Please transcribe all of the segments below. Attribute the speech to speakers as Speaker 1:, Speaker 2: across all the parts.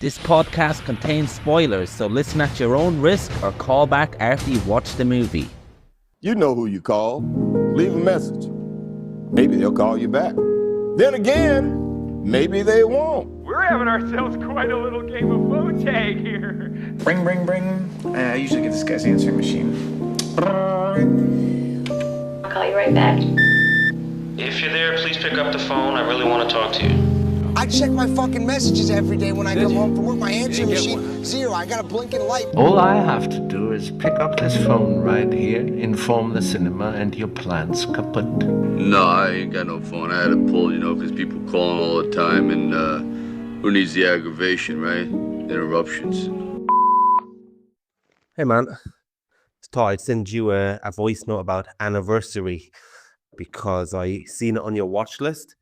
Speaker 1: This podcast contains spoilers, so listen at your own risk or call back after you've watched the movie.
Speaker 2: You know who you call. Leave a message. Maybe they'll call you back. Then again, maybe they won't.
Speaker 3: We're having ourselves quite a little game of phone tag here.
Speaker 4: Ring, ring, ring. I usually get this guy's answering machine.
Speaker 5: I'll call you right back.
Speaker 6: If you're there, please pick up the phone. I really want to talk to you.
Speaker 7: I check my fucking messages every day when I come home from work. My answering machine, zero. I got a blinking light.
Speaker 8: All I have to do is pick up this phone right here, inform the cinema, and your plan's kaput.
Speaker 9: No, I ain't got no phone. I had to pull, because people calling all the time, and who needs the aggravation, right? Interruptions.
Speaker 10: Hey man, thought I'd send you a voice note about Anniversary because I seen it on your watch list.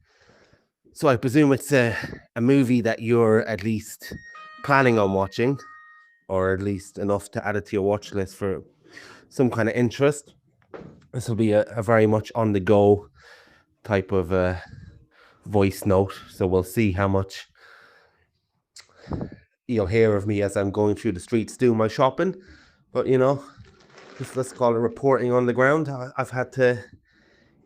Speaker 10: So I presume it's a movie that you're at least planning on watching, or at least enough to add it to your watch list for some kind of interest. This will be a very much on the go type of voice note. So we'll see how much you'll hear of me as I'm going through the streets doing my shopping. But just let's call it reporting on the ground. I've had to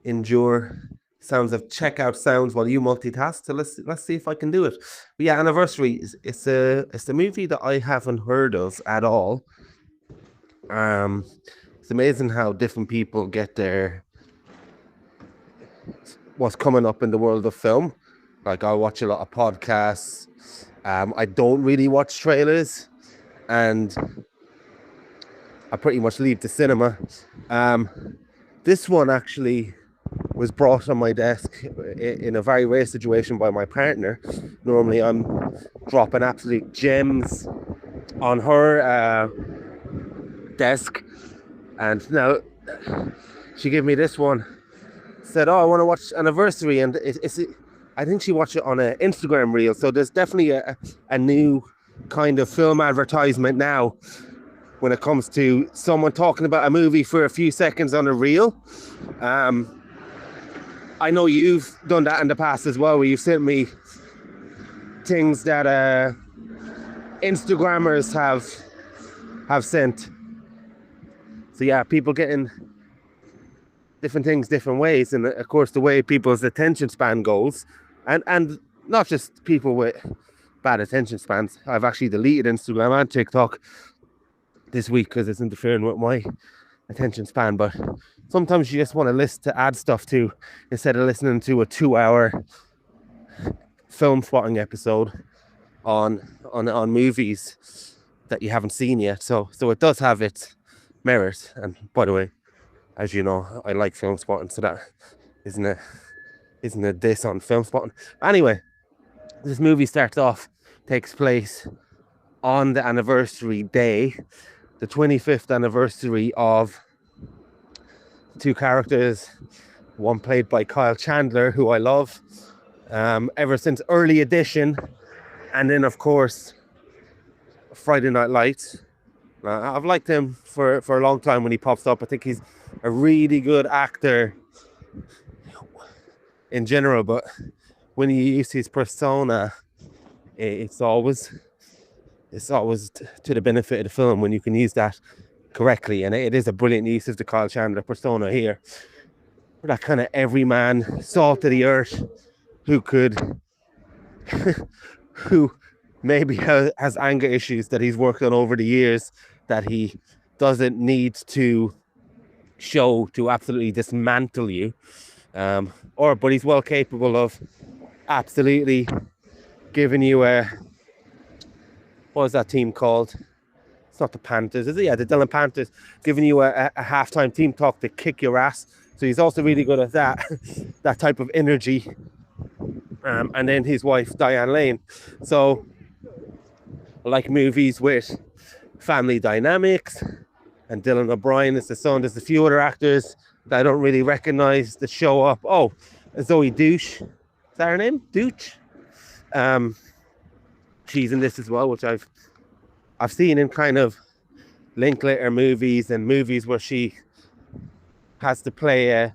Speaker 10: endure sounds of checkout sounds while you multitask. So let's see if I can do it. But yeah, Anniversary it's a movie that I haven't heard of at all. It's amazing how different people get their what's coming up in the world of film. Like I watch a lot of podcasts. I don't really watch trailers, and I pretty much leave the cinema. This one actually was brought on my desk in a very rare situation by my partner. Normally I'm dropping absolute gems on her desk, and now she gave me this one. Said, I want to watch Anniversary, and I think she watched it on an Instagram reel, so there's definitely a new kind of film advertisement now when it comes to someone talking about a movie for a few seconds on a reel. I know you've done that in the past as well, where you've sent me things that Instagrammers have sent. So yeah, people getting different things different ways, and of course the way people's attention span goes, and not just people with bad attention spans. I've actually deleted Instagram and TikTok this week because it's interfering with my attention span. But sometimes you just want a list to add stuff to instead of listening to a 2-hour film spotting episode on movies that you haven't seen yet. So it does have its merit. And by the way, as you know, I like film spotting, so that isn't a diss on film spotting. Anyway, this movie takes place on the anniversary day, the 25th anniversary of two characters, one played by Kyle Chandler, who I love ever since Early Edition, and then of course Friday Night Lights. I've liked him for a long time when he pops up. I think he's a really good actor in general, but when he uses his persona, it's always to the benefit of the film when you can use that correctly. And it is a brilliant use of the Kyle Chandler persona here, for that kind of everyman, salt of the earth, who maybe has anger issues that he's worked on over the years that he doesn't need to show to absolutely dismantle you, but he's well capable of absolutely giving you what was that team called? It's not the Panthers, is it? Yeah, the Dillon Panthers, giving you a halftime team talk to kick your ass. So he's also really good at that type of energy. And then his wife, Diane Lane. So I like movies with family dynamics, and Dylan O'Brien is the son. There's a few other actors that I don't really recognize that show up. Oh, Zoe Douche. Is that her name? Douche? She's in this as well, which I've seen in kind of Linklater movies and movies where she has to play a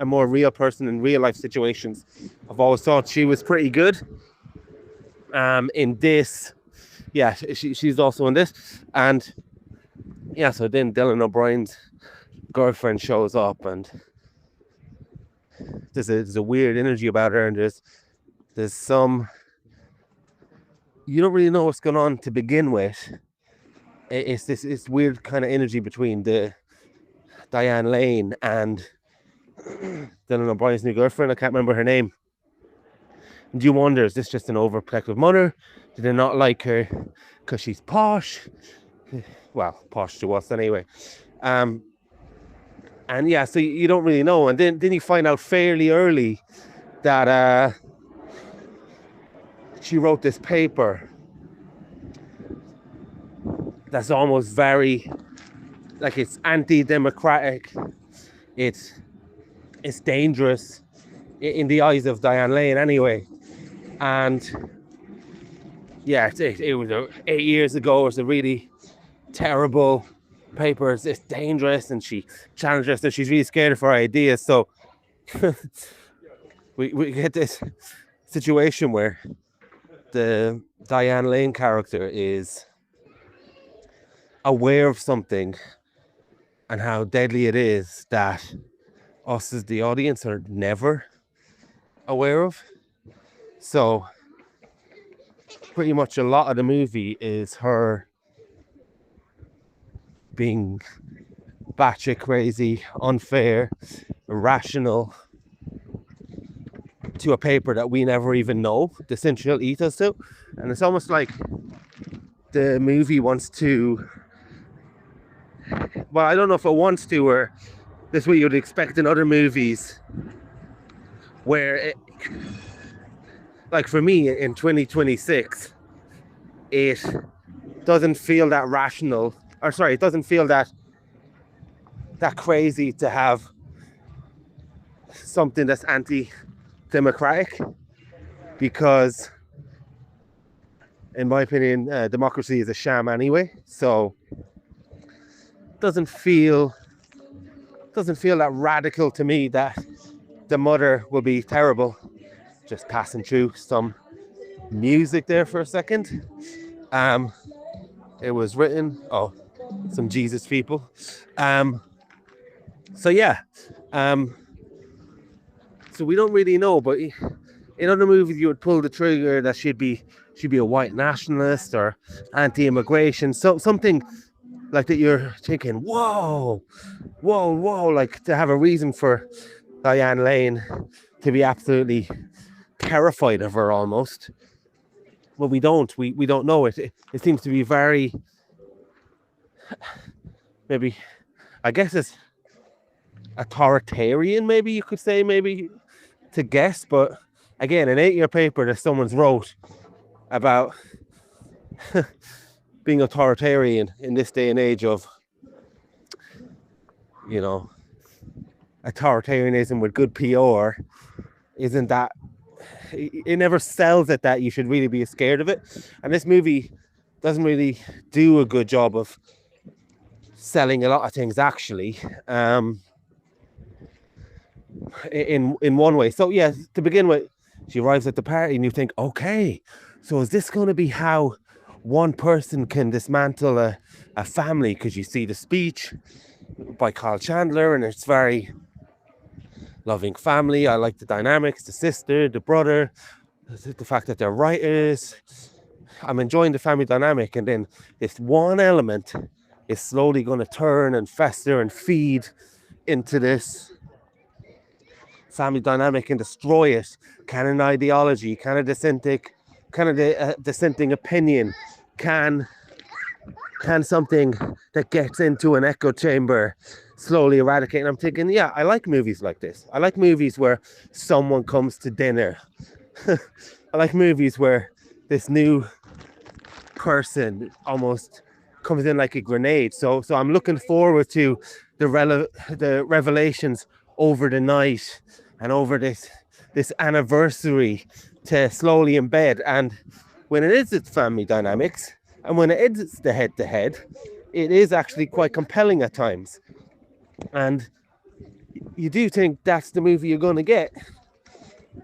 Speaker 10: more real person in real life situations. I've always thought she was pretty good. In this, yeah, she's also in this. And yeah, so then Dylan O'Brien's girlfriend shows up, and there's a weird energy about her, and there's some, you don't really know what's going on to begin with. It's this weird kind of energy between the Diane Lane and Dylan O'Brien's new girlfriend. I can't remember her name. And you wonder, is this just an overprotective mother? Do they not like her because she's posh? Well, posh to us anyway. And yeah, so you don't really know. And then you find out fairly early that she wrote this paper that's almost very, like, it's anti-democratic. It's dangerous in the eyes of Diane Lane anyway. And yeah, it was 8 years ago. It was a really terrible paper. It's dangerous, and she challenged us, and she's really scared of her ideas. So we get this situation where the Diane Lane character is aware of something and how deadly it is that us as the audience are never aware of. So pretty much a lot of the movie is her being batshit crazy, unfair, irrational to a paper that we never even know the central ethos to. And it's almost like the movie wants to, well, I don't know if it wants to, or this is what you'd expect in other movies, where it, like for me in 2026, it doesn't feel that rational, or sorry, it doesn't feel that crazy to have something that's anti-democratic, because in my opinion, democracy is a sham anyway. So it doesn't feel that radical to me that the mother will be terrible. Just passing through some music there for a second. It was written, some Jesus people. So yeah, so we don't really know, but in other movies you would pull the trigger that she'd be a white nationalist or anti-immigration, so something like that. You're thinking, whoa, like to have a reason for Diane Lane to be absolutely terrified of her almost. Well, we don't know it. It seems to be very, maybe, I guess it's authoritarian, maybe you could say, maybe to guess. But again, an 8-year paper that someone's wrote about being authoritarian in this day and age of, you know, authoritarianism with good PR, isn't that, it never sells it that you should really be scared of it. And this movie doesn't really do a good job of selling a lot of things actually, in one way. So yeah, to begin with, she arrives at the party and you think, okay, so is this going to be how one person can dismantle a family? Because you see the speech by Kyle Chandler and it's very loving family. I like the dynamics, the sister, the brother, the fact that they're writers. I'm enjoying the family dynamic, and then this one element is slowly going to turn and fester and feed into this family dynamic and destroy it. Can an ideology, can a dissenting opinion, can something that gets into an echo chamber slowly eradicate? And I'm thinking, yeah, I like movies like this. I like movies where someone comes to dinner. I like movies where this new person almost comes in like a grenade. So I'm looking forward to the revelations over the night and over this anniversary to slowly embed. And when it is its family dynamics and when it is the head-to-head, it is actually quite compelling at times. And you do think that's the movie you're going to get.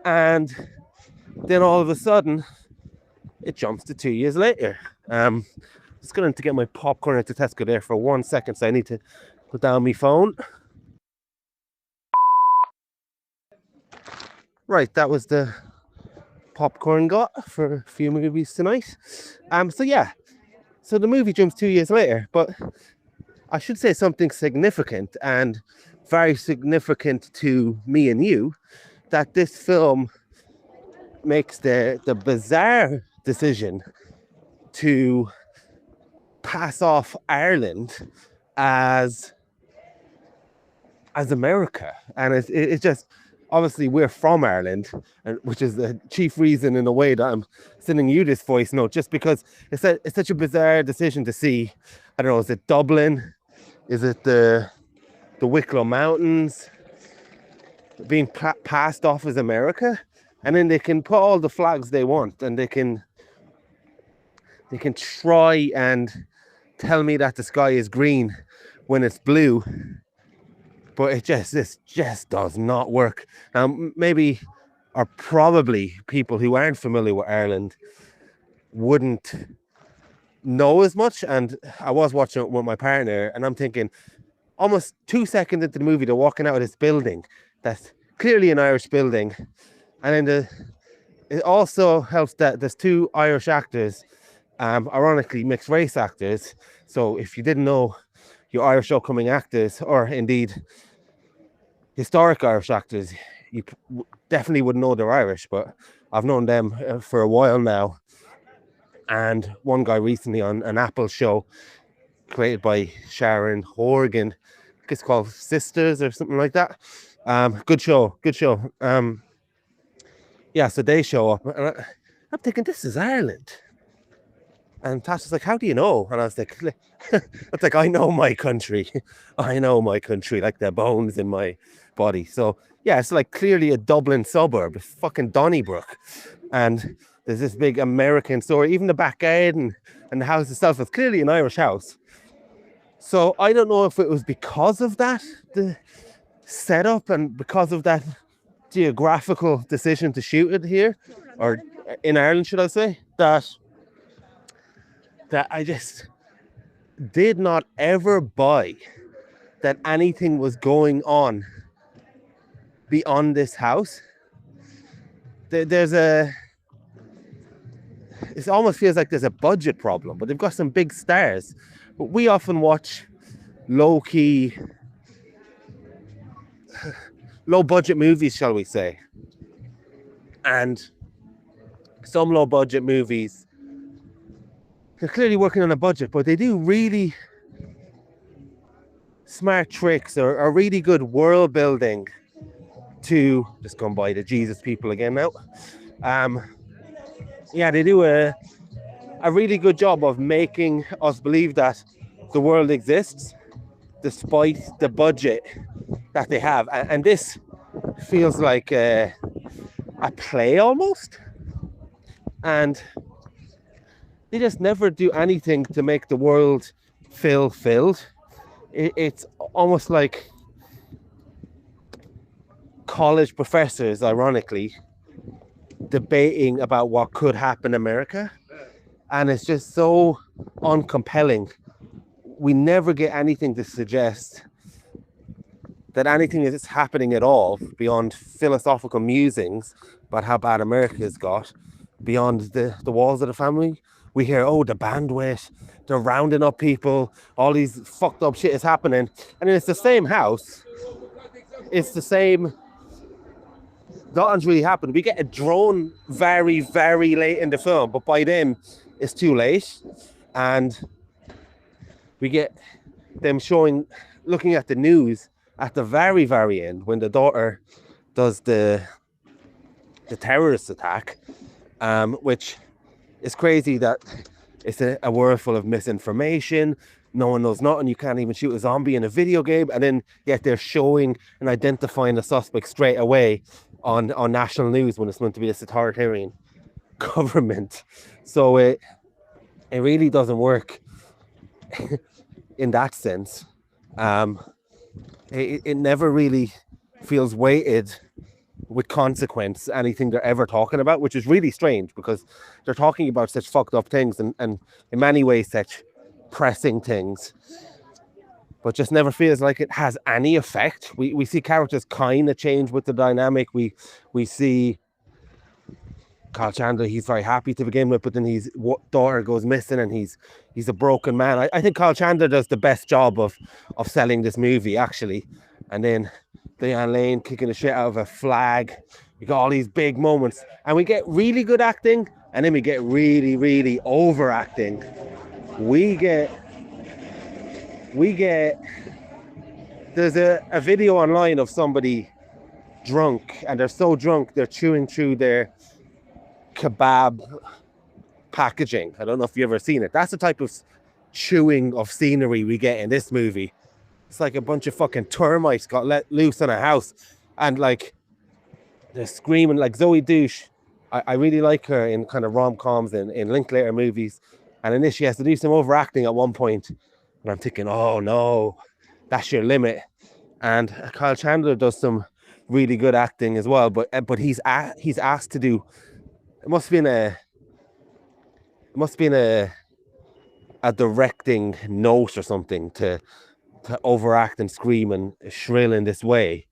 Speaker 10: And then all of a sudden, it jumps to 2 years later. Just going to get my popcorn at the Tesco there for 1 second, so I need to put down my phone. Right, that was the popcorn got for a few movies tonight. So the movie jumps 2 years later, but I should say something significant, and very significant to me and you, that this film makes the bizarre decision to pass off Ireland as America. And it's just, obviously we're from Ireland, and which is the chief reason in a way that I'm sending you this voice note, just because it's such a bizarre decision to see. I don't know, is it Dublin? Is it the Wicklow Mountains being passed off as America? And then they can put all the flags they want, and they can try and tell me that the sky is green when it's blue, but this just does not work. Maybe, or probably, people who aren't familiar with Ireland wouldn't know as much. And I was watching it with my partner, and I'm thinking, almost 2 seconds into the movie, they're walking out of this building that's clearly an Irish building, and then it also helps that there's 2 Irish actors, ironically mixed race actors. So if you didn't know your Irish upcoming actors, or indeed historic Irish actors, you definitely wouldn't know they're Irish, but I've known them for a while now. And one guy recently on an Apple show created by Sharon Horgan, I guess called Sisters or something like that. Good show. So they show up, and I'm thinking, this is Ireland. And Tasha's like, how do you know? And I was like, it's like, I know my country. I know my country, like the bones in my body. So yeah, it's like clearly a Dublin suburb. It's fucking Donnybrook. And there's this big American story. Even the back garden and the house itself is clearly an Irish house. So I don't know if it was because of that, the setup, and because of that geographical decision to shoot it here, or in Ireland, should I say, that I just did not ever buy that anything was going on beyond this house. It almost feels like there's a budget problem, but they've got some big stars. But we often watch low budget movies, shall we say. And some low budget movies, they're clearly working on a budget, but they do really smart tricks or really good world building to, just going by the Jesus people again now. They do a really good job of making us believe that the world exists despite the budget that they have. And this feels like a play almost. And they just never do anything to make the world feel filled. It's almost like college professors, ironically, debating about what could happen in America. And it's just so uncompelling. We never get anything to suggest that anything is happening at all beyond philosophical musings about how bad America's got, beyond the walls of the family. We hear, the bandwidth, they're rounding up people, all these fucked up shit is happening. And it's the same house. It's the same. Nothing's really happened. We get a drone very, very late in the film, but by then it's too late. And we get them looking at the news at the very, very end when the daughter does the terrorist attack, which is crazy that it's a world full of misinformation. No one knows nothing. You can't even shoot a zombie in a video game. And then yet they're showing and identifying the suspect straight away on national news when it's meant to be this authoritarian government. So it really doesn't work in that sense. It never really feels weighted with consequence anything they're ever talking about, which is really strange because they're talking about such fucked up things and in many ways such pressing things, but just never feels like it has any effect. We see characters kind of change with the dynamic. We see Carl Chandler, he's very happy to begin with, but then his daughter goes missing and he's a broken man. I think Carl Chandler does the best job of selling this movie, actually. And then Diane Lane kicking the shit out of a flag. We got all these big moments and we get really good acting, and then we get really, really overacting. We get there's a video online of somebody drunk, and they're so drunk they're chewing through their kebab packaging. I don't know if you've ever seen it. That's the type of chewing of scenery we get in this movie. It's like a bunch of fucking termites got let loose in a house, and like they're screaming. Like Zoe Douche, I really like her in kind of rom-coms and in Linklater movies, and in this she has to do some overacting at one point, and I'm thinking, oh no, that's your limit. And Kyle Chandler does some really good acting as well, but he's asked to do. It must have been a directing note or something to overact and scream and shrill in this way,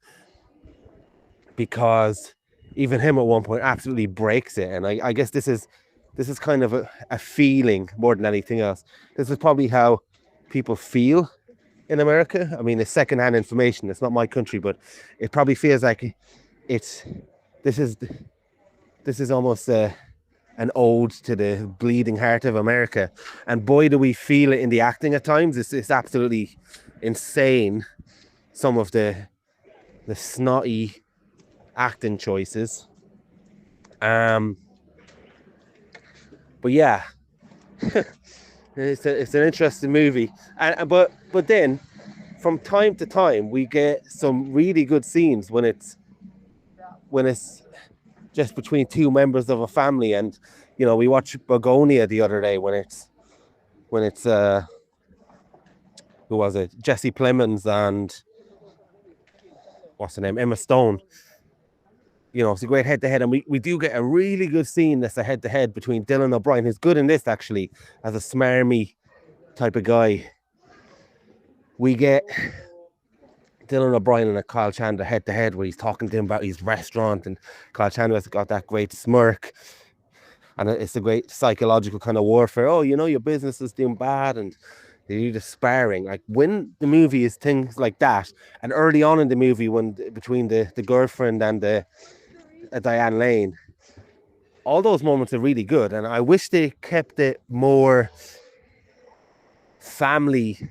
Speaker 10: because even him at one point absolutely breaks it. And I guess this is kind of a feeling more than anything else. This is probably how people feel in America. I mean, it's secondhand information. It's not my country, but it probably feels like this is almost an ode to the bleeding heart of America. And boy, do we feel it in the acting at times. It's absolutely insane, some of the snotty acting choices. But yeah, it's an interesting movie. But then from time to time we get some really good scenes when it's just between two members of a family. And you know, we watched Begonia the other day when it's who was it? Jesse Plemons and what's her name? Emma Stone. You know, it's a great head-to-head, and we do get a really good scene that's a head-to-head between Dylan O'Brien, who's good in this actually, as a smarmy type of guy. We get Dylan O'Brien and a Kyle Chandler head-to-head where he's talking to him about his restaurant, and Kyle Chandler's got that great smirk, and it's a great psychological kind of warfare. Oh, you know, your business is doing bad, and they do the sparring. Like when the movie is things like that, and early on in the movie when between the girlfriend and the Diane Lane, all those moments are really good, and I wish they kept it more family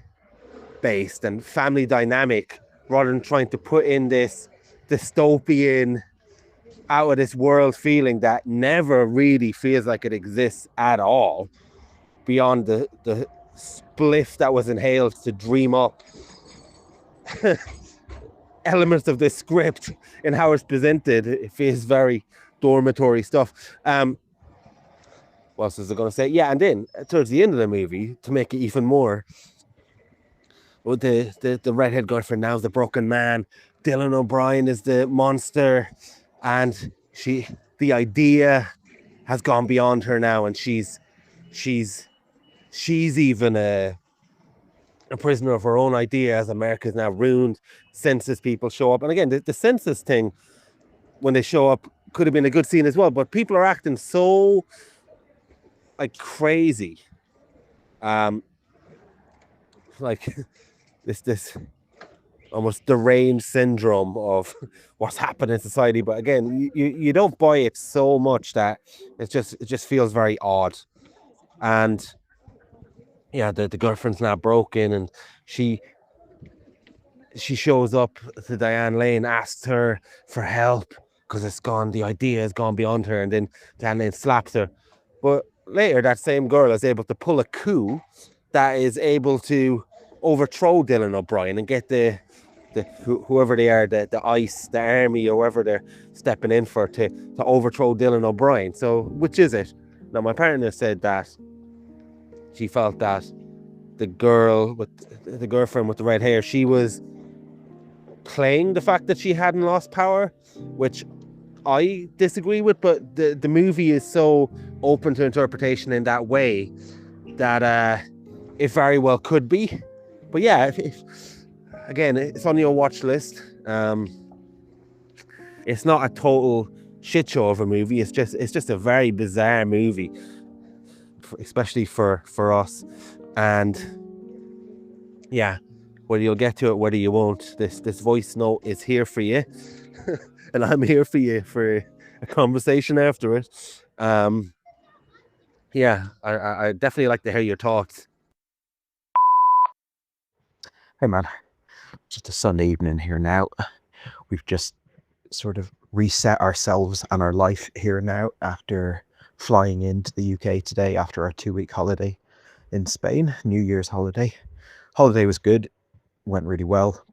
Speaker 10: based and family dynamic rather than trying to put in this dystopian, out of this world feeling that never really feels like it exists at all, beyond the spliff that was inhaled to dream up elements of this script and how it's presented. It feels very dormitory stuff. What else was I going to say? Yeah, and then towards the end of the movie, to make it even more, well, the redhead girlfriend now is the broken man. Dylan O'Brien is the monster, and the idea has gone beyond her now, and she's even a prisoner of her own idea, as America's now ruined. Census people show up, and again, the census thing, when they show up, could have been a good scene as well, but people are acting so like crazy, like this almost deranged syndrome of what's happened in society. But again, you don't buy it so much that it just feels very odd. And yeah, the girlfriend's now broken, and she shows up to Diane Lane, asks her for help because the idea has gone beyond her, and then Diane Lane slaps her. But later, that same girl is able to pull a coup that is able to overthrow Dylan O'Brien and get the whoever they are, the ICE, the army, or whoever they're stepping in for to overthrow Dylan O'Brien. So which is it? Now, my partner said that she felt that the girlfriend with the red hair, she was playing the fact that she hadn't lost power, which I disagree with, but the movie is so open to interpretation in that way that it very well could be. But yeah, if again, it's on your watch list. It's not a total shit show of a movie. It's just a very bizarre movie, especially for us. And yeah, whether you'll get to it, whether you won't, this voice note is here for you. And I'm here for you for a conversation after it. Yeah, I definitely like to hear your thoughts.
Speaker 11: Hey man, just a Sunday evening here now. We've just sort of reset ourselves and our life here now after flying into the UK today after our 2-week holiday in Spain, New Year's holiday. Holiday was good, went really well,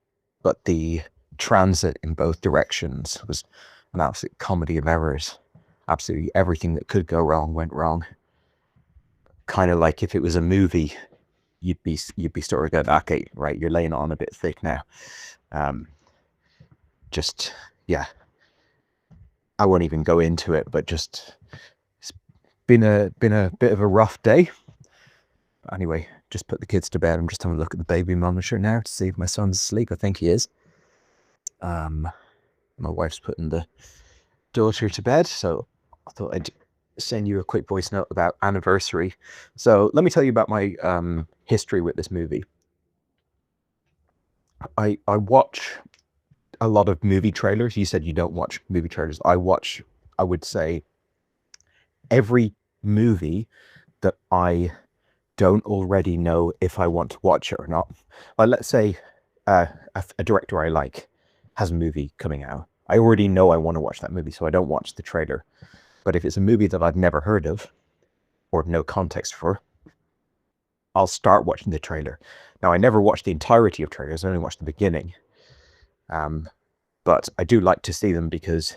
Speaker 11: but the transit in both directions was an absolute comedy of errors. Absolutely everything that could go wrong went wrong. Kind of like if it was a movie, you'd be sort of going, okay, right, you're laying on a bit thick now. Just yeah, I won't even go into it, but just it's been a bit of a rough day. Anyway, just put the kids to bed. I'm just having a look at the baby monitor now to see if my son's asleep. I think he is. My wife's putting the daughter to bed, so I thought I'd send you a quick voice note about Anniversary. So let me tell you about my history with this movie. I watch a lot of movie trailers. You said you don't watch movie trailers. I would say, every movie that I don't already know if I want to watch it or not. Like, let's say a director I like has a movie coming out. I already know I want to watch that movie, so I don't watch the trailer. But if it's a movie that I've never heard of or no context for, I'll start watching the trailer. Now, I never watch the entirety of trailers. I only watch the beginning. But I do like to see them because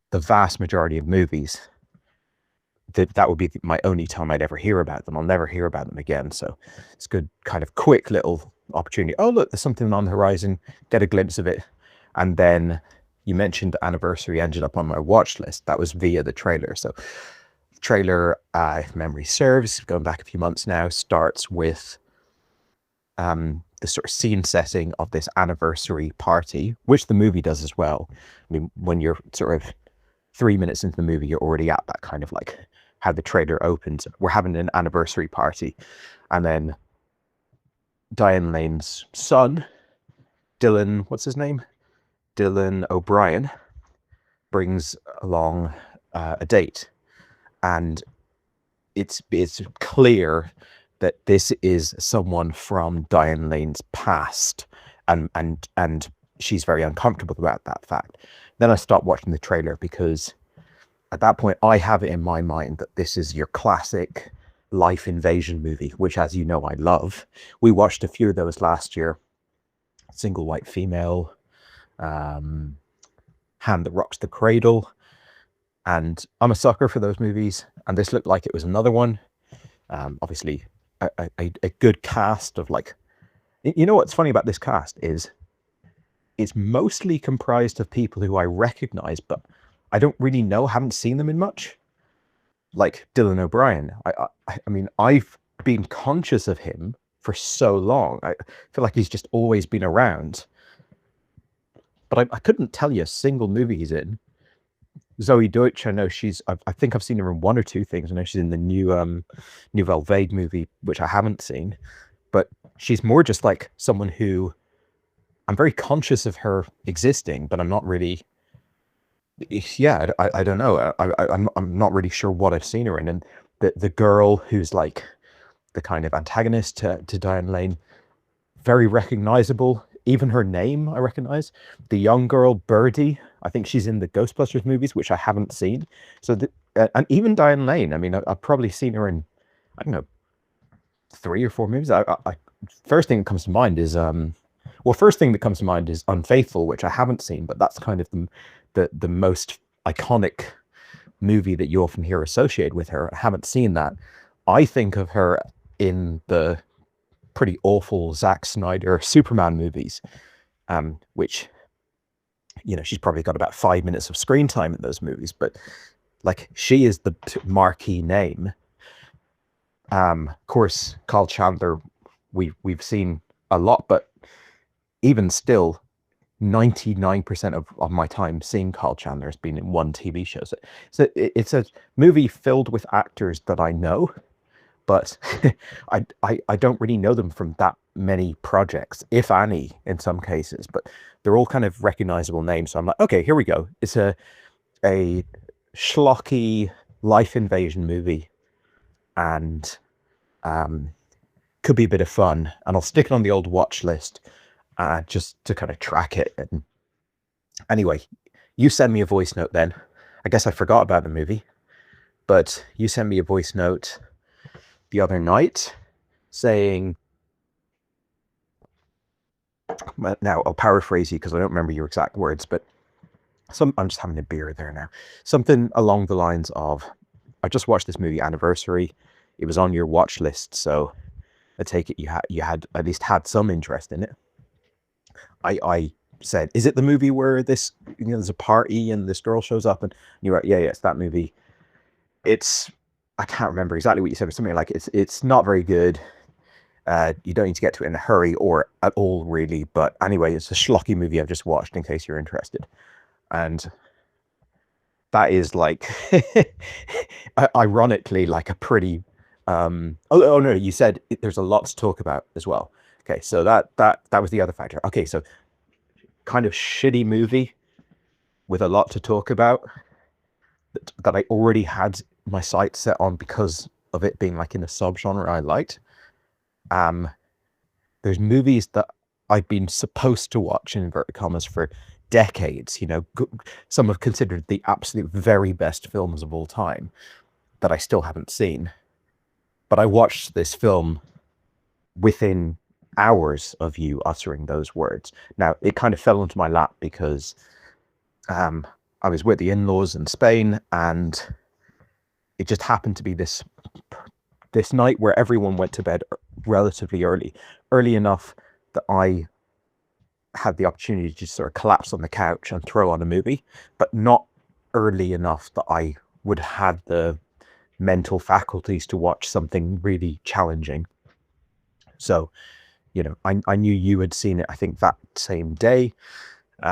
Speaker 11: the vast majority of movies, that would be my only time I'd ever hear about them. I'll never hear about them again. So it's a good kind of quick little opportunity. Oh, look, there's something on the horizon. Get a glimpse of it. And then you mentioned Anniversary ended up on my watch list. That was via the trailer. So the trailer, if memory serves, going back a few months now, starts with the sort of scene setting of this anniversary party, which the movie does as well. I mean, when you're sort of 3 minutes into the movie, you're already at that kind of like how the trailer opens. We're having an anniversary party. And then Diane Lane's son, Dylan, what's his name? Dylan O'Brien, brings along a date. And it's clear that this is someone from Diane Lane's past, and she's very uncomfortable about that fact. Then I stopped watching the trailer because at that point I have it in my mind that this is your classic life invasion movie, which, as you know, I love. We watched a few of those last year. Single White Female, Hand That Rocks the Cradle, and I'm a sucker for those movies, and this looked like it was another one. Obviously a good cast of, like, you know what's funny about this cast is it's mostly comprised of people who I recognize, but I don't really know, haven't seen them in much. Like Dylan O'Brien. I mean, I've been conscious of him for so long. I feel like he's just always been around. But I couldn't tell you a single movie he's in. Zoe Deutsch, I know I think I've seen her in one or two things. I know she's in the new Nouvelle Vague movie, which I haven't seen. But she's more just like someone who I'm very conscious of her existing, but I'm not really... Yeah, I don't know. I'm not really sure what I've seen her in. And the girl who's like the kind of antagonist to Diane Lane, very recognizable. Even her name I recognize. The young girl Birdie, I think she's in the Ghostbusters movies, which I haven't seen. So and even Diane Lane, I mean, I've probably seen her in, I don't know, 3 or 4 movies. First thing that comes to mind is Unfaithful, which I haven't seen, but that's kind of the most iconic movie that you often hear associated with her. I haven't seen that. I think of her in the pretty awful Zack Snyder Superman movies, which you know, she's probably got about 5 minutes of screen time in those movies, but like she is the marquee name. Of course, Carl Chandler, we've seen a lot, but even still, 99% of my time seeing Carl Chandler has been in one TV show. So it's a movie filled with actors that I know, but I don't really know them from that many projects, if any, in some cases, but they're all kind of recognizable names. So I'm like, okay, here we go. It's a schlocky life invasion movie, and could be a bit of fun, and I'll stick it on the old watch list just to kind of track it. And anyway, you send me a voice note then. I guess I forgot about the movie, but you sent me a voice note the other night saying, now I'll paraphrase you because I don't remember your exact words, but I'm just having a beer there now. Something along the lines of, I just watched this movie, Anniversary. It was on your watch list, so I take it you had at least had some interest in it. I said, is it the movie where this, you know, there's a party and this girl shows up, and you're like, yeah, it's that movie. I can't remember exactly what you said, but something like it's not very good. You don't need to get to it in a hurry or at all, really. But anyway, it's a schlocky movie I've just watched in case you're interested. And that is like, ironically, like a pretty, oh no, you said there's a lot to talk about as well. Okay, so that was the other factor. Okay, so kind of shitty movie with a lot to talk about that I already had my sights set on because of it being like in a subgenre I liked. There's movies that I've been supposed to watch, in inverted commas, for decades. You know, some have considered the absolute very best films of all time that I still haven't seen. But I watched this film within hours of you uttering those words. Now, it kind of fell into my lap because I was with the in-laws in Spain, and it just happened to be this night where everyone went to bed relatively early enough that I had the opportunity to just sort of collapse on the couch and throw on a movie, but not early enough that I would have the mental faculties to watch something really challenging. So, you know, I knew you had seen it, I think, that same day,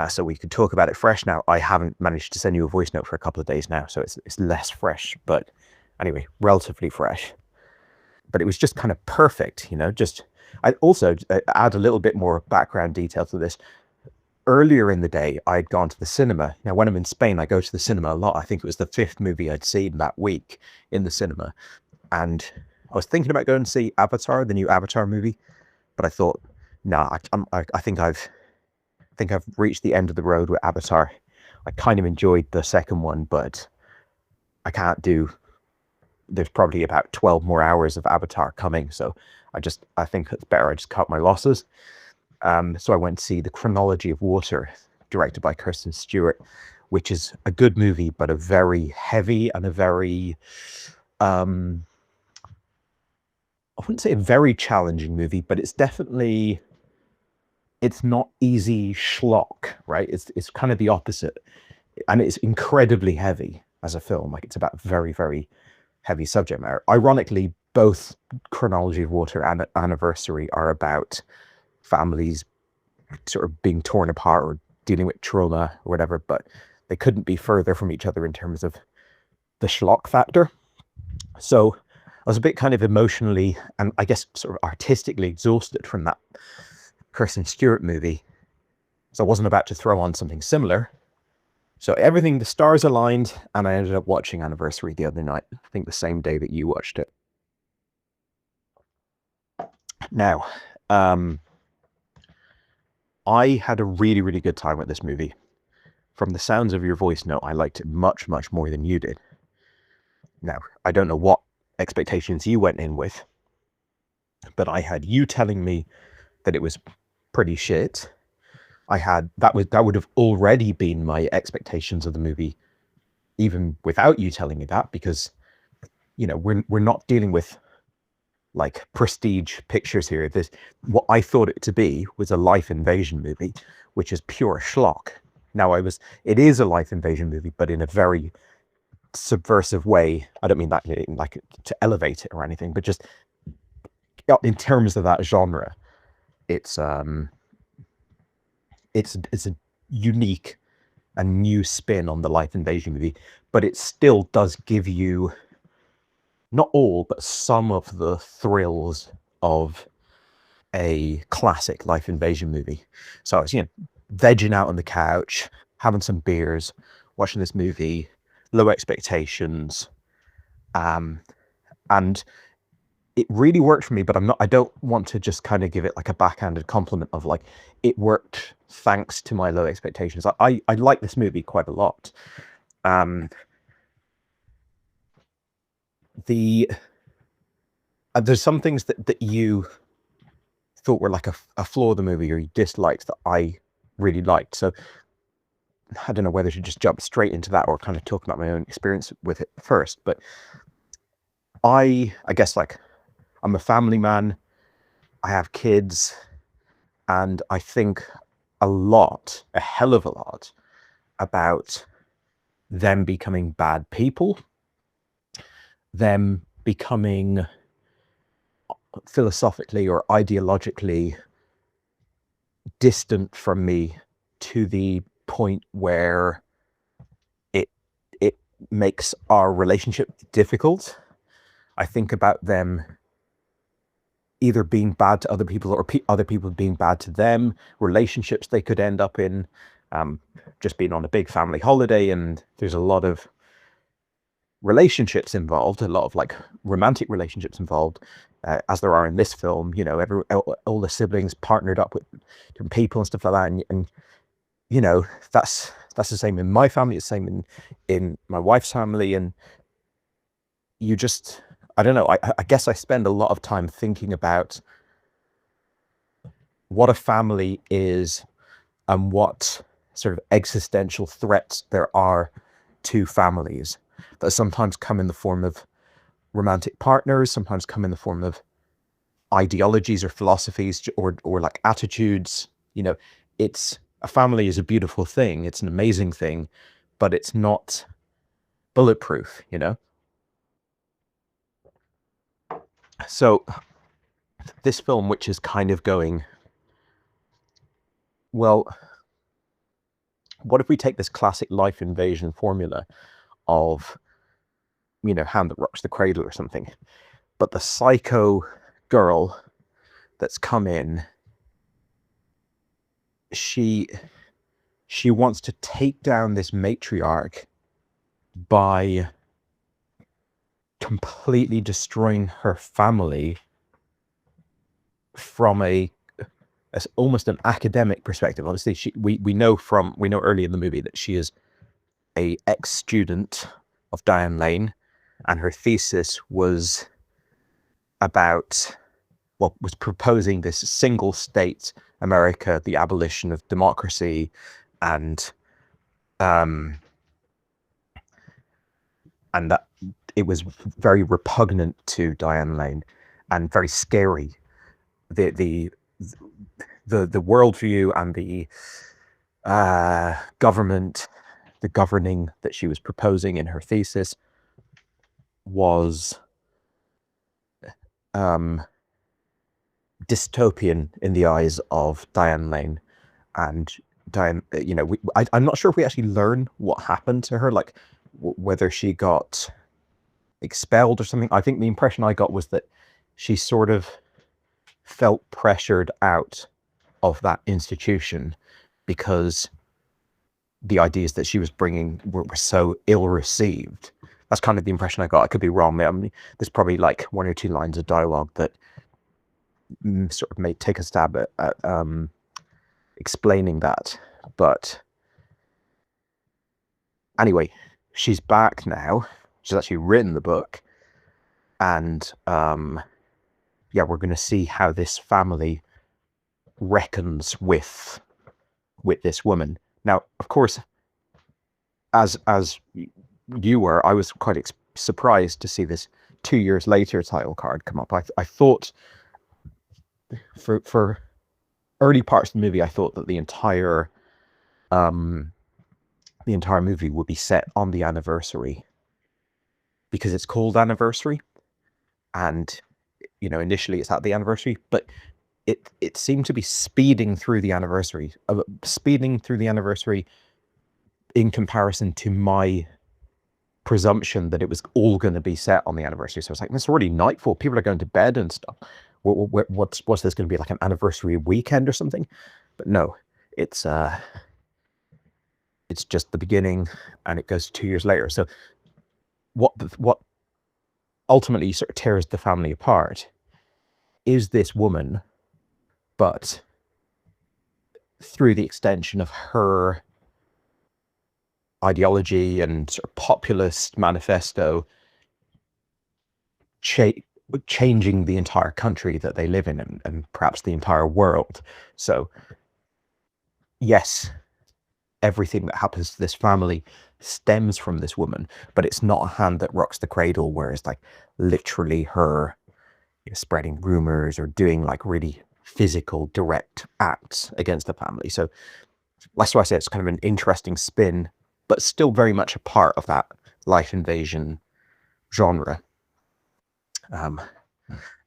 Speaker 11: so we could talk about it fresh. Now, I haven't managed to send you a voice note for a couple of days now, so it's less fresh, but anyway, relatively fresh. But it was just kind of perfect, you know. Just, I also add a little bit more background detail to this. Earlier in the day, I'd gone to the cinema. Now, when I'm in Spain, I go to the cinema a lot. I think it was the 5th movie I'd seen that week in the cinema. And I was thinking about going to see Avatar, the new Avatar movie. But I thought, nah, I think I've reached the end of the road with Avatar. I kind of enjoyed the second one, but I can't do... There's probably about 12 more hours of Avatar coming, so I think it's better I just cut my losses. So I went to see The Chronology of Water, directed by Kristen Stewart, which is a good movie, but a very heavy and a very, I wouldn't say a very challenging movie, but it's definitely, it's not easy schlock, right? It's kind of the opposite. And it's incredibly heavy as a film. Like, it's about very, very heavy subject matter. Ironically, both Chronology of Water and Anniversary are about families sort of being torn apart or dealing with trauma or whatever, but they couldn't be further from each other in terms of the schlock factor. So I was a bit kind of emotionally and I guess sort of artistically exhausted from that Kristen Stewart movie. So I wasn't about to throw on something similar. So everything, the stars aligned, and I ended up watching Anniversary the other night. I think the same day that you watched it. Now, I had a really, really good time with this movie. From the sounds of your voice note, I liked it much, much more than you did. Now, I don't know what expectations you went in with, but I had you telling me that it was pretty shit. That would have already been my expectations of the movie, even without you telling me that, because, you know, we're not dealing with like prestige pictures here. What I thought it to be was a life invasion movie, which is pure schlock. Now it is a life invasion movie, but in a very subversive way. I don't mean that like to elevate it or anything, but just in terms of that genre, it's a unique and new spin on the life invasion movie, but it still does give you not all, but some of the thrills of a classic life invasion movie. So I was, vegging out on the couch, having some beers, watching this movie, low expectations, and it really worked for me. But I don't want to just kind of give it like a backhanded compliment of like it worked thanks to my low expectations. I like this movie quite a lot. There's some things that you thought were like a flaw of the movie or you disliked that I really liked. So I don't know whether to just jump straight into that or kind of talk about my own experience with it first. But I guess like I'm a family man, I have kids, and I think a hell of a lot about them becoming bad people, them becoming philosophically or ideologically distant from me to the point where it makes our relationship difficult. I think about them either being bad to other people or other people being bad to them, relationships they could end up in, just being on a big family holiday and there's a lot of relationships involved, a lot of like romantic relationships involved, as there are in this film. All the siblings partnered up with different people and stuff like that, and that's the same in my family, it's the same in my wife's family, and you just, I don't know, I guess I spend a lot of time thinking about what a family is and what sort of existential threats there are to families that sometimes come in the form of romantic partners, sometimes come in the form of ideologies or philosophies or like attitudes. It's a family is a beautiful thing, it's an amazing thing, but it's not bulletproof. So this film, which is kind of going, well, what if we take this classic life invasion formula of Hand That Rocks the Cradle or something, but the psycho girl that's come in, she wants to take down this matriarch by completely destroying her family from as almost an academic perspective. Obviously, we know early in the movie that she is a ex-student of Diane Lane, and her thesis was was proposing this single state America, the abolition of democracy, and that it was very repugnant to Diane Lane and very scary. The worldview and the government, the governing that she was proposing in her thesis was dystopian in the eyes of Diane Lane. And Diane, I'm not sure if we actually learn what happened to her, like whether she got expelled or something. I think the impression I got was that she sort of felt pressured out of that institution because the ideas that she was bringing were so ill received. That's kind of the impression I got. I could be wrong. I mean, there's probably like one or two lines of dialogue that sort of may take a stab at explaining that. But anyway, she's back now. She's actually written the book, and we're going to see how this family reckons with this woman. Now, of course, as you were, I was quite surprised to see this 2 years later title card come up. I thought for early parts of the movie, I thought that the entire the entire movie would be set on the anniversary because it's called Anniversary, and initially it's at the anniversary, but it seemed to be speeding through the anniversary in comparison to my presumption that it was all going to be set on the anniversary. So it's like, it's already nightfall, people are going to bed and stuff. What's this going to be, like an anniversary weekend or something? But no, it's just the beginning, and it goes 2 years later. So what ultimately sort of tears the family apart is this woman, but through the extension of her ideology and sort of populist manifesto, changing the entire country that they live in, and perhaps the entire world. So yes, everything that happens to this family stems from this woman, but it's not a hand that rocks the cradle, where it's like literally her spreading rumors or doing like really physical, direct acts against the family. So that's why I say it's kind of an interesting spin, but still very much a part of that life invasion genre. Hang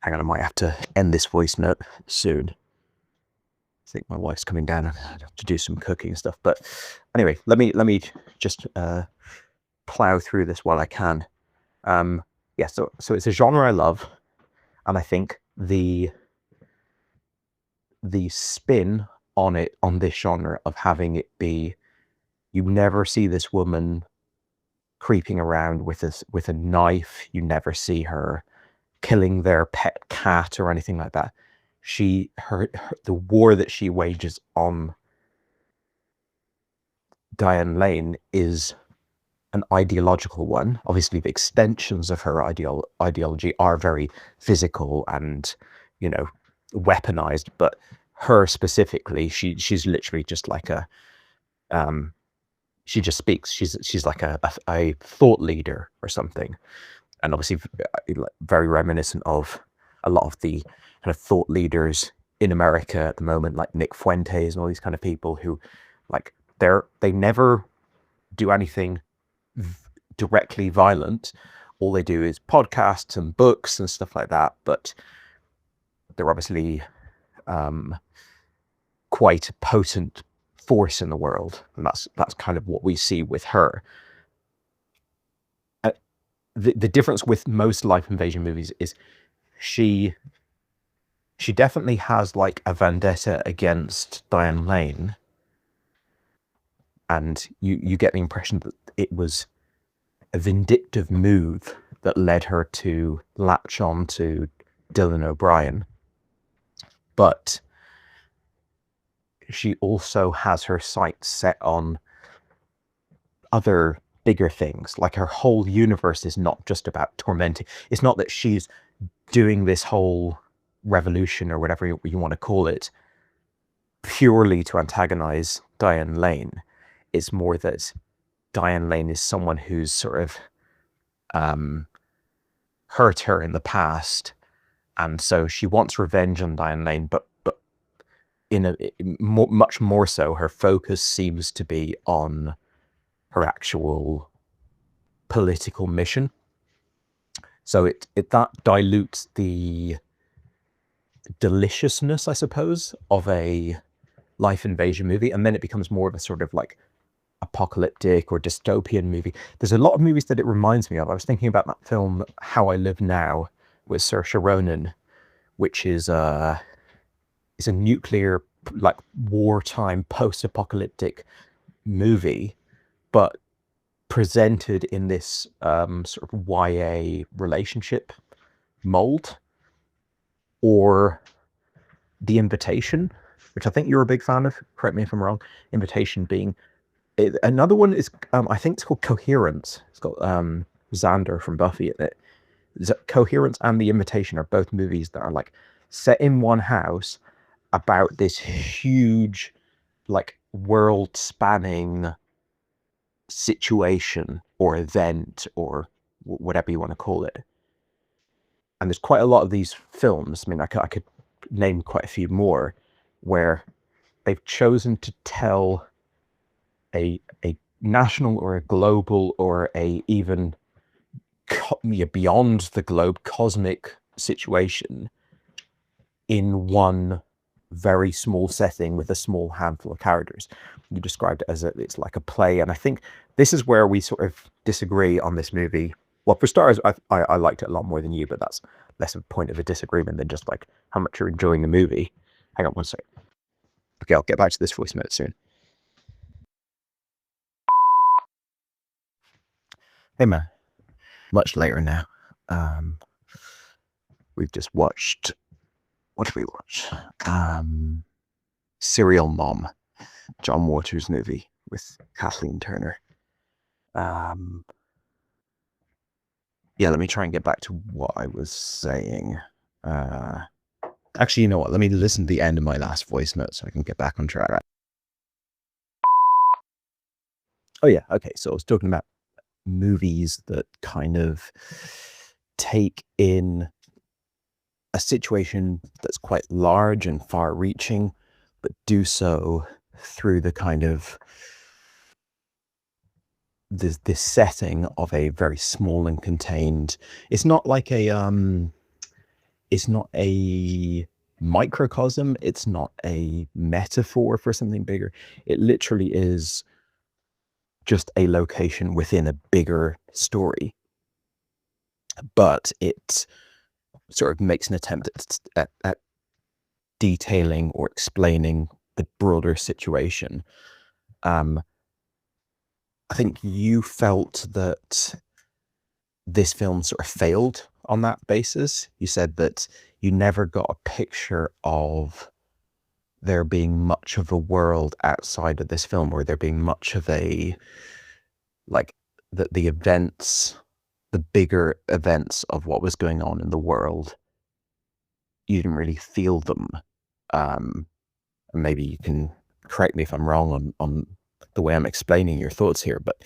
Speaker 11: on, I might have to end this voice note soon. I think my wife's coming down and I have to do some cooking and stuff. But anyway, let me just plow through this while I can. Yeah, so it's a genre I love, and I think the spin on this genre of having it be, you never see this woman creeping around with a knife, you never see her killing their pet cat or anything like that. The war that she wages on Diane Lane is an ideological one. Obviously, the extensions of her ideology are very physical and, weaponized, but her specifically, she's literally just like she just speaks. She's like a thought leader or something, and obviously very reminiscent of a lot of the kind of thought leaders in America at the moment, like Nick Fuentes and all these kind of people who, like, they never do anything directly violent. All they do is podcasts and books and stuff like that, but they're obviously quite a potent force in the world, and that's kind of what we see with her. The difference with most life invasion movies is she definitely has like a vendetta against Diane Lane, and you get the impression that it was a vindictive move that led her to latch on to Dylan O'Brien. But she also has her sights set on other bigger things. Like, her whole universe is not just about tormenting. It's not that she's doing this whole revolution or whatever you want to call it purely to antagonize Diane Lane. It's more that Diane Lane is someone who's sort of hurt her in the past, and so she wants revenge on Diane Lane, but much more so, her focus seems to be on her actual political mission. So that dilutes the deliciousness, I suppose, of a life invasion movie, and then it becomes more of a sort of like apocalyptic or dystopian movie. There's a lot of movies that it reminds me of. I was thinking about that film How I Live Now with Saoirse Ronan, which is a nuclear, like, wartime post-apocalyptic movie, but presented in this sort of YA relationship mold. Or The Invitation, which I think you're a big fan of, correct me if I'm wrong. Invitation being another one is I think it's called Coherence. It's got Xander from Buffy in it. Coherence and The Invitation are both movies that are like set in one house about this huge, like, world-spanning situation or event or whatever you want to call it. And there's quite a lot of these films. I mean, I could name quite a few more where they've chosen to tell a national or a global or a even beyond the globe cosmic situation in one very small setting with a small handful of characters. You described it as it's like a play, and I think this is where we sort of disagree on this movie. Well, for starters, I liked it a lot more than you, but that's less of a point of a disagreement than just like how much you're enjoying the movie. Hang on one second. Okay, I'll get back to this voice note soon. Hey man, much later now. We've just watched, what did we watch? Serial Mom, John Waters' movie with Kathleen Turner. Yeah, let me try and get back to what I was saying. Actually, you know what? Let me listen to the end of my last voice note so I can get back on track. Oh yeah, okay. So I was talking about movies that kind of take in a situation that's quite large and far-reaching, but do so through the kind of this setting of a very small and contained. It's not like it's not a microcosm. It's not a metaphor for something bigger. It literally is just a location within a bigger story, but it sort of makes an attempt at detailing or explaining the broader situation. I think you felt that this film sort of failed on that basis. You said that you never got a picture of there being much of a world outside of this film, or there being much of a, like, the events, the bigger events of what was going on in the world, you didn't really feel them. And maybe you can correct me if I'm wrong on the way I'm explaining your thoughts here, but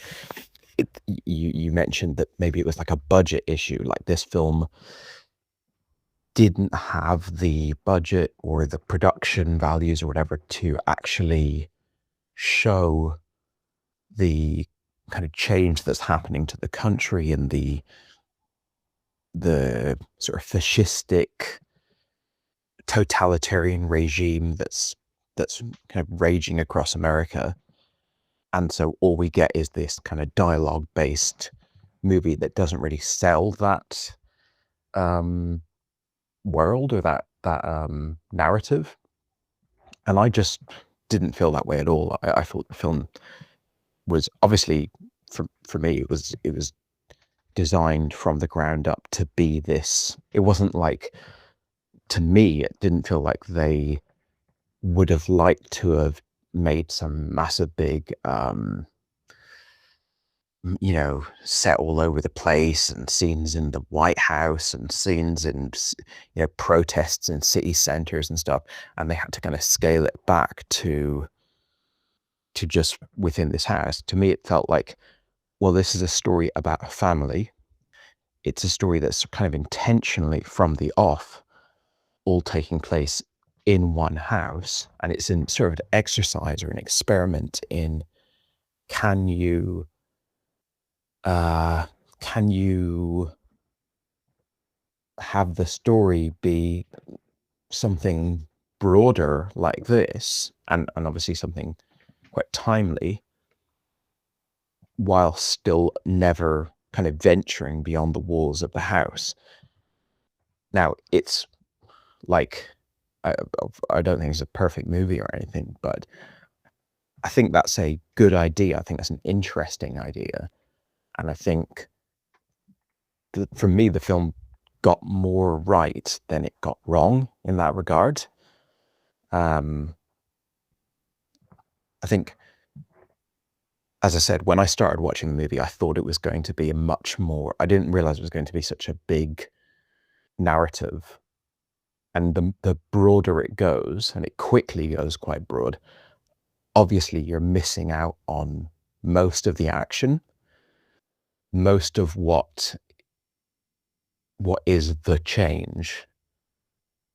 Speaker 11: you mentioned that maybe it was like a budget issue, like this film didn't have the budget or the production values or whatever to actually show the kind of change that's happening to the country and the sort of fascistic totalitarian regime that's kind of raging across America. And so all we get is this kind of dialogue based movie that doesn't really sell that world or that narrative. And I just didn't feel that way at all. I thought the film was obviously, for me, it was designed from the ground up to be this. It wasn't like, to me, it didn't feel like they would have liked to have made some massive big set all over the place, and scenes in the White House and scenes in protests in city centers and stuff, and they had to kind of scale it back to just within this house. To me, it felt like, well, this is a story about a family. It's a story that's kind of intentionally from the off all taking place in one house, and it's in sort of an exercise or an experiment in can you have the story be something broader like this, and obviously something quite timely, while still never kind of venturing beyond the walls of the house. Now, it's like, I don't think it's a perfect movie or anything, but I think that's a good idea. I think that's an interesting idea. And I think that for me, the film got more right than it got wrong in that regard. I think, as I said, when I started watching the movie, I thought it was going to be I didn't realize it was going to be such a big narrative. And the broader it goes, and it quickly goes quite broad, obviously you're missing out on most of the action. Most of what is the change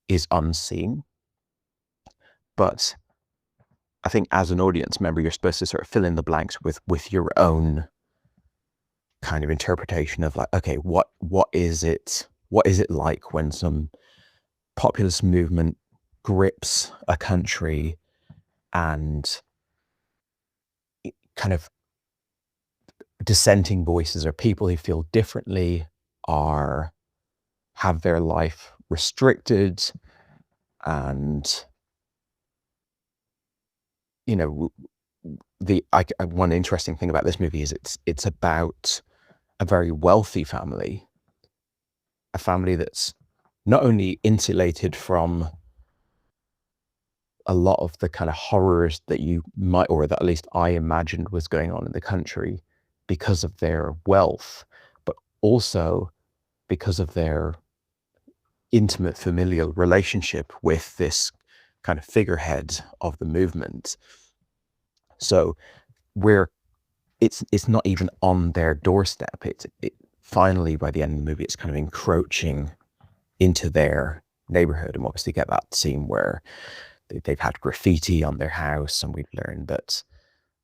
Speaker 11: is unseen. But I think as an audience member, you're supposed to sort of fill in the blanks with your own kind of interpretation of like, okay, what is it like when some populist movement grips a country and kind of dissenting voices or people who feel differently have their life restricted, and you know, one interesting thing about this movie is it's about a very wealthy family, a family that's not only insulated from a lot of the kind of horrors that you might, or that at least I imagined was going on in the country because of their wealth, but also because of their intimate familial relationship with this kind of figurehead of the movement. So it's not even on their doorstep. It finally, by the end of the movie, it's kind of encroaching into their neighborhood, and obviously get that scene where they've had graffiti on their house, and we've learned that,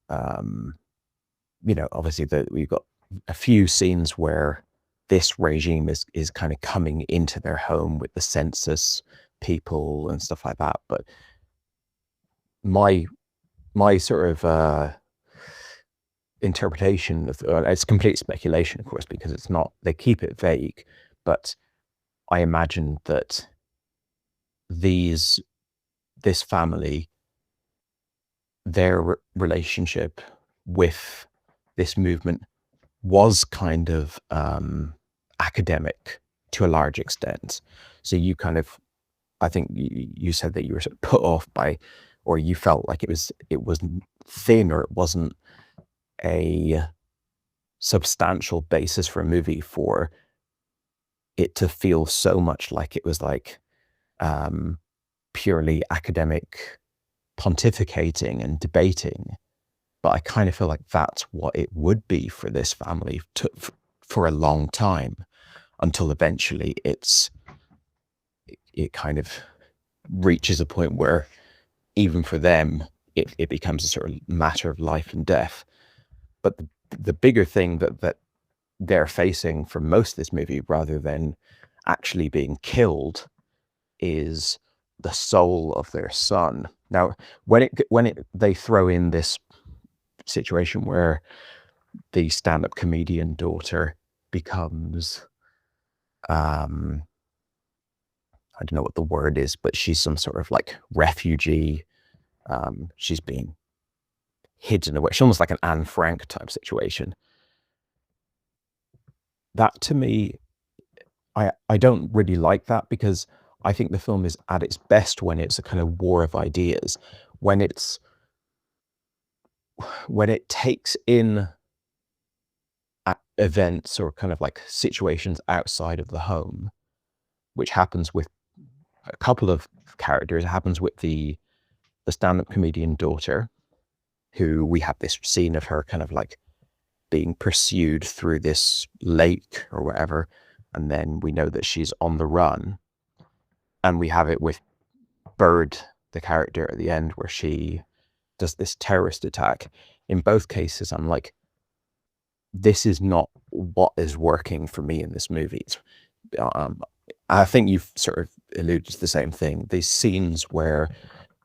Speaker 11: you know, obviously we've got a few scenes where this regime is kind of coming into their home with the census people and stuff like that. But my sort of interpretation of it's complete speculation, of course, because it's not, they keep it vague, but I imagine that this family, their relationship with this movement was kind of academic to a large extent. So you kind of, I think you said that you were sort of put off by, or you felt like it was thin, or it wasn't a substantial basis for a movie for it to feel so much like it was like purely academic pontificating and debating. But I kind of feel like that's what it would be for this family for a long time, until eventually it kind of reaches a point where even for them, it becomes a sort of matter of life and death. But the bigger thing that they're facing for most of this movie, rather than actually being killed, is the soul of their son. Now, when they throw in this situation where the stand-up comedian daughter becomes, I don't know what the word is, but she's some sort of like refugee. She's being hidden away. She's almost like an Anne Frank type situation. That, to me, I don't really like that, because I think the film is at its best when it's a kind of war of ideas, when it takes in events or kind of like situations outside of the home, which happens with a couple of characters. It happens with the stand-up comedian daughter, who we have this scene of her kind of like being pursued through this lake or whatever, and then we know that she's on the run. And we have it with Bird, the character at the end, where she does this terrorist attack. In both cases, I'm like, this is not what is working for me in this movie. I think you've sort of alluded to the same thing. These scenes where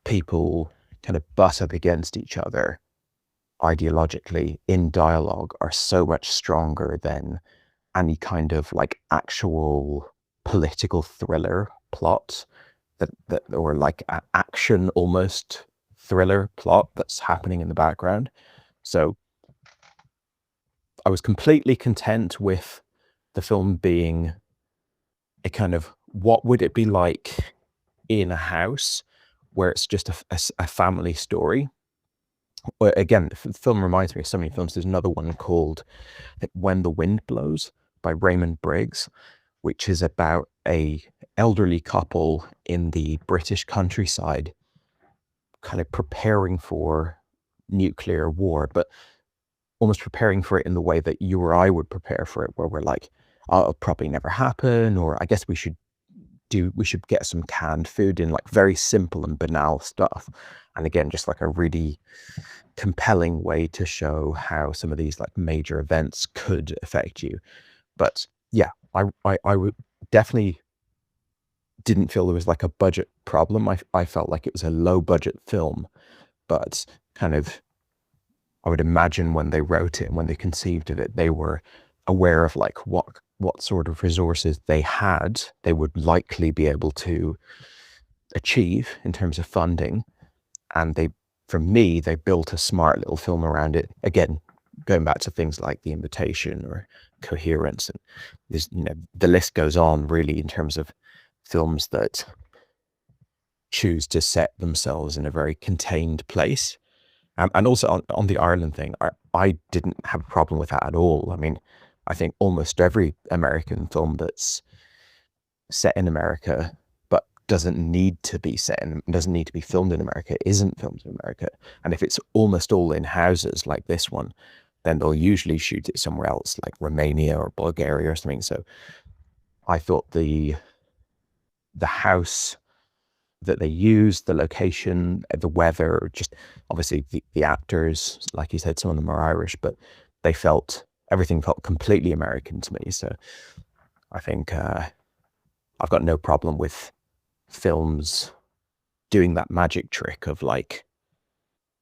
Speaker 11: people kind of butt up against each other ideologically in dialogue are so much stronger than any kind of like actual political thriller plot that or like action almost thriller plot that's happening in the background. So I was completely content with the film being a kind of, what would it be like in a house where it's just a family story. Again, the film reminds me of so many films. There's another one called When the Wind Blows by Raymond Briggs, which is about a elderly couple in the British countryside kind of preparing for nuclear war, but almost preparing for it in the way that you or I would prepare for it, where we're like, oh, it'll probably never happen, or I guess we should get some canned food in, like very simple and banal stuff. And again, just like a really compelling way to show how some of these like major events could affect you. But yeah, I would definitely didn't feel there was like a budget problem. I felt like it was a low budget film, but kind of, I would imagine when they wrote it and when they conceived of it, they were aware of like what sort of resources they had, they would likely be able to achieve in terms of funding. And they, for me, they built a smart little film around it. Again, going back to things like The Invitation or Coherence, and there's, you know, the list goes on really in terms of films that choose to set themselves in a very contained place. And also on the Ireland thing, I didn't have a problem with that at all. I mean, I think almost every American film that's set in America but doesn't need to be doesn't need to be filmed in America isn't filmed in America. And if it's almost all in houses like this one, then they'll usually shoot it somewhere else, like Romania or Bulgaria or something. So I thought the house that they used, the location, the weather, just obviously the actors, like you said, some of them are Irish, but everything felt completely American to me. So I think I've got no problem with films doing that magic trick of like,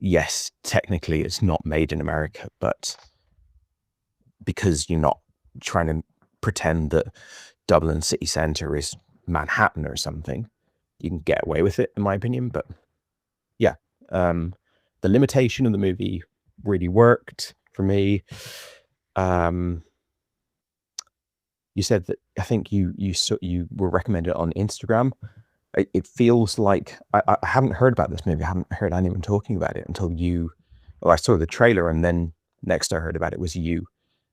Speaker 11: yes, technically it's not made in America, but because you're not trying to pretend that Dublin city centre is Manhattan or something, you can get away with it, in my opinion. But yeah, the limitation of the movie really worked for me. You said that, I think you were recommended on Instagram. It feels like I haven't heard about this movie. I haven't heard anyone talking about it until I saw the trailer, and then next I heard about it was you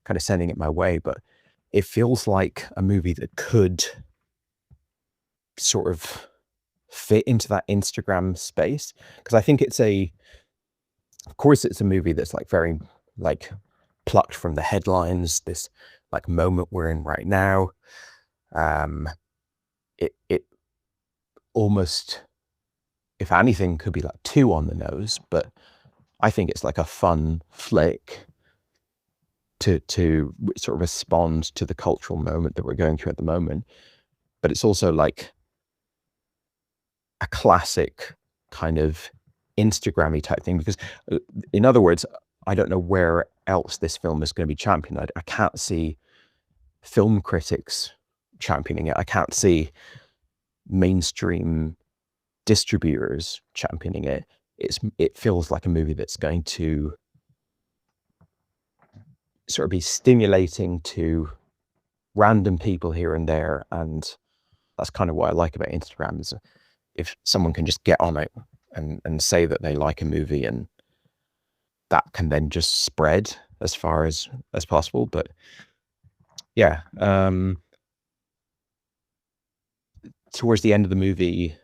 Speaker 11: kind of sending it my way. But it feels like a movie that could sort of fit into that Instagram space, because I think of course it's a movie that's like very like plucked from the headlines, this like moment we're in right now. It almost, if anything, could be like too on the nose, but I think it's like a fun flick to sort of respond to the cultural moment that we're going through at the moment. But it's also like a classic kind of Instagrammy type thing, because in other words, I don't know where else this film is going to be championed. I can't see film critics championing it. I can't see mainstream distributors championing it. It feels like a movie that's going to sort of be stimulating to random people here and there, and that's kind of what I like about Instagram, is if someone can just get on it and say that they like a movie, and that can then just spread as far as possible. But yeah, towards the end of the movie,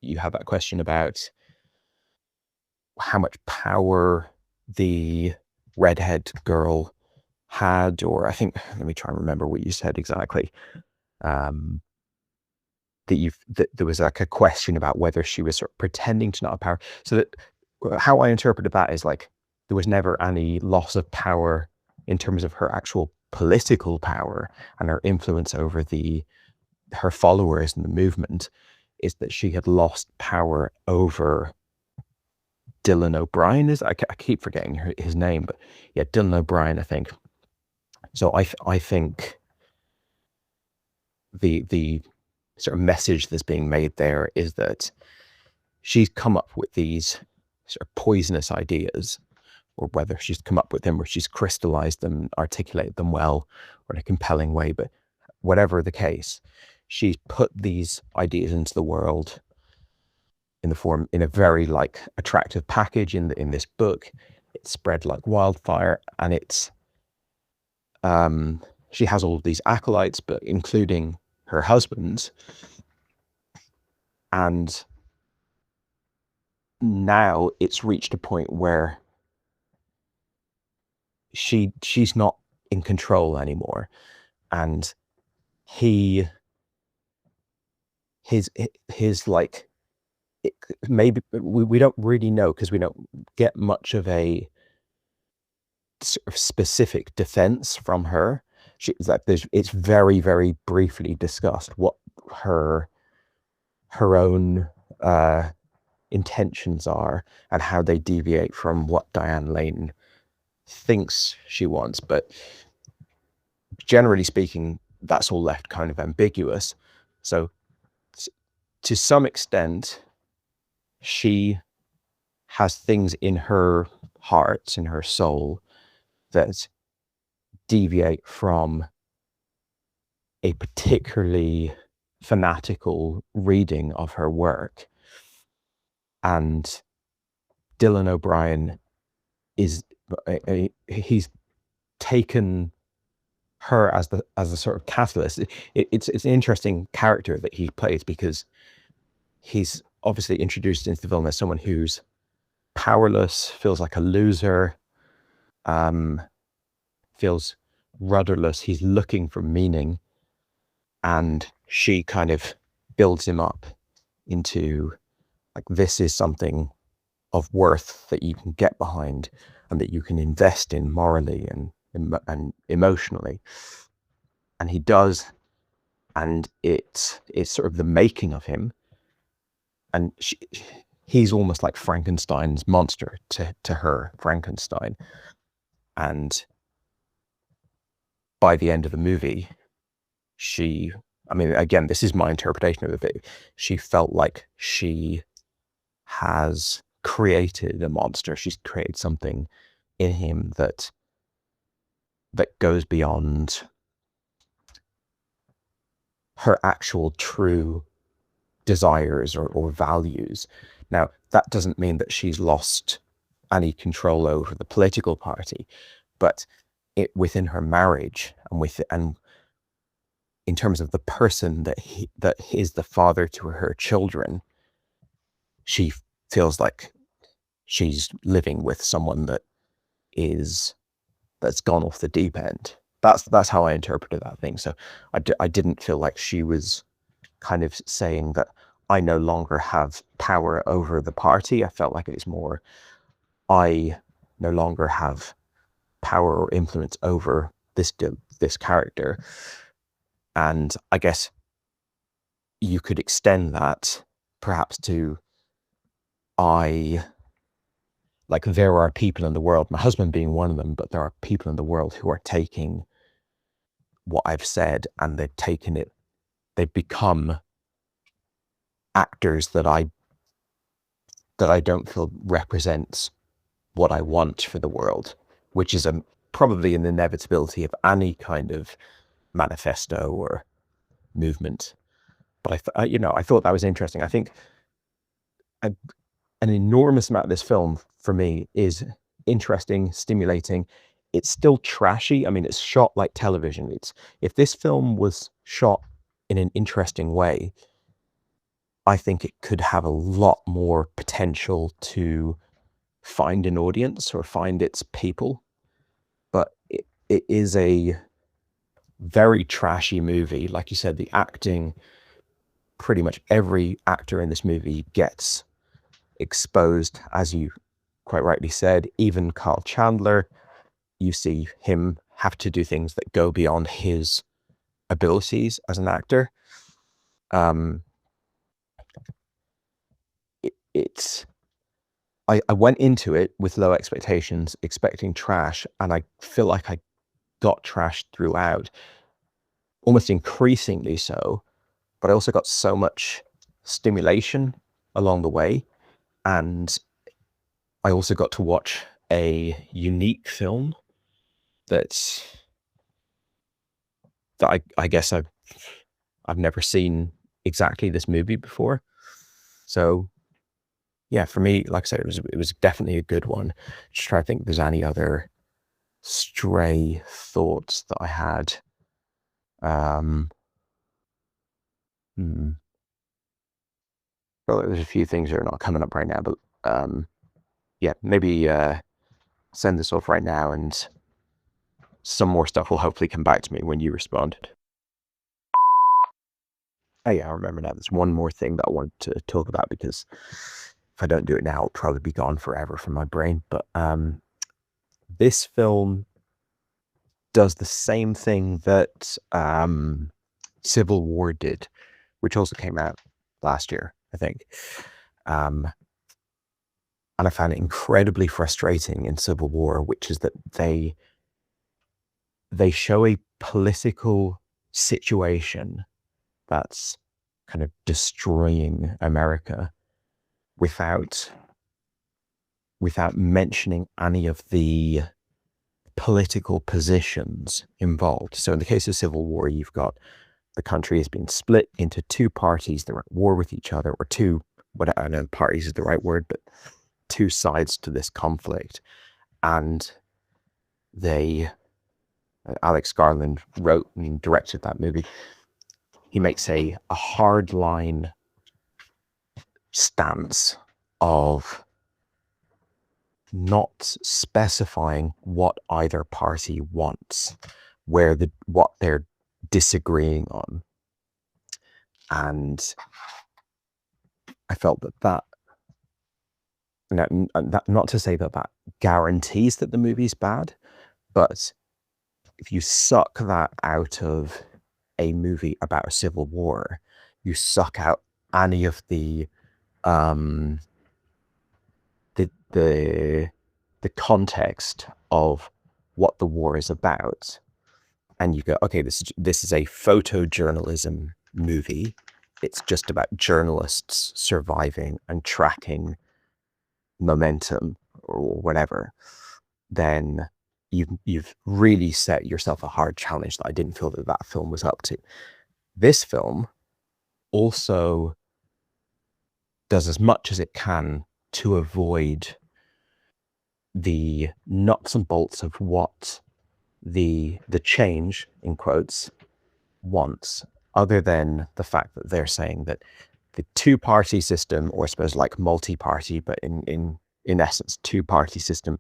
Speaker 11: you have that question about how much power the redhead girl had, or I think, let me try and remember what you said exactly. That there was like a question about whether she was sort of pretending to not have power. So that how I interpreted that is like there was never any loss of power in terms of her actual political power and her influence over her followers in the movement. Is that she had lost power over Dylan O'Brien. I keep forgetting his name, but yeah, Dylan O'Brien, I think. So I think the sort of message that's being made there is that she's come up with these sort of poisonous ideas, or whether she's come up with them or she's crystallized them, articulated them well or in a compelling way. But whatever the case, she's put these ideas into the world in a very like attractive package in this book. It's spread like wildfire, and it's she has all of these acolytes, but including her husband. And now it's reached a point where she's not in control anymore, and his like maybe we don't really know, because we don't get much of a sort of specific defense from her. It's very, very briefly discussed what her own intentions are and how they deviate from what Diane Lane thinks she wants. But generally speaking, that's all left kind of ambiguous. So to some extent, she has things in her heart, in her soul, that deviate from a particularly fanatical reading of her work. And Dylan O'Brien he's taken her as a sort of catalyst. It's an interesting character that he plays, because he's obviously introduced into the film as someone who's powerless, feels like a loser, feels rudderless. He's looking for meaning, and she kind of builds him up into, like, this is something of worth that you can get behind and that you can invest in morally and emotionally. And he does, and it's sort of the making of him. And he's almost like Frankenstein's monster to her, Frankenstein. And by the end of the movie, again, this is my interpretation of it, she felt like she has created a monster. She's created something in him that goes beyond her actual true desires or values. Now, that doesn't mean that she's lost any control over the political party, but within her marriage and in terms of the person that is the father to her children, she feels like she's living with someone that's gone off the deep end. That's how I interpreted that thing. So I didn't feel like she was kind of saying that I no longer have power over the party. I felt like it was more, I no longer have power or influence over this character. And I guess you could extend that perhaps to, there are people in the world, my husband being one of them, but there are people in the world who are taking what I've said and they've become actors that I don't feel represents what I want for the world, which is probably an inevitability of any kind of manifesto or movement. But I thought that was interesting. I think an enormous amount of this film for me is interesting, stimulating. It's still trashy. I mean, it's shot like television. If this film was shot in an interesting way, I think it could have a lot more potential to find an audience or find its people. But it is a very trashy movie. Like you said, the acting, pretty much every actor in this movie gets exposed, as you quite rightly said. Even Carl Chandler, you see him have to do things that go beyond his abilities as an actor. I went into it with low expectations, expecting trash, and I feel like I got trashed throughout, almost increasingly so. But I also got so much stimulation along the way, and I also got to watch a unique film that I guess I've never seen exactly this movie before. So yeah, for me, like I said, it was definitely a good one. Just trying to think if there's any other stray thoughts that I had. Well, there's a few things that are not coming up right now, but yeah, maybe send this off right now, and some more stuff will hopefully come back to me when you respond. Oh yeah, I remember now. There's one more thing that I wanted to talk about, because if I don't do it now, it'll probably be gone forever from my brain. But this film does the same thing that Civil War did, which also came out last year, I think. And I found it incredibly frustrating in Civil War, which is that they show a political situation that's kind of destroying America without mentioning any of the political positions involved. So in the case of Civil War, you've got the country has been split into two parties. They're at war with each other, or two, what I don't know, parties is the right word, but two sides to this conflict. And Alex Garland wrote and directed that movie. He makes a hardline stance of not specifying what either party wants, what they're disagreeing on. And I felt that not to say that guarantees that the movie's bad, but if you suck that out of a movie about a civil war, you suck out any of the context of what the war is about, and you go, okay, this is a photojournalism movie. It's just about journalists surviving and tracking momentum or whatever. Then you've really set yourself a hard challenge that I didn't feel that film was up to. This film also does as much as it can to avoid the nuts and bolts of what the change, in quotes, wants, other than the fact that they're saying that the two-party system, or I suppose like multi-party, but in essence, two-party system,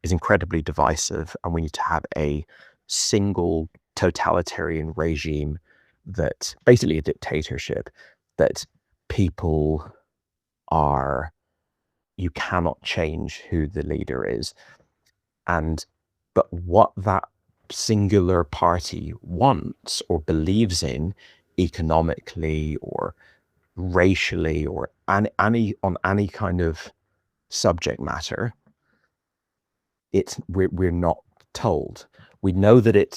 Speaker 11: is incredibly divisive, and we need to have a single totalitarian regime, that basically a dictatorship, that people are, you cannot change who the leader is. But what that singular party wants or believes in economically or racially or on any kind of subject matter, we're not told. We know that it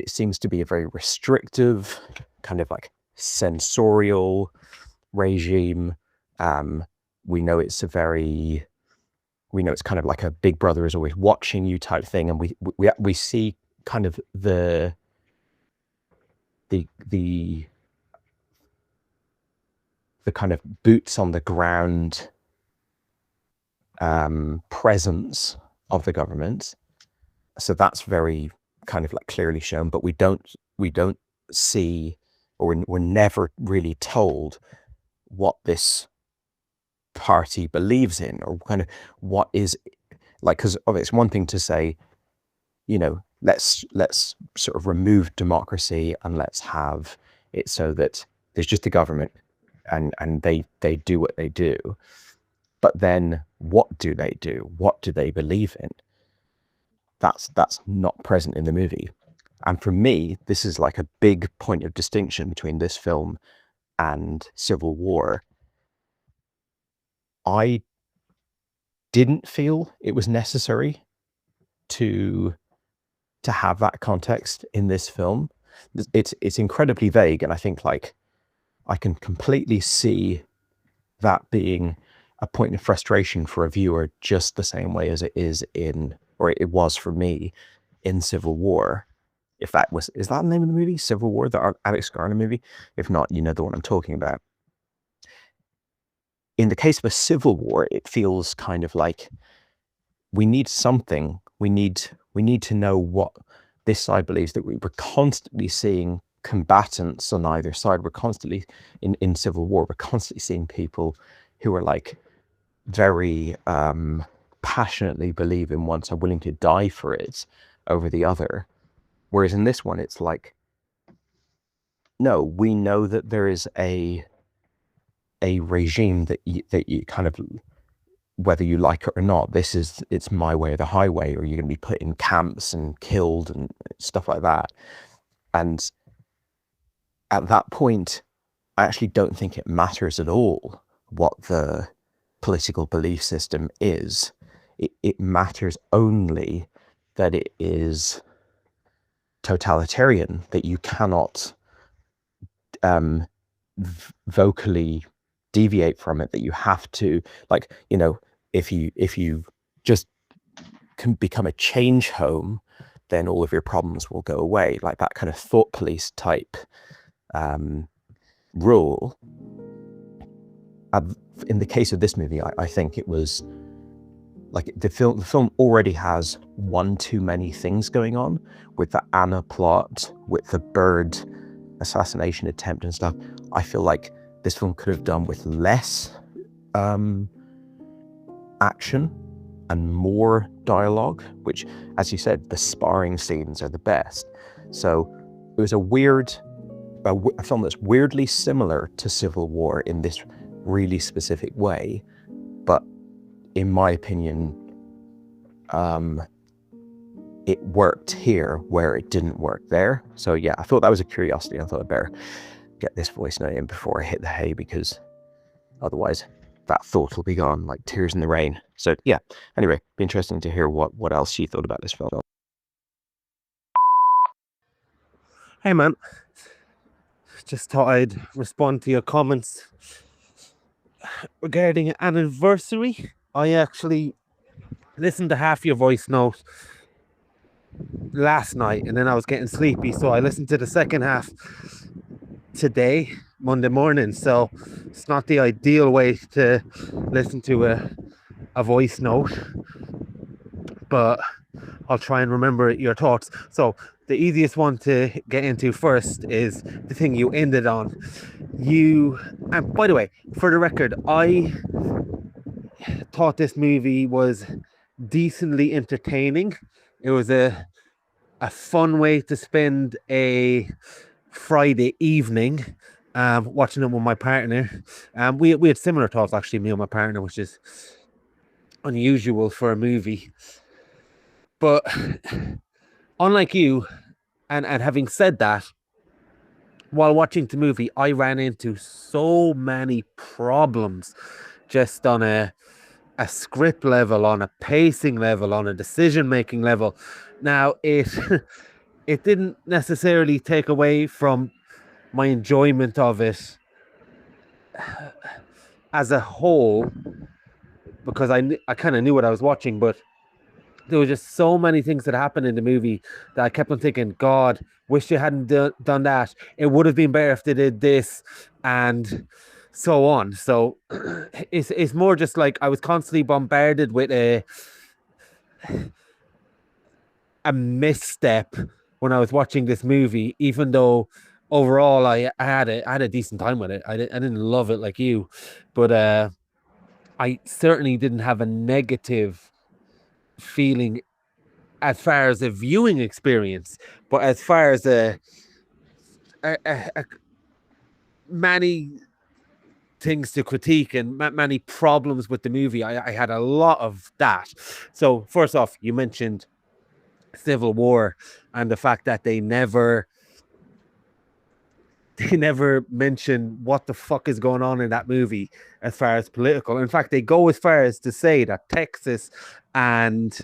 Speaker 11: seems to be a very restrictive, kind of like censorial regime. We know it's kind of like a Big Brother is always watching you type thing, and we see kind of the kind of boots on the ground presence of the government. So that's very kind of like clearly shown, but we don't see, or we're never really told what this party believes in, or kind of what is like, because it's one thing to say, you know, let's sort of remove democracy and let's have it so that there's just a government and they do what they do. But then what do they do? What do they believe in? That's not present in the movie. And for me, this is like a big point of distinction between this film and Civil War. I didn't feel it was necessary to have that context in this film. It's incredibly vague, and I think like I can completely see that being a point of frustration for a viewer, just the same way as it is it was for me in Civil War. Is that the name of the movie, Civil War, the Alex Garland movie? If not, you know the one I'm talking about. In the case of a civil war, it feels kind of like we need something. We need to know what this side believes, that we're constantly seeing combatants on either side. We're constantly in civil war. We're constantly seeing people who are like very passionately believe in one side, willing to die for it over the other. Whereas in this one, it's like no, we know that there is a regime that you kind of, whether you like it or not, it's my way or the highway, or you're going to be put in camps and killed and stuff like that. And at that point, I actually don't think it matters at all what the political belief system is. It matters only that it is totalitarian, that you cannot vocally deviate from it, that you have to, like, you know, if you just can become a change home, then all of your problems will go away, like that kind of thought police type rule. In the case of this movie, I think it was like the film already has one too many things going on with the Anna plot, with the bird assassination attempt and stuff. I feel like this film could have done with less action and more dialogue, which, as you said, the sparring scenes are the best. So it was a film that's weirdly similar to Civil War in this really specific way, but in my opinion, it worked here where it didn't work there. So yeah, I thought that was a curiosity. I thought I'd better get this voice note in before I hit the hay, because otherwise that thought will be gone like tears in the rain. So yeah, anyway, be interesting to hear what else you thought about this film.
Speaker 10: Hey man, just thought I'd respond to your comments regarding an anniversary. I actually listened to half your voice note last night and then I was getting sleepy, so I listened to the second half today, Monday morning. So it's not the ideal way to listen to a voice note, but I'll try and remember your thoughts. So the easiest one to get into first is the thing you ended on. And by the way, for the record, I thought this movie was decently entertaining. It was a fun way to spend a Friday evening, watching it with my partner. We had similar thoughts, actually, me and my partner, which is unusual for a movie. But unlike you, and having said that, while watching the movie, I ran into so many problems just on a script level, on a pacing level, on a decision-making level. Now, it didn't necessarily take away from my enjoyment of it as a whole, because I kind of knew what I was watching, but there were just so many things that happened in the movie that I kept on thinking, God, wish you hadn't done that. It would have been better if they did this, and so on. So it's more just like I was constantly bombarded with a misstep when I was watching this movie, even though overall I had a decent time with it. I didn't love it like you, but I certainly didn't have a negative feeling as far as a viewing experience, but as far as many things to critique and many problems with the movie, I had a lot of that. So first off, you mentioned Civil War and the fact that they never mention what the fuck is going on in that movie as far as political. In fact, they go as far as to say that Texas and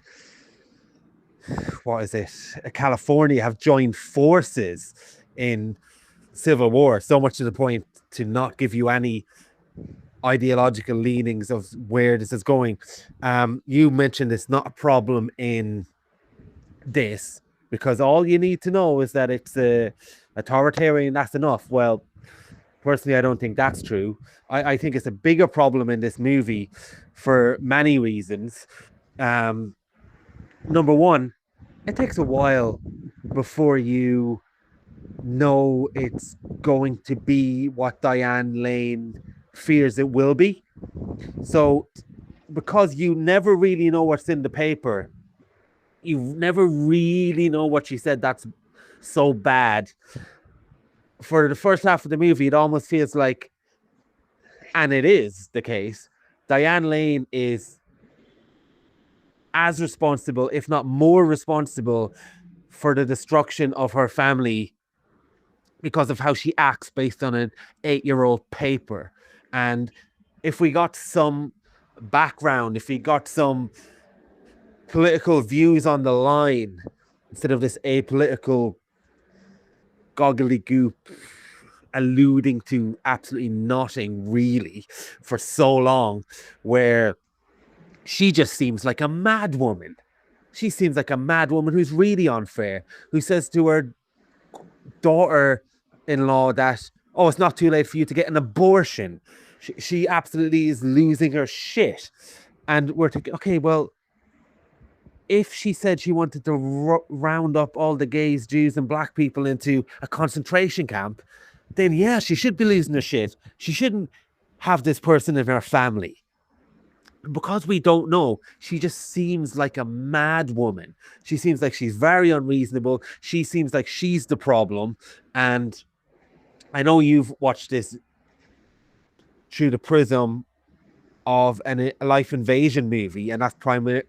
Speaker 10: California have joined forces in Civil War, so much to the point to not give you any ideological leanings of where this is going. You mentioned it's not a problem in this because all you need to know is that it's authoritarian, that's enough. Well, personally, I don't think that's true. I think it's a bigger problem in this movie for many reasons. Number one, it takes a while before you know it's going to be what Diane Lane fears it will be. So because you never really know what's in the paper, you never really know what she said that's so bad. for the first half of the movie, it almost feels like, and it is the case, Diane Lane is as responsible, if not more responsible, for the destruction of her family because of how she acts based on an 8-year-old paper. And if we got some background, if we got some political views on the line, instead of this apolitical gobbledygook alluding to absolutely nothing really for so long, where she just seems like a mad woman. She seems like a mad woman who's really unfair, who says to her daughter-in-law that, oh, it's not too late for you to get an abortion. She absolutely is losing her shit. And we're thinking, okay, well, if she said she wanted to round up all the gays, Jews, and black people into a concentration camp, then yeah, she should be losing her shit. She shouldn't have this person in her family. Because we don't know, she just seems like a mad woman. She seems like she's very unreasonable. She seems like she's the problem. And I know you've watched this through the prism of a life invasion movie, and that's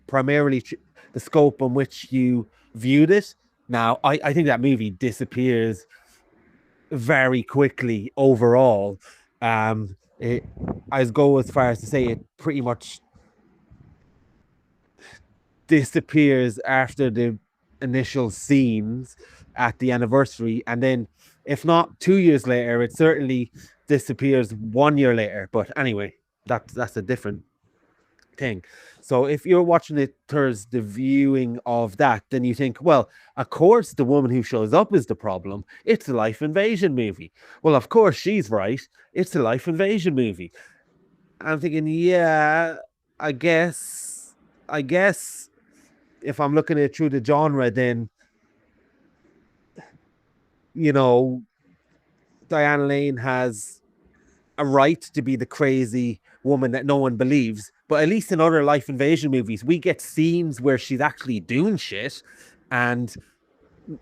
Speaker 10: primarily the scope on which you viewed it. Now, I think that movie disappears very quickly overall. I'd go as far as to say it pretty much disappears after the initial scenes at the anniversary, and then if not 2 years later, it certainly disappears 1 year later. But anyway, that's a different thing. So if you're watching it towards the viewing of that, then you think, well, of course the woman who shows up is the problem. It's a life invasion movie. Well, of course she's right. It's a life invasion movie. I'm thinking, yeah, I guess if I'm looking at it through the genre, then, you know, Diane Lane has a right to be the crazy woman that no one believes. But at least in other life invasion movies, we get scenes where she's actually doing shit and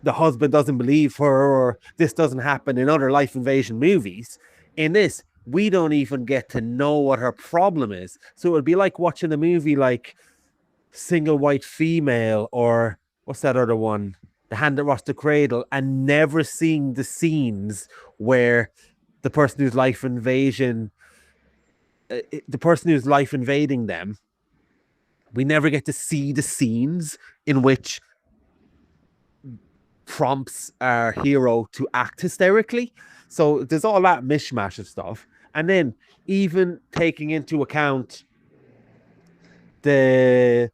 Speaker 10: the husband doesn't believe her, or this doesn't happen in other life invasion movies. In this, we don't even get to know what her problem is. So it would be like watching a movie like Single White Female, or what's that other one? The Hand That Rocks the Cradle, and never seeing the scenes where the person who's life invading them, we never get to see the scenes in which prompts our hero to act hysterically. So there's all that mishmash of stuff. And then even taking into account the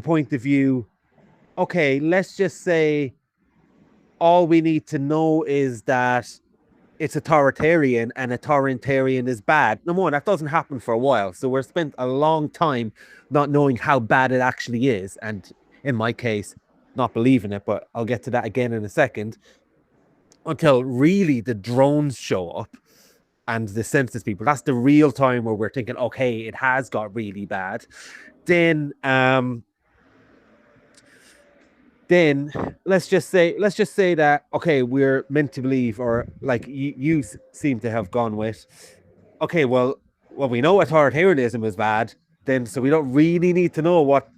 Speaker 10: point of view, okay, let's just say all we need to know is that it's authoritarian and authoritarian is bad. Number one, that doesn't happen for a while. So we're spent a long time not knowing how bad it actually is. And in my case, not believing it, but I'll get to that again in a second, until really the drones show up and the census people. That's the real time where we're thinking, okay, it has got really bad. Then let's just say that, okay, we're meant to believe, or like you seem to have gone with, okay, well, we know authoritarianism is bad, then so we don't really need to know what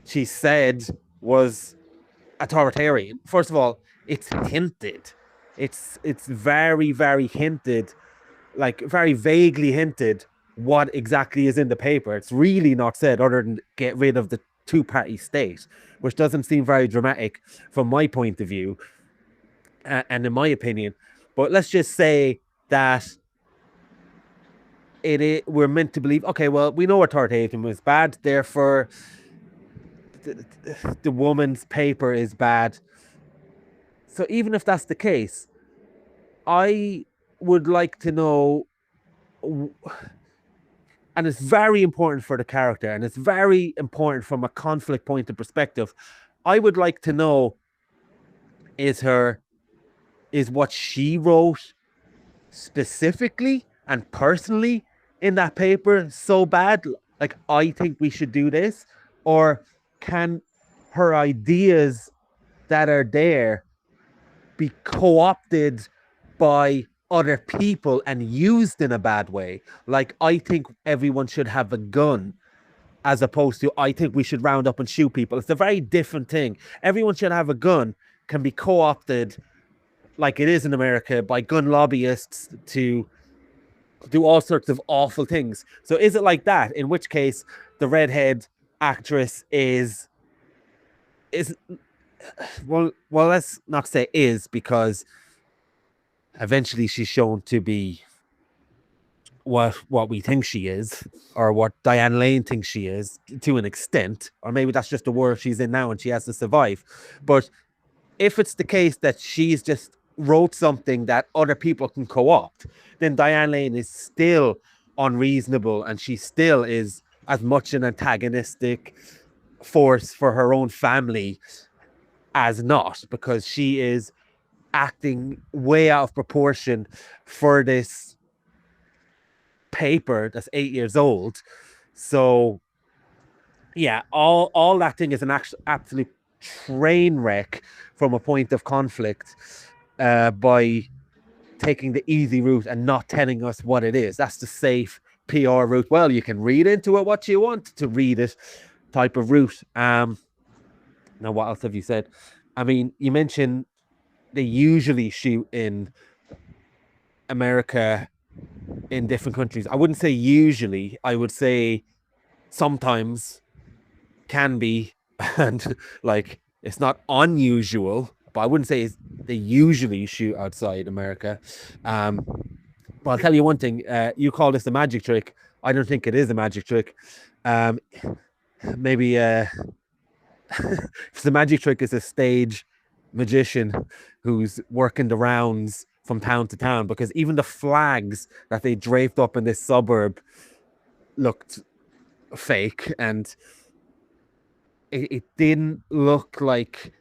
Speaker 10: she said was authoritarian. First of all, it's hinted. It's very, very hinted, like very vaguely hinted what exactly is in the paper. It's really not said other than get rid of the two-party state, which doesn't seem very dramatic from my point of view and in my opinion. But let's just say that we're meant to believe, okay, well, we know authoritarianism is bad, therefore the woman's paper is bad. So even if that's the case, I would like to know, and it's very important for the character, and it's very important from a conflict point of perspective, I would like to know, is what she wrote specifically and personally in that paper so bad, like, I think we should do this? Or can her ideas that are there be co-opted by other people and used in a bad way. Like, I think everyone should have a gun, as opposed to I think we should round up and shoot people. It's a very different thing. Everyone should have a gun can be co-opted, like it is in America, by gun lobbyists to do all sorts of awful things. So is it like that? In which case, the redhead actress is well, let's not say is, because eventually she's shown to be what we think she is, or what Diane Lane thinks she is, to an extent, or maybe that's just the world she's in now and she has to survive. But if it's the case that she's just wrote something that other people can co-opt, then Diane Lane is still unreasonable, and she still is as much an antagonistic force for her own family as not, because she is acting way out of proportion for this paper that's 8 years old. So yeah, all that thing is an absolute train wreck from a point of conflict, by taking the easy route and not telling us what it is. That's the safe PR route. Well, you can read into it what you want to read it type of route. Now, what else have you said? I mean, you mentioned they usually shoot in America in different countries. I wouldn't say usually. I would say sometimes can be, and like it's not unusual, but I wouldn't say they usually shoot outside America. But I'll tell you one thing. You call this a magic trick. I don't think it is a magic trick. Maybe if the magic trick is a stage magician who's working the rounds from town to town, because even the flags that they draped up in this suburb looked fake, and it didn't look like,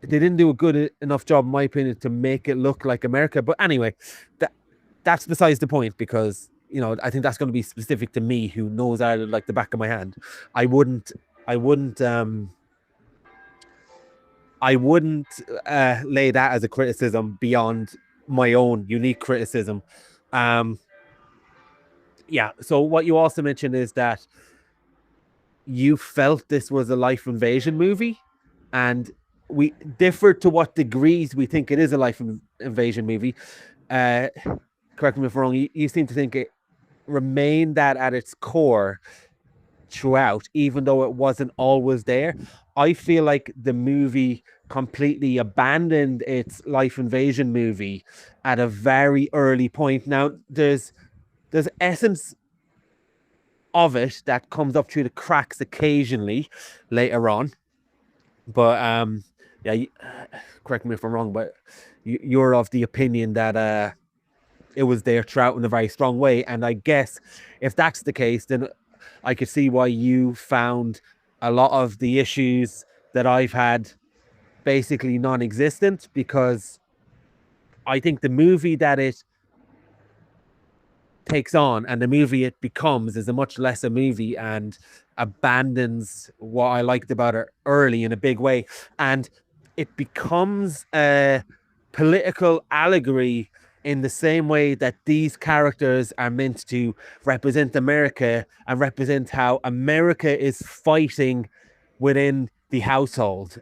Speaker 10: they didn't do a good enough job, in my opinion, to make it look like America. But anyway, that's besides the point, because I think that's going to be specific to me, who knows Ireland like the back of my hand. I wouldn't lay that as a criticism beyond my own unique criticism. Yeah. So what you also mentioned is that you felt this was a life invasion movie, and we differ to what degrees we think it is a life invasion movie. Correct me if I'm wrong. You seem to think it remained that at its core throughout, even though it wasn't always there. I feel like the movie completely abandoned its life invasion movie at a very early point. Now, there's essence of it that comes up through the cracks occasionally later on. But yeah, correct me if I'm wrong, but you're of the opinion that it was there throughout in a very strong way. And I guess if that's the case, then I could see why you found a lot of the issues that I've had basically non-existent, because I think the movie that it takes on and the movie it becomes is a much lesser movie, and abandons what I liked about it early in a big way. And it becomes a political allegory in the same way that these characters are meant to represent America and represent how America is fighting within the household.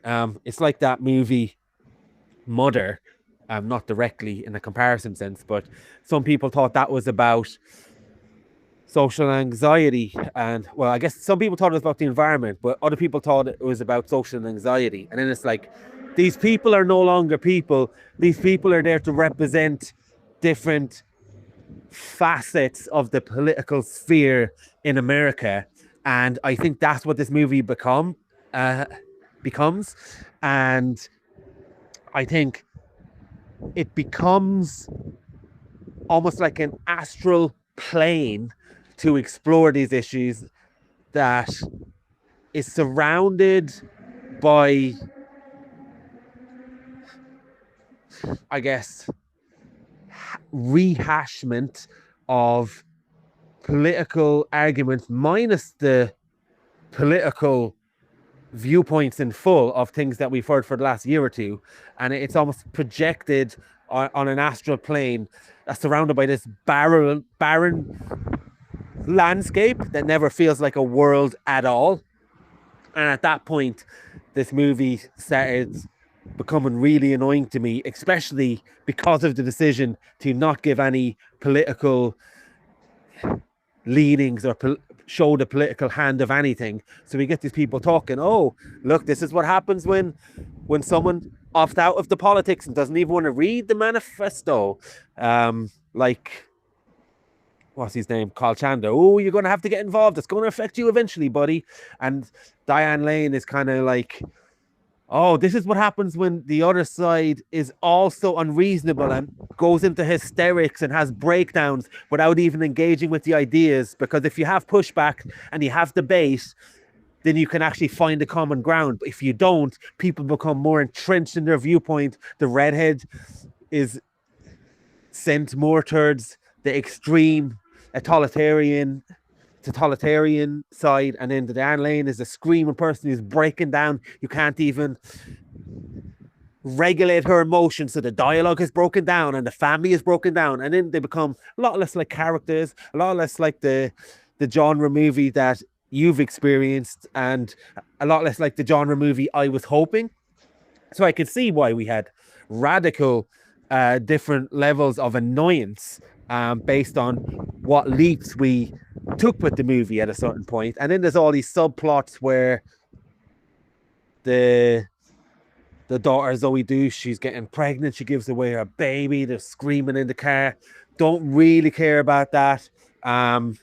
Speaker 10: It's like that movie Mother, not directly in a comparison sense, but some people thought that was about social anxiety, and well, I guess some people thought it was about the environment, but other people thought it was about social anxiety. And then it's like, these people are no longer people. These people are there to represent different facets of the political sphere in America, and I think that's what this movie becomes. And I think it becomes almost like an astral plane to explore these issues that is surrounded by, I guess, rehashment of political arguments, minus the political viewpoints in full of things that we've heard for the last year or two. And it's almost projected on an astral plane that's surrounded by this barren landscape that never feels like a world at all. And at that point, this movie started becoming really annoying to me, especially because of the decision to not give any political leanings or show the political hand of anything. So we get these people talking, oh, look, this is what happens when someone opts out of the politics and doesn't even want to read the manifesto. Like, what's his name? Carl Chandler. Oh, you're going to have to get involved. It's going to affect you eventually, buddy. And Diane Lane is kind of like, oh, this is what happens when the other side is also unreasonable and goes into hysterics and has breakdowns without even engaging with the ideas. Because if you have pushback and you have debate, then you can actually find a common ground. But if you don't, people become more entrenched in their viewpoint. The redhead is sent more towards the extreme totalitarian side, and then the Diane Lane is a screaming person who's breaking down. You can't even regulate her emotions, so the dialogue is broken down and the family is broken down, and then they become a lot less like characters, a lot less like the genre movie that you've experienced, and a lot less like the genre movie I was hoping. So I could see why we had radical different levels of annoyance based on what leaps we took with the movie at a certain point. And then there's all these subplots where the daughter Zoe Douche, she's getting pregnant, she gives away her baby, they're screaming in the car. Don't really care about that. Then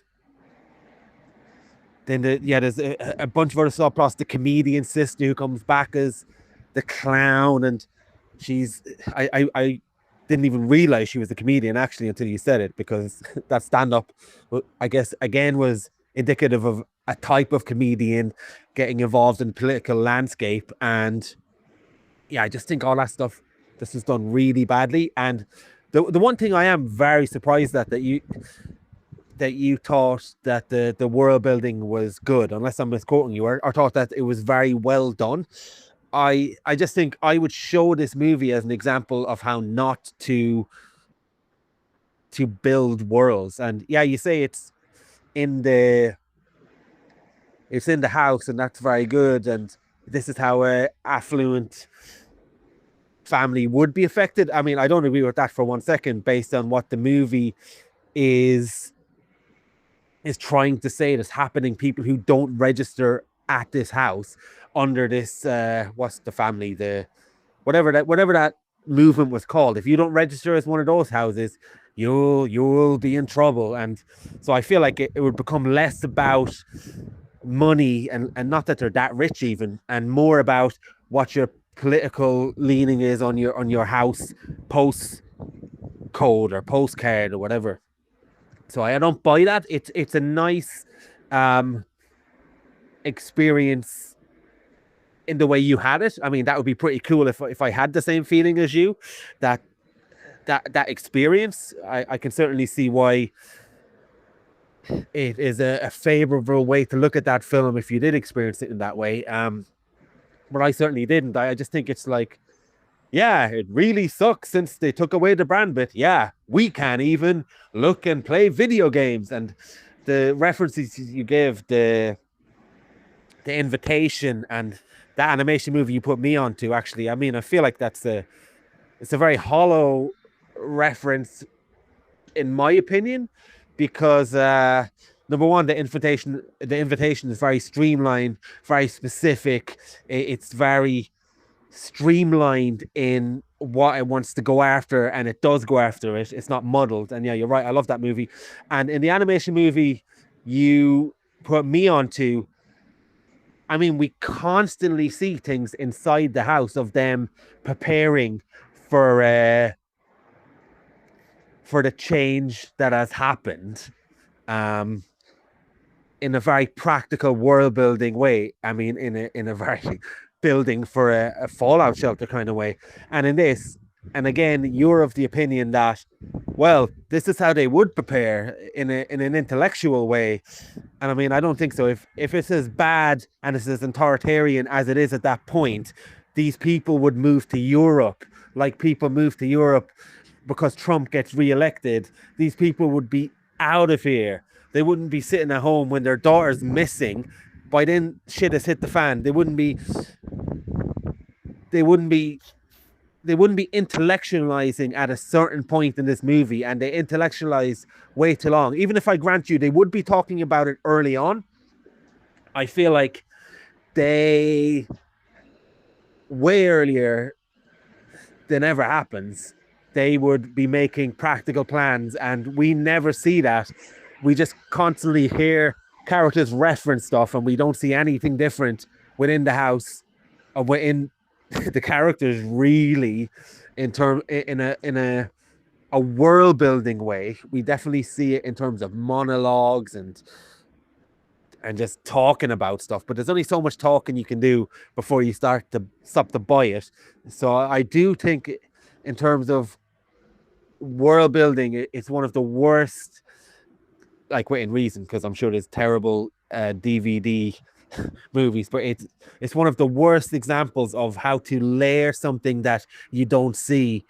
Speaker 10: there's a bunch of other subplots. The comedian sister who comes back as the clown, and I didn't even realize she was a comedian actually until you said it, because that stand-up, I guess, again was indicative of a type of comedian getting involved in the political landscape. And yeah, I just think all that stuff, this is done really badly. And the one thing I am very surprised at that you thought that the world building was good, unless I'm misquoting you, or thought that it was very well done. I just think I would show this movie as an example of how not to build worlds. And yeah, you say it's in the house, and that's very good, and this is how a affluent family would be affected. I mean, I don't agree with that for 1 second, based on what the movie is trying to say that's happening. People who don't register at this house under this what's the family, the whatever that movement was called, if you don't register as one of those houses, you'll be in trouble. And so I feel like it would become less about money, and not that they're that rich even, and more about what your political leaning is on your house post code or postcard or whatever. So I don't buy that. It's a nice experience in the way you had it. I mean, that would be pretty cool if I had the same feeling as you, that experience. I can certainly see why it is a favorable way to look at that film if you did experience it in that way. But I certainly didn't. I just think it's like, yeah, it really sucks since they took away the brand bit. Yeah, we can't even look and play video games. And the references you give, the invitation, and that animation movie you put me onto, actually, I mean, I feel like it's a very hollow reference, in my opinion, because number one, the invitation is very streamlined, very specific. It's very streamlined in what it wants to go after, and it does go after it. It's not muddled. And yeah, you're right, I love that movie. And in the animation movie you put me onto, I mean, we constantly see things inside the house of them preparing for the change that has happened, in a very practical world building way. I mean, in a very building for a fallout shelter kind of way. And in this, and again, you're of the opinion that, well, this is how they would prepare in an intellectual way. And I mean, I don't think so. If it's as bad and it's as authoritarian as it is at that point, these people would move to Europe like people move to Europe because Trump gets re-elected, these people would be out of here. They wouldn't be sitting at home when their daughter's missing. By then, shit has hit the fan. They wouldn't be intellectualizing at a certain point in this movie, and they intellectualize way too long. Even if I grant you they would be talking about it early on, I feel like they, way earlier than ever happens, they would be making practical plans, and we never see that. We just constantly hear characters reference stuff, and we don't see anything different within the house or within the characters, really, in a world building way. We definitely see it in terms of monologues and just talking about stuff, but there's only so much talking you can do before you stop to buy it. So I do think, in terms of world building, it's one of the worst, like, within reason, because I'm sure there's terrible DVD movies, but it's one of the worst examples of how to layer something that you don't see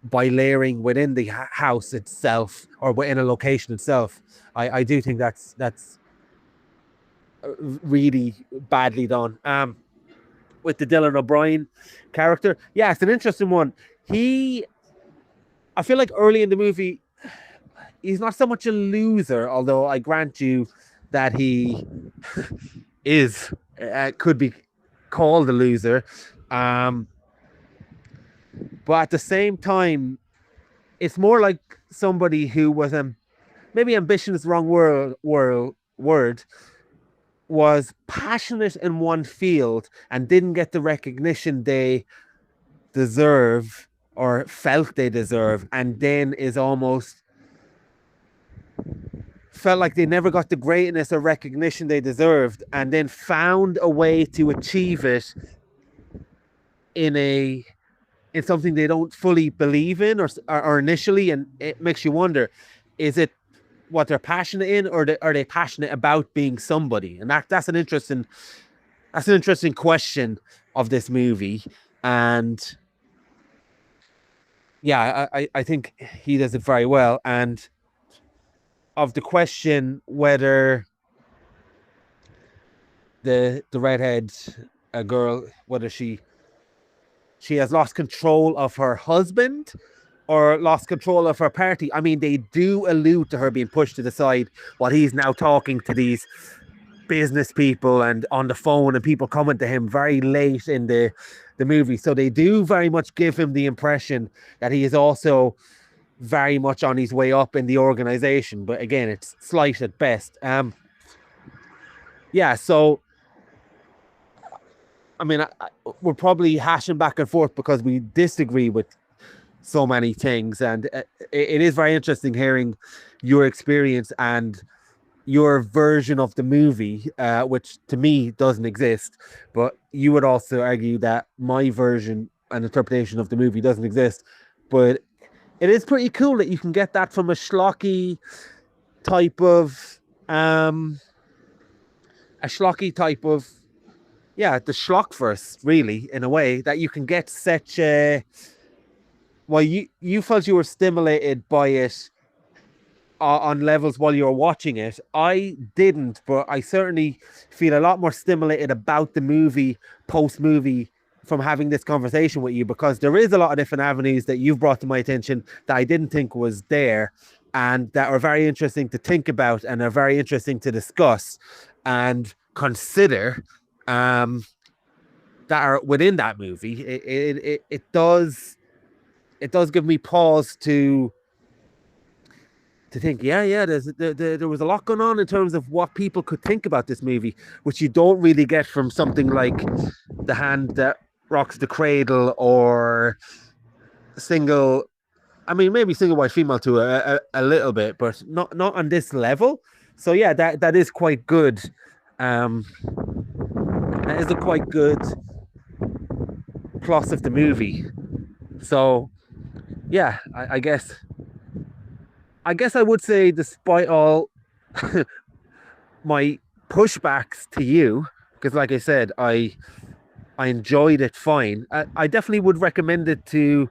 Speaker 10: by layering within the house itself or within a location itself. I do think that's really badly done. With the Dylan O'Brien character, yeah, it's an interesting one. I feel like early in the movie, he's not so much a loser, although I grant you that he is could be called a loser. But at the same time, it's more like somebody who was maybe ambition is the wrong word, was passionate in one field and didn't get the recognition they deserve or felt they deserve, and then is almost felt like they never got the greatness or recognition they deserved, and then found a way to achieve it in something they don't fully believe in or initially, and it makes you wonder, is it what they're passionate in, or are they passionate about being somebody? And that's an interesting question of this movie. And yeah, I think he does it very well. And of the question whether the redhead girl, whether she has lost control of her husband or lost control of her party. I mean, they do allude to her being pushed to the side while he's now talking to these business people and on the phone, and people coming to him very late in the movie. So they do very much give him the impression that he is also very much on his way up in the organization. But again, it's slight at best. Yeah, so I mean, we're probably hashing back and forth because we disagree with so many things, and it is very interesting hearing your experience and your version of the movie, which to me doesn't exist, but you would also argue that my version and interpretation of the movie doesn't exist. But it is pretty cool that you can get that from a schlocky type of yeah, the Schlockverse, really, in a way, that you can get such a... Well, you felt you were stimulated by it on levels while you were watching it. I didn't, but I certainly feel a lot more stimulated about the movie, post-movie, from having this conversation with you, because there is a lot of different avenues that you've brought to my attention that I didn't think was there, and that are very interesting to think about and are very interesting to discuss and consider. That are within that movie. It does give me pause to think, there was a lot going on in terms of what people could think about this movie, which you don't really get from something like The Hand That Rocks the Cradle or maybe Single White Female to a little bit, but not on this level. So yeah, that is quite good. That is a quite good plus of the movie. So yeah, I guess I would say, despite all my pushbacks to you, because like I said, I enjoyed it fine. I definitely would recommend it to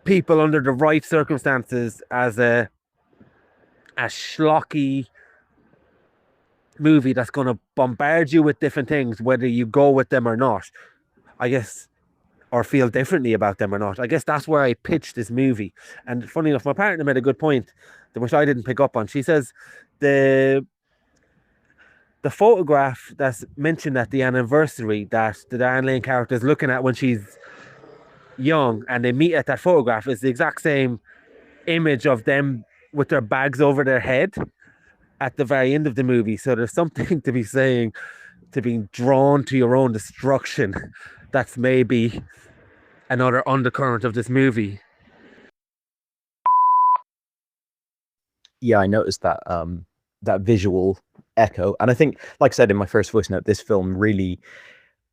Speaker 10: people under the right circumstances as a schlocky movie that's going to bombard you with different things, whether you go with them or not, I guess, or feel differently about them or not. I guess that's where I pitched this movie. And funny enough, my partner made a good point, which I didn't pick up on. She says the photograph that's mentioned at the anniversary that the Diane Lane character is looking at when she's young and they meet at that photograph is the exact same image of them with their bags over their head at the very end of the movie. So there's something to be saying to being drawn to your own destruction. That's maybe another undercurrent of this movie.
Speaker 11: Yeah, I noticed that that visual echo, and I think, like I said in my first voice note, this film really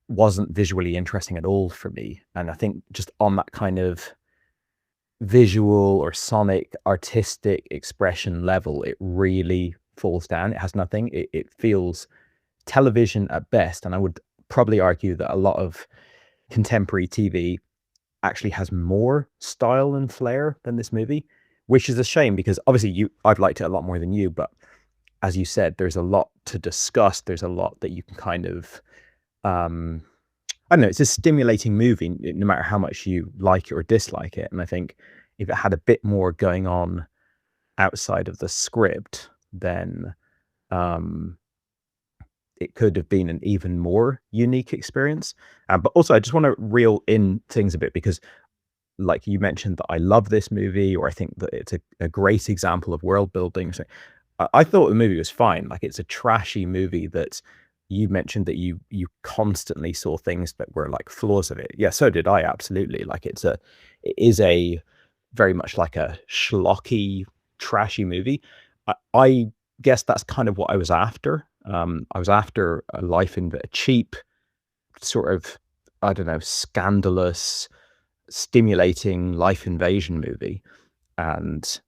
Speaker 11: wasn't visually interesting at all for me. And I think just on that kind of visual or sonic artistic expression level, it really falls down. It has nothing. It feels television at best, and I would probably argue that a lot of contemporary TV actually has more style and flair than this movie, which is a shame because obviously I've liked it a lot more than you, but as you said, there's a lot to discuss. There's a lot that you can kind of I don't know, it's a stimulating movie no matter how much you like it or dislike it. And I think if it had a bit more going on outside of the script, then it could have been an even more unique experience. But also, I just want to reel in things a bit because, like you mentioned, that I love this movie, or I think that it's a great example of world building. So I thought the movie was fine. Like, it's a trashy movie that you mentioned that you constantly saw things that were like flaws of it. Yeah, so did I, absolutely. Like, it is a very much like a schlocky, trashy movie. I guess that's kind of what I was after. I was after a cheap, sort of, I don't know, scandalous, stimulating life invasion movie. And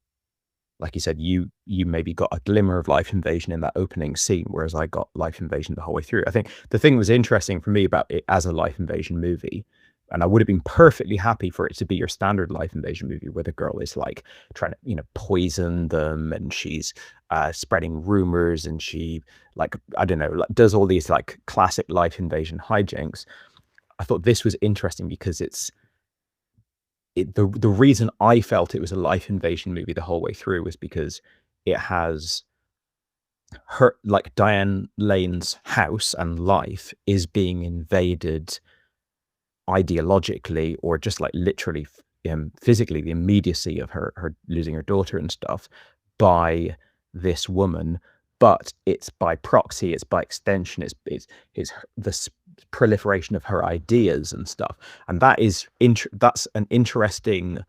Speaker 11: like you said, you maybe got a glimmer of life invasion in that opening scene, whereas I got life invasion the whole way through. I think the thing that was interesting for me about it as a life invasion movie, and I would have been perfectly happy for it to be your standard life invasion movie where the girl is like trying to, poison them, and she's spreading rumors, and she, like, I don't know, like, does all these like classic life invasion hijinks. I thought this was interesting because the reason I felt it was a life invasion movie the whole way through was because it has her, like, Diane Lane's house and life is being invaded ideologically, or just like literally physically, the immediacy of her losing her daughter and stuff, by this woman. But it's by proxy, it's by extension, it's the proliferation of her ideas and stuff. And that's an interesting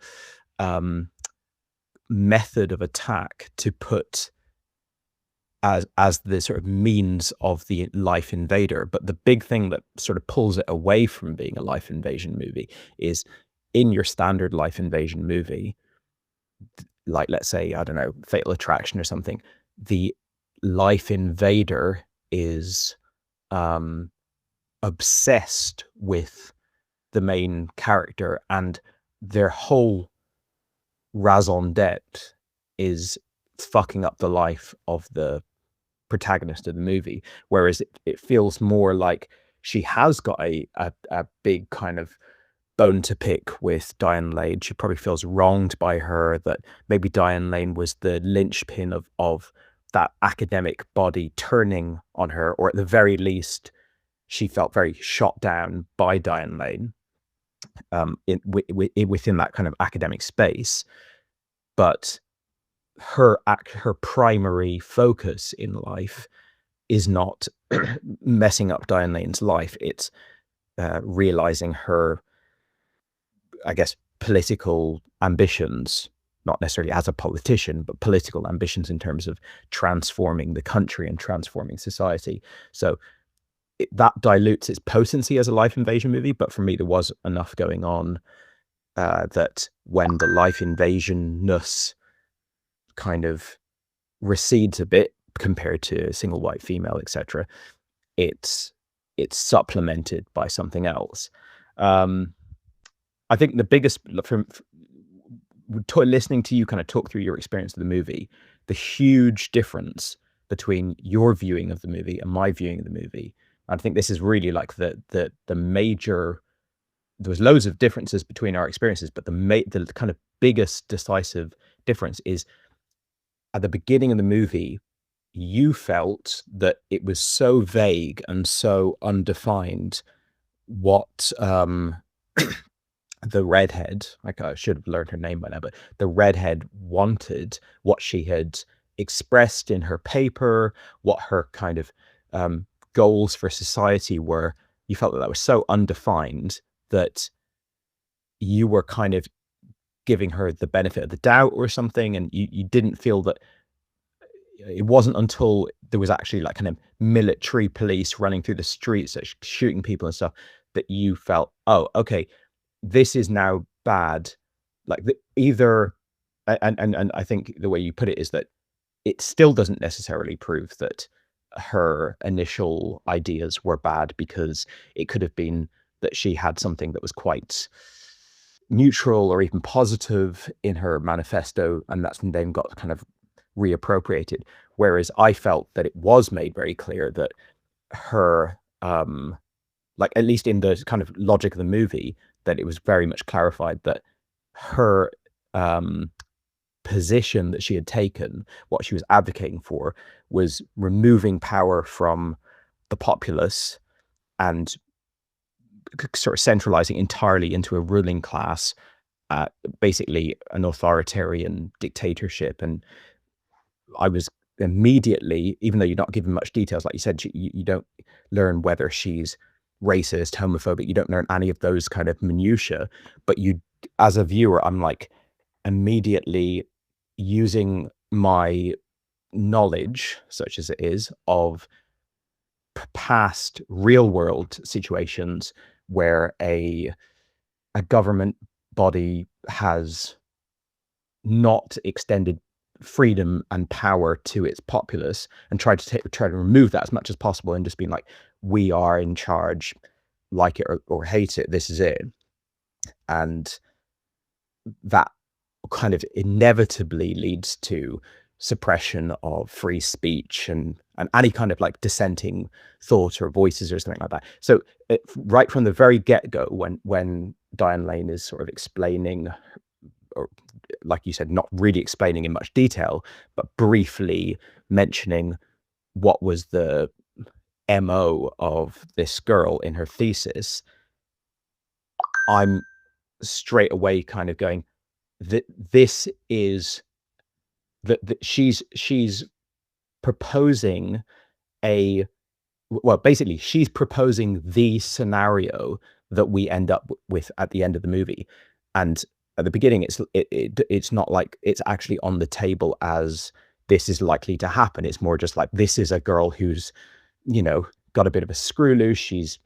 Speaker 11: method of attack to put as the sort of means of the life invader. But the big thing that sort of pulls it away from being a life invasion movie is, in your standard life invasion movie, like, let's say, I don't know, Fatal Attraction or something, the life invader is obsessed with the main character, and their whole raison d'etre is fucking up the life of the protagonist of the movie. Whereas it feels more like she has got a big kind of bone to pick with Diane Lane. She probably feels wronged by her, that maybe Diane Lane was the linchpin of that academic body turning on her, or at the very least, she felt very shot down by Diane Lane within that kind of academic space. But her primary focus in life is not messing up Diane Lane's life. It's realizing her, I guess, political ambitions, not necessarily as a politician, but political ambitions in terms of transforming the country and transforming society. So that dilutes its potency as a life invasion movie. But for me, there was enough going on that when the life invasion-ness kind of recedes a bit compared to a single white female, etc., it's supplemented by something else. I think the biggest, listening to you kind of talk through your experience of the movie, the huge difference between your viewing of the movie and my viewing of the movie. I think this is really like the major. There was loads of differences between our experiences, but the kind of biggest decisive difference is at the beginning of the movie, you felt that it was so vague and so undefined what the redhead, like I should have learned her name by now, but the redhead wanted, what she had expressed in her paper, what her kind of goals for society were. You felt that was so undefined that you were kind of giving her the benefit of the doubt or something, and you didn't feel that. It wasn't until there was actually like kind of military police running through the streets, shooting people and stuff, that you felt, oh, okay, this is now bad. Like either, and I think the way you put it is that it still doesn't necessarily prove that her initial ideas were bad, because it could have been that she had something that was quite neutral or even positive in her manifesto, and that's then got kind of reappropriated. Whereas I felt that it was made very clear that her, like at least in the kind of logic of the movie, that it was very much clarified that her position that she had taken, what she was advocating for, was removing power from the populace and sort of centralizing entirely into a ruling class, basically an authoritarian dictatorship. And I was immediately, even though you're not given much details, like you said, you don't learn whether she's racist, homophobic, you don't learn any of those kind of minutiae, but you, as a viewer, I'm like immediately using my knowledge, such as it is, of past real world situations where a government body has not extended freedom and power to its populace, and try to remove that as much as possible, and just being like, we are in charge, like it or hate it, this is it. And that kind of inevitably leads to suppression of free speech and any kind of like dissenting thought or voices or something like that. So right from the very get-go, when Diane Lane is sort of explaining, or like you said, not really explaining in much detail, but briefly mentioning what was the MO of this girl in her thesis, I'm straight away kind of going, that this is that she's proposing basically she's proposing the scenario that we end up with at the end of the movie. And at the beginning, it's not like it's actually on the table as this is likely to happen. It's more just like, this is a girl who's, got a bit of a screw loose. She's,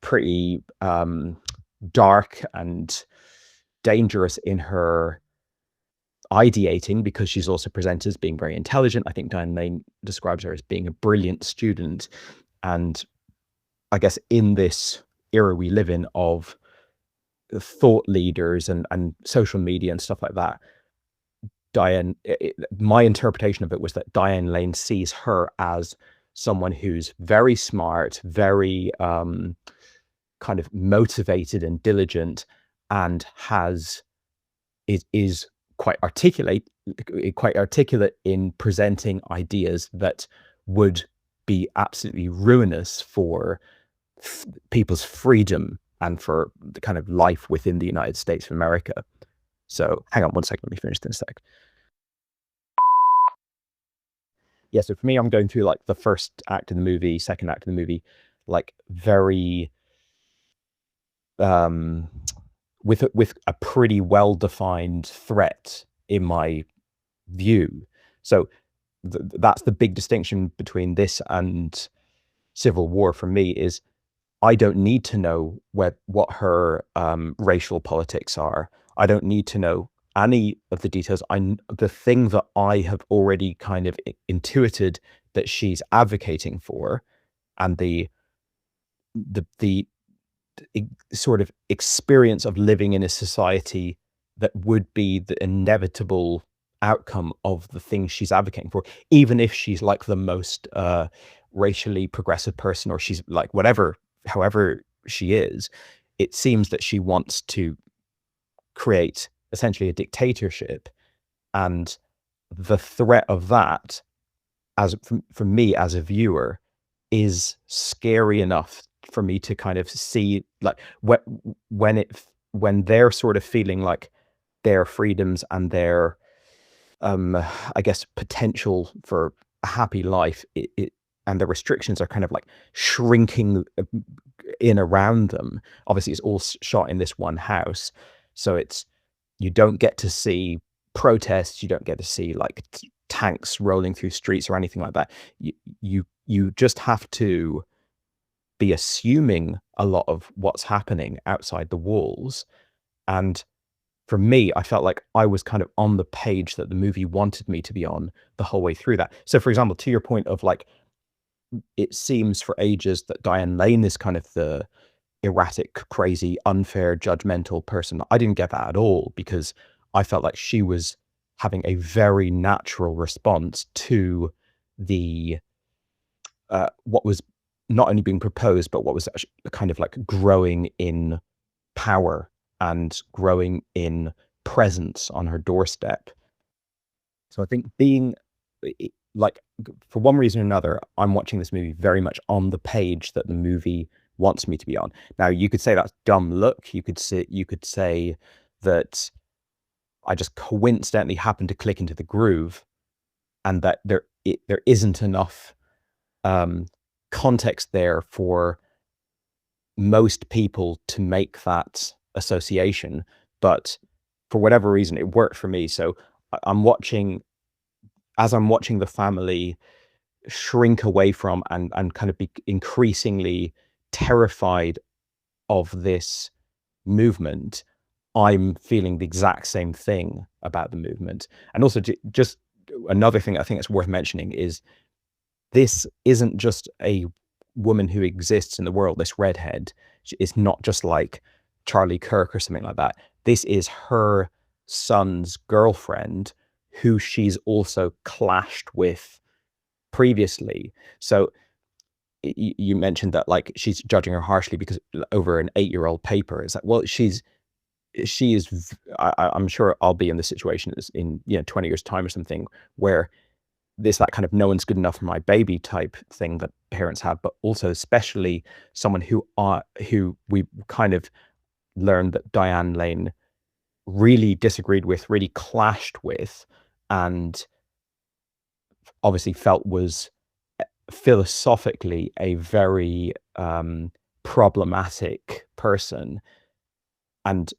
Speaker 11: pretty dark and dangerous in her ideating, because she's also presented as being very intelligent. I think Diane Lane describes her as being a brilliant student. And I guess in this era we live in of thought leaders and social media and stuff like that, my interpretation of it was that Diane Lane sees her as someone who's very smart, very kind of motivated and diligent, and is quite articulate in presenting ideas that would be absolutely ruinous for people's freedom and for the kind of life within the United States of America. So hang on one second, let me finish this sec. Yeah, so for me, I'm going through like the first act of the movie, second act of the movie, like very with a pretty well-defined threat in my view. So that's the big distinction between this and Civil War for me, is I don't need to know what her racial politics are. I don't need to know any of the details. The thing that I have already kind of intuited that she's advocating for, and the sort of experience of living in a society that would be the inevitable outcome of the things she's advocating for, even if she's like the most racially progressive person, or she's like however she is. It seems that she wants to create essentially a dictatorship, and the threat of that, as for me as a viewer, is scary enough for me to kind of see, like, when they're sort of feeling like their freedoms and their I guess potential for a happy life, and the restrictions are kind of like shrinking in around them. Obviously it's all shot in this one house, so you don't get to see protests, you don't get to see like tanks rolling through streets or anything like that. You just have to be assuming a lot of what's happening outside the walls. And for me, I felt like I was kind of on the page that the movie wanted me to be on the whole way through that. So for example, to your point of like, it seems for ages that Diane Lane is kind of the erratic, crazy, unfair, judgmental person. I didn't get that at all, because I felt like she was having a very natural response to the what was not only being proposed, but what was kind of like growing in power and growing in presence on her doorstep. So I think being like, for one reason or another, I'm watching this movie very much on the page that the movie wants me to be on. Now, you could say that's dumb luck. You could say that I just coincidentally happened to click into the groove, and that there isn't enough context there for most people to make that association. But for whatever reason, it worked for me. So as I'm watching the family shrink away from and kind of be increasingly terrified of this movement, I'm feeling the exact same thing about the movement. And also, just another thing I think that's worth mentioning is, this isn't just a woman who exists in the world, this redhead. It's not just like Charlie Kirk or something like that. This is her son's girlfriend, who she's also clashed with previously. So you mentioned that like she's judging her harshly because over an 8-year-old paper. It's like, well, I'm sure I'll be in this situation in 20 years time or something, where that kind of no one's good enough for my baby type thing that parents have, but also especially someone who we kind of learned that Diane Lane really disagreed with, really clashed with, and obviously felt was philosophically a very problematic person. And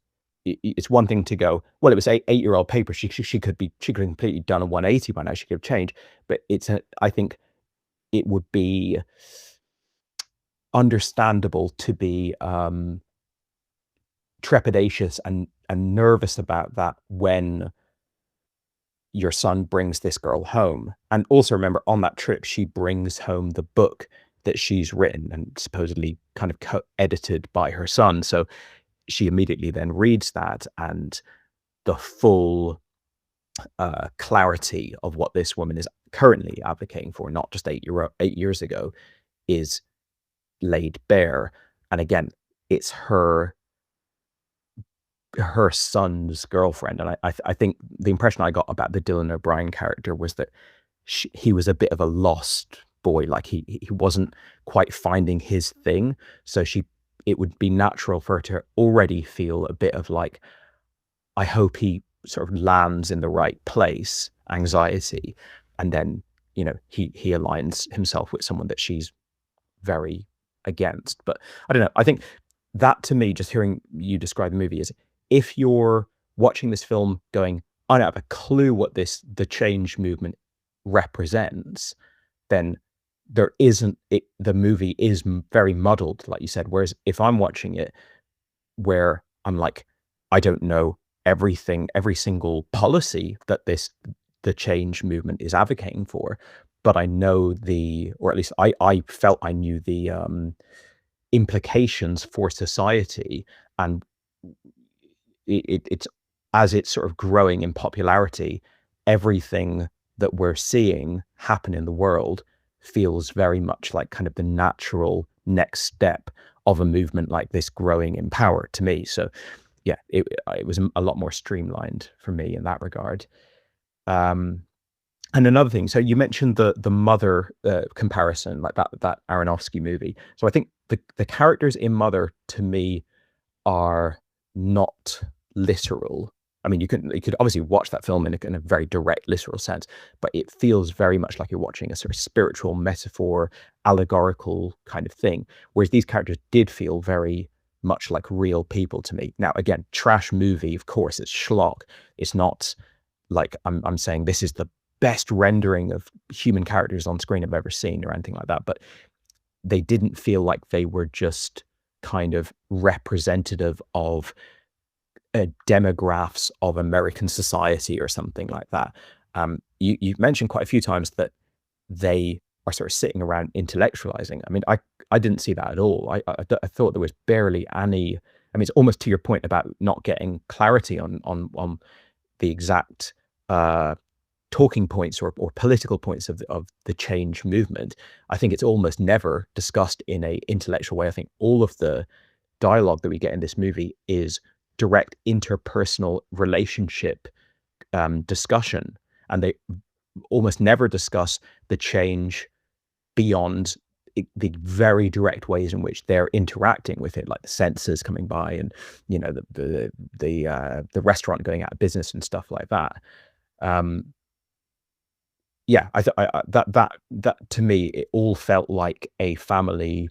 Speaker 11: it's one thing to go, well, it was 8-year-old paper. She could have completely done a 180 by now. She could have changed. But I think it would be understandable to be trepidatious and nervous about that when your son brings this girl home. And also remember, on that trip, she brings home the book that she's written and supposedly kind of co-edited by her son. So she immediately then reads that, and the full clarity of what this woman is currently advocating for, not just 8 years ago, is laid bare. And again, it's her son's girlfriend. And I think the impression I got about the Dylan O'Brien character was that he was a bit of a lost boy. Like he wasn't quite finding his thing. So it would be natural for her to already feel a bit of like, I hope he sort of lands in the right place, anxiety. And then, he aligns himself with someone that she's very against. But I don't know. I think that, to me, just hearing you describe the movie, is if you're watching this film going, I don't have a clue what the change movement represents, then the movie is very muddled, like you said. Whereas if I'm watching it where I'm like, I don't know everything, every single policy that the change movement is advocating for, but I know or at least I felt I knew the implications for society, and it's as it's sort of growing in popularity, everything that we're seeing happen in the world feels very much like kind of the natural next step of a movement like this growing in power to me. So yeah, it was a lot more streamlined for me in that regard. And another thing, so you mentioned the Mother comparison, like that Aronofsky movie. So I think the characters in Mother to me are not literal. I mean, you could obviously watch that film in a very direct, literal sense, but it feels very much like you're watching a sort of spiritual metaphor, allegorical kind of thing. Whereas these characters did feel very much like real people to me. Now, again, trash movie, of course, it's schlock. It's not like I'm saying this is the best rendering of human characters on screen I've ever seen or anything like that, but they didn't feel like they were just kind of representative of demographics of American society or something like that. You've mentioned quite a few times that they are sort of sitting around intellectualizing. I mean, I didn't see that at all. I thought there was barely any. I mean, it's almost to your point about not getting clarity on the exact talking points or political points of the change movement. I think it's almost never discussed in a intellectual way. I think all of the dialogue that we get in this movie is direct interpersonal relationship discussion, and they almost never discuss the change beyond the very direct ways in which they're interacting with it, like the censors coming by and the restaurant going out of business and stuff like that. Yeah, that to me, it all felt like a family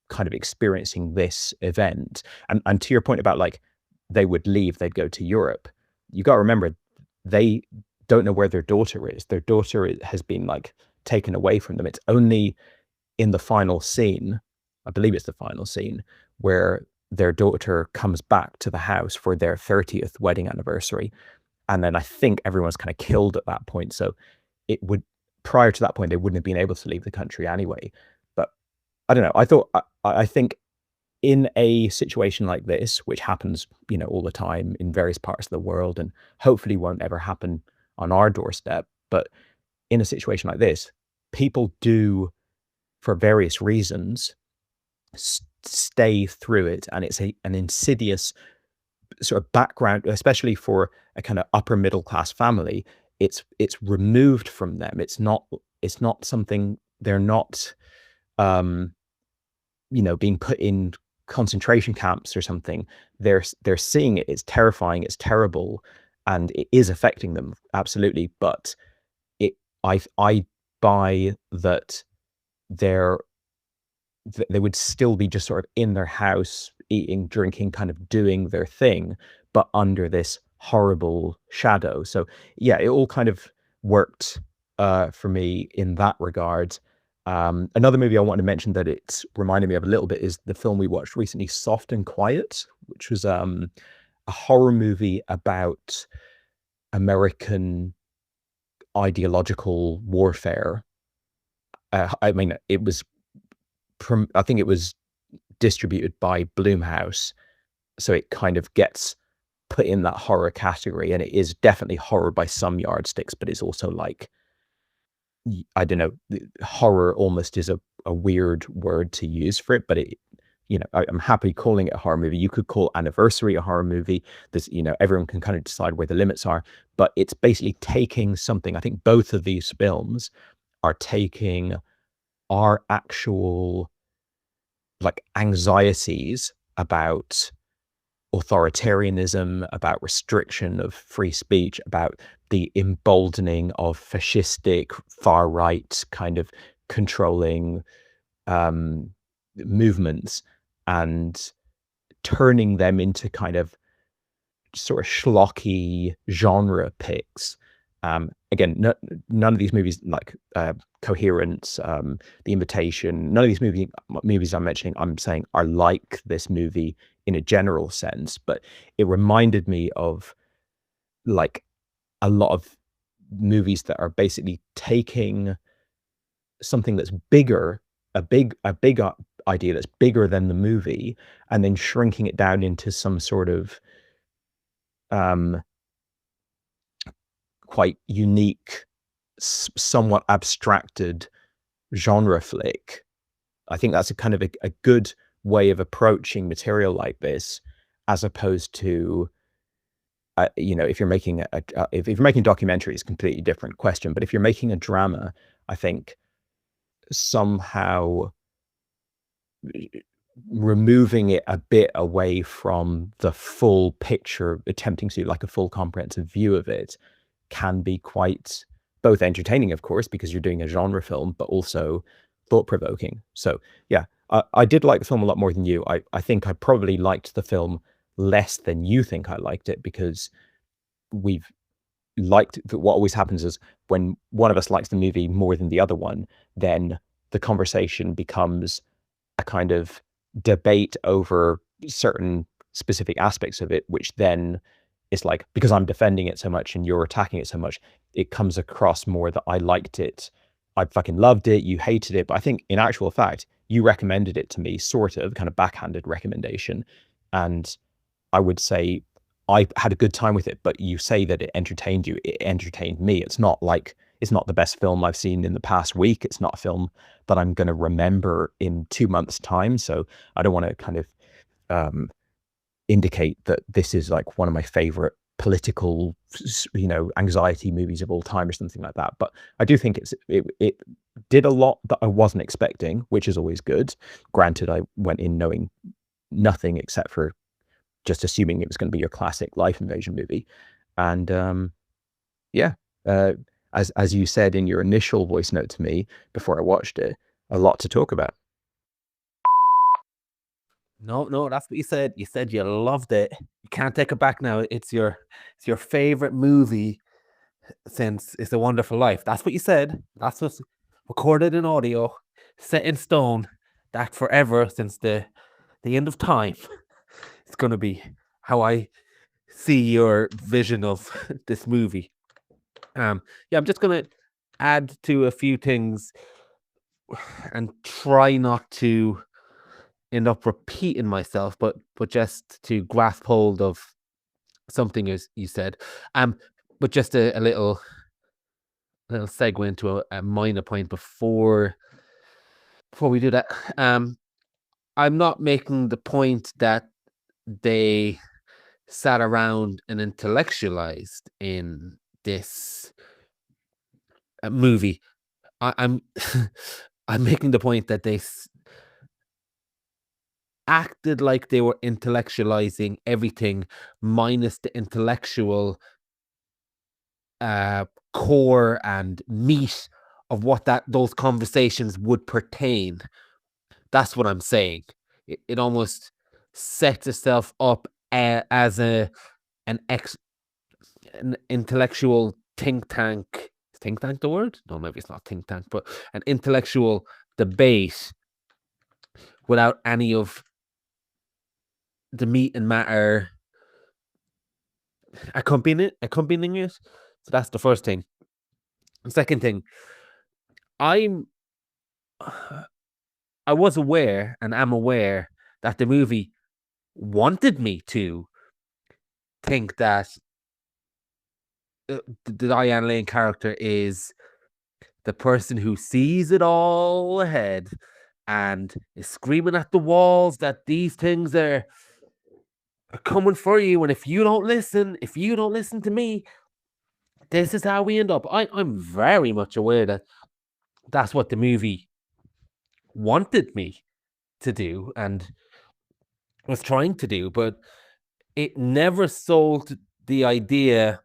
Speaker 11: kind of experiencing this event. And to your point about like they would leave, they'd go to Europe. You got to remember, they don't know where their daughter is. Their daughter has been like taken away from them. It's only in the final scene, I believe it's the final scene, where their daughter comes back to the house for their 30th wedding anniversary. And then I think everyone's kind of killed at that point. So it would, prior to that point, they wouldn't have been able to leave the country anyway. But I don't know. I think in a situation like this, which happens, all the time in various parts of the world and hopefully won't ever happen on our doorstep, but in a situation like this, people do, for various reasons, stay through it. And it's an insidious sort of background, especially for a kind of upper middle class family. It's removed from them. It's not something, they're not, being put in concentration camps or something. They're seeing it. It's terrifying. It's terrible, and it is affecting them absolutely. But I buy that they would still be just sort of in their house, eating, drinking, kind of doing their thing, but under this horrible shadow. So yeah, it all kind of worked for me in that regard. Another movie I want to mention that it's reminded me of a little bit is the film we watched recently, Soft and Quiet, which was a horror movie about American ideological warfare. I mean, I think it was distributed by Blumhouse, so it kind of gets put in that horror category, and it is definitely horror by some yardsticks, but it's also like, I don't know, horror almost is a weird word to use for it, but I'm happy calling it a horror movie. You could call Anniversary a horror movie. There's, everyone can kind of decide where the limits are, but it's basically taking something. I think both of these films are taking our actual like anxieties about authoritarianism, about restriction of free speech, about the emboldening of fascistic far-right kind of controlling movements, and turning them into kind of sort of schlocky genre picks. Again, none of these movies like Coherence, The Invitation, none of these movies I'm mentioning, I'm saying are like this movie in a general sense, but it reminded me of like a lot of movies that are basically taking something that's bigger, a big idea that's bigger than the movie, and then shrinking it down into some sort of quite unique, somewhat abstracted genre flick. I think that's a kind of a good way of approaching material like this, as opposed to, if you're making if you're making a documentary, it's a completely different question. But if you're making a drama, I think somehow removing it a bit away from the full picture, attempting to do like a full comprehensive view of it, can be quite both entertaining, of course, because you're doing a genre film, but also thought-provoking. So yeah, I did like the film a lot more than you. I think I probably liked the film less than you think I liked it, because we've liked, what always happens is when one of us likes the movie more than the other one, then the conversation becomes a kind of debate over certain specific aspects of it, which then is like, because I'm defending it so much and you're attacking it so much, it comes across more that I liked it, I fucking loved it, you hated it. But I think in actual fact, you recommended it to me, sort of, kind of backhanded recommendation. And I would say I had a good time with it, but you say that it entertained you. It entertained me. It's not like, it's not the best film I've seen in the past week. It's not a film that I'm going to remember in 2 months' time. So I don't want to kind of indicate that this is like one of my favorite political, anxiety movies of all time or something like that. But I do think it did a lot that I wasn't expecting, which is always good. Granted, I went in knowing nothing except for just assuming it was going to be your classic life invasion movie. And as you said in your initial voice note to me before I watched it, a lot to talk about.
Speaker 1: No, that's what you said. You said you loved it. You can't take it back now. It's your favorite movie since It's a Wonderful Life. That's what you said. That's what's recorded in audio, set in stone, that forever since the end of time. It's going to be how I see your vision of this movie. I'm just going to add to a few things and try not to end up repeating myself, but just to grasp hold of something as you said. But just a little segue into a minor point before we do that. I'm not making the point that they sat around and intellectualized in this movie. I'm I'm making the point that they acted like they were intellectualizing everything minus the intellectual core and meat of what those conversations would pertain. That's what I'm saying. It almost sets itself up as an intellectual think tank. Is think tank the word? No, maybe it's not think tank, but an intellectual debate without any of the meat and matter accompanying it. So that's the first thing. The second thing, I was aware and am aware that the movie wanted me to think that the Diane Lane character is the person who sees it all ahead and is screaming at the walls that these things are coming for you, and if you don't listen to me, this is how we end up. I'm very much aware that that's what the movie wanted me to do and was trying to do, but it never sold the idea.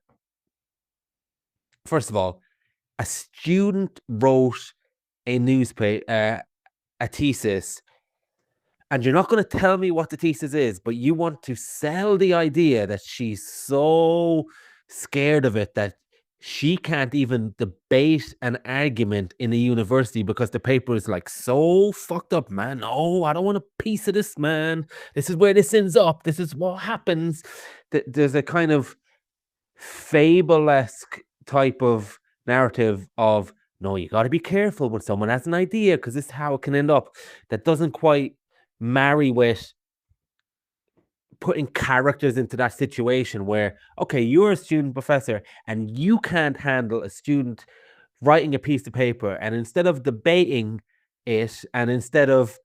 Speaker 1: First of all, a student wrote a newspaper, a thesis, and you're not going to tell me what the thesis is, but you want to sell the idea that she's so scared of it that she can't even debate an argument in a university because the paper is like so fucked up, man. Oh, I don't want a piece of this, man. This is where this ends up. This is what happens. There's a kind of fable-esque type of narrative of, no, you got to be careful when someone has an idea because this is how it can end up. That doesn't quite marry with putting characters into that situation where, okay, you're a student professor and you can't handle a student writing a piece of paper, and instead of debating it and instead of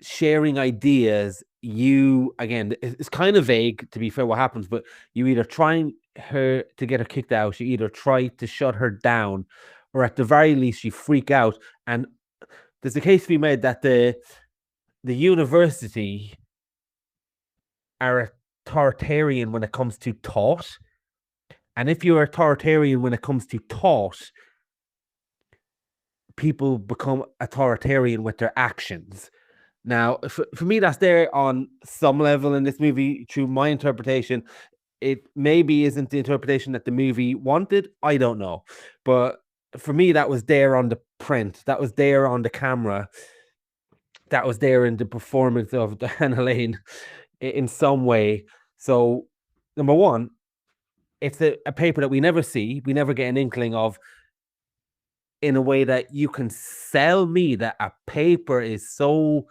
Speaker 1: sharing ideas, you, again, it's kind of vague to be fair what happens, but you either trying her to get her kicked out, you either try to shut her down, or at the very least you freak out. And there's a case to be made that the university are authoritarian when it comes to thought, and if you're authoritarian when it comes to thought, people become authoritarian with their actions. Now, for me, that's there on some level in this movie through my interpretation. It maybe isn't the interpretation that the movie wanted. I don't know. But for me, that was there on the print. That was there on the camera. That was there in the performance of Diana Lane in some way. So, number one, it's a paper that we never see. We never get an inkling of in a way that you can sell me that a paper is so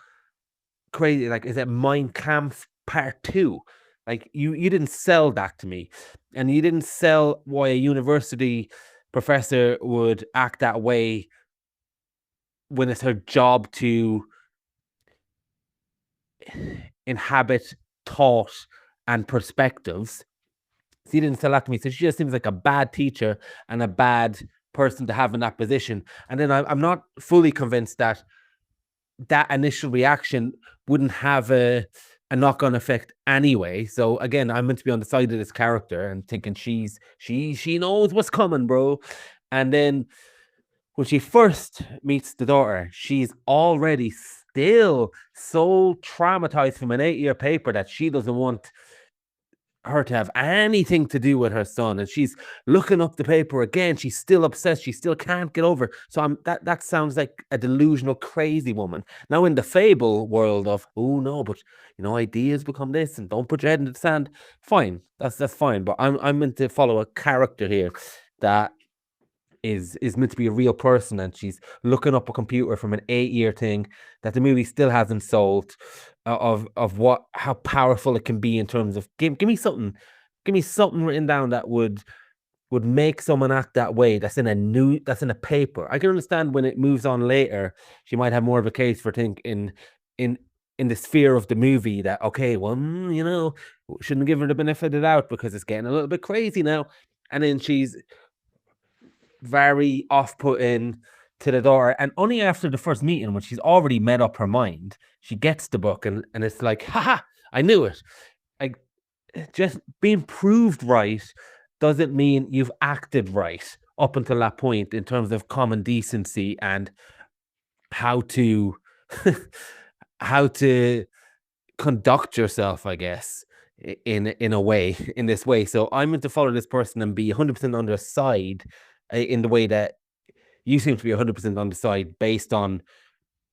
Speaker 1: crazy. Like, is it Mein Kampf Part 2? Like, you didn't sell that to me, and you didn't sell why a university professor would act that way when it's her job to inhabit thought and perspectives. So you didn't sell that to me. So she just seems like a bad teacher and a bad person to have in that position. And then I'm not fully convinced that initial reaction wouldn't have a knock-on effect anyway. So again, I'm meant to be on the side of this character and thinking she knows what's coming, bro. And then when she first meets the daughter, she's already still so traumatized from an 8-year paper that she doesn't want her to have anything to do with her son, and she's looking up the paper again. She's still obsessed. She still can't get over. So that sounds like a delusional, crazy woman. Now, in the fable world of, oh no, but ideas become this, and don't put your head in the sand. Fine, that's fine. But I'm meant to follow a character here that is meant to be a real person, and she's looking up a computer from an 8-year thing that the movie still hasn't sold. Of how powerful it can be in terms of give me something written down that would make someone act that way. That's in a paper. I can understand when it moves on later, she might have more of a case for in the sphere of the movie that, okay, well, shouldn't give her the benefit of the doubt because it's getting a little bit crazy now. And then she's very off-putting to the daughter, and only after the first meeting, when she's already made up her mind, she gets the book, and it's like, haha, I knew it. Like, just being proved right doesn't mean you've acted right up until that point in terms of common decency and how to conduct yourself, I guess, in this way. So I'm going to follow this person and be 100% on their side in the way that you seem to be 100% on the side based on,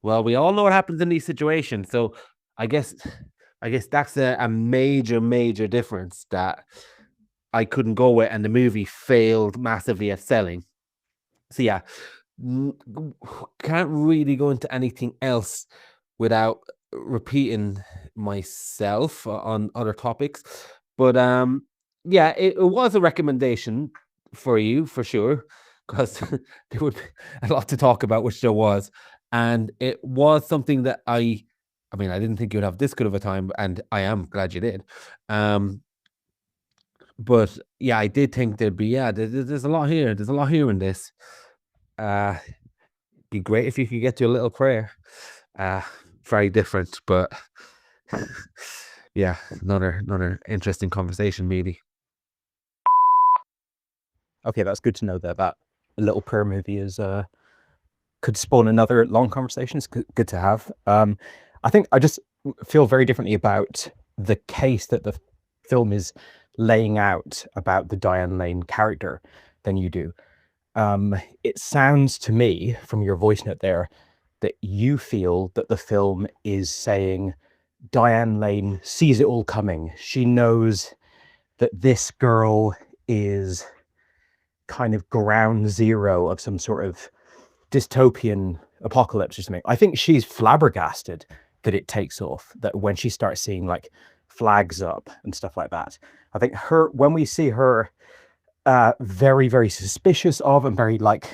Speaker 1: well, we all know what happens in these situations. So I guess that's a major, major difference that I couldn't go with, and the movie failed massively at selling. So yeah, can't really go into anything else without repeating myself on other topics. But yeah, it was a recommendation for you, for sure, because there would be a lot to talk about, which there was. And it was something that I didn't think you'd have this good of a time, and I am glad you did. But yeah, I did think there'd be, there's a lot here. There's a lot here in this. Be great if you could get to a little prayer. Very different, but yeah, another interesting conversation, maybe.
Speaker 11: Okay, that's good to know that a little prayer movie is could spawn another long conversation. It's good to have. I think I just feel very differently about the case that the film is laying out about the Diane Lane character than you do. It sounds to me from your voice note there that you feel that the film is saying Diane Lane sees it all coming. She knows that this girl is kind of ground zero of some sort of dystopian apocalypse or something. I think she's flabbergasted that it takes off, that when she starts seeing like flags up and stuff like that, I think when we see her very, very suspicious of and very like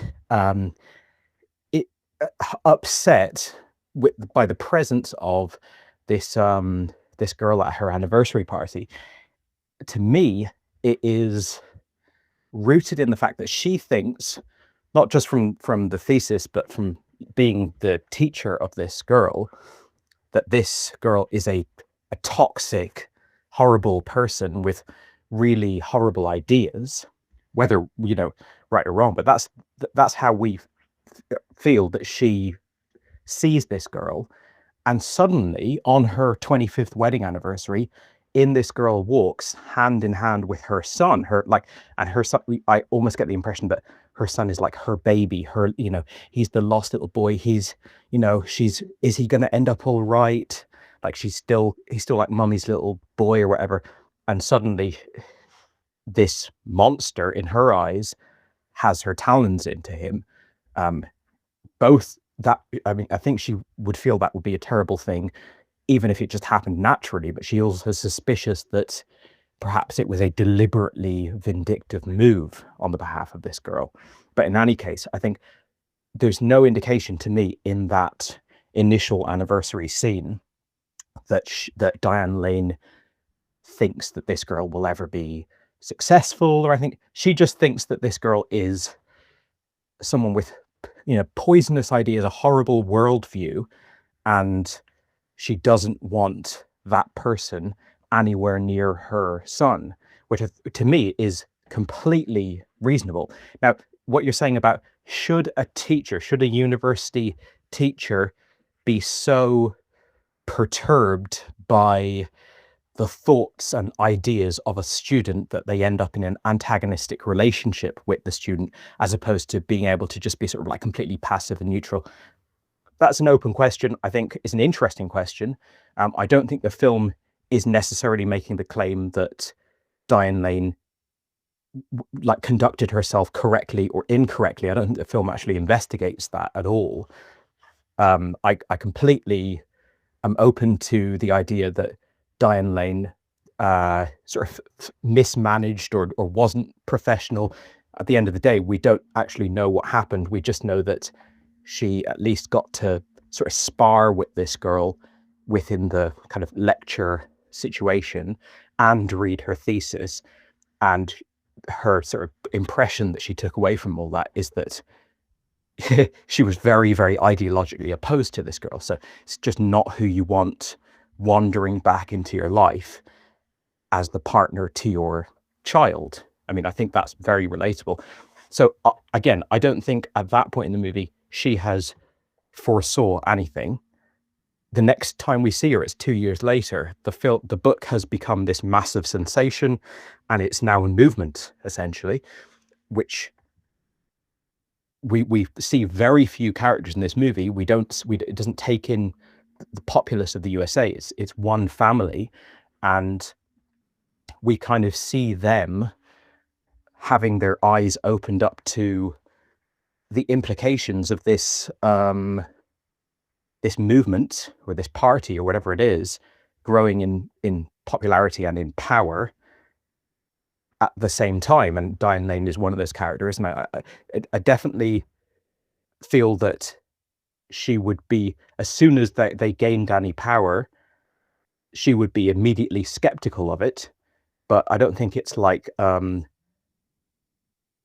Speaker 11: upset by the presence of this this girl at her anniversary party, to me it is rooted in the fact that she thinks, not just from the thesis, but from being the teacher of this girl, that this girl is a toxic, horrible person with really horrible ideas, whether, you know, right or wrong. But that's how we feel that she sees this girl. And suddenly, on her 25th wedding anniversary, in this girl walks hand in hand with her son. Her son, I almost get the impression that her son is like her baby, her, you know, he's the lost little boy. He's, you know, is he going to end up all right? Like he's still like mummy's little boy or whatever. And suddenly this monster in her eyes has her talons into him. Both that, I mean, I think she would feel that would be a terrible thing, even if it just happened naturally, but she also is suspicious that perhaps it was a deliberately vindictive move on the behalf of this girl. But in any case, I think there's no indication to me in that initial anniversary scene that Diane Lane thinks that this girl will ever be successful, or I think she just thinks that this girl is someone with, you know, poisonous ideas, a horrible worldview, and she doesn't want that person anywhere near her son, which to me is completely reasonable. Now, what you're saying about should a university teacher be so perturbed by the thoughts and ideas of a student that they end up in an antagonistic relationship with the student, as opposed to being able to just be sort of like completely passive and neutral? That's an open question. I think it's an interesting question. I don't think the film is necessarily making the claim that Diane Lane like conducted herself correctly or incorrectly. I don't think the film actually investigates that at all. I completely am open to the idea that Diane Lane sort of mismanaged or wasn't professional. At the end of the day, we don't actually know what happened. We just know that she at least got to sort of spar with this girl within the kind of lecture situation and read her thesis. And her sort of impression that she took away from all that is that she was very, very ideologically opposed to this girl. So it's just not who you want wandering back into your life as the partner to your child. I mean, I think that's very relatable. So again, I don't think at that point in the movie she has foresaw anything. The next time we see her, it's 2 years later. The book has become this massive sensation, and it's now in movement, essentially, which we see very few characters in this movie. It doesn't take in the populace of the USA. It's one family, and we kind of see them having their eyes opened up to the implications of this this movement or this party or whatever it is growing in popularity and in power at the same time. And Diane Lane is one of those characters, and I definitely feel that she would be, as soon as they gained any power, she would be immediately skeptical of it. But I don't think it's like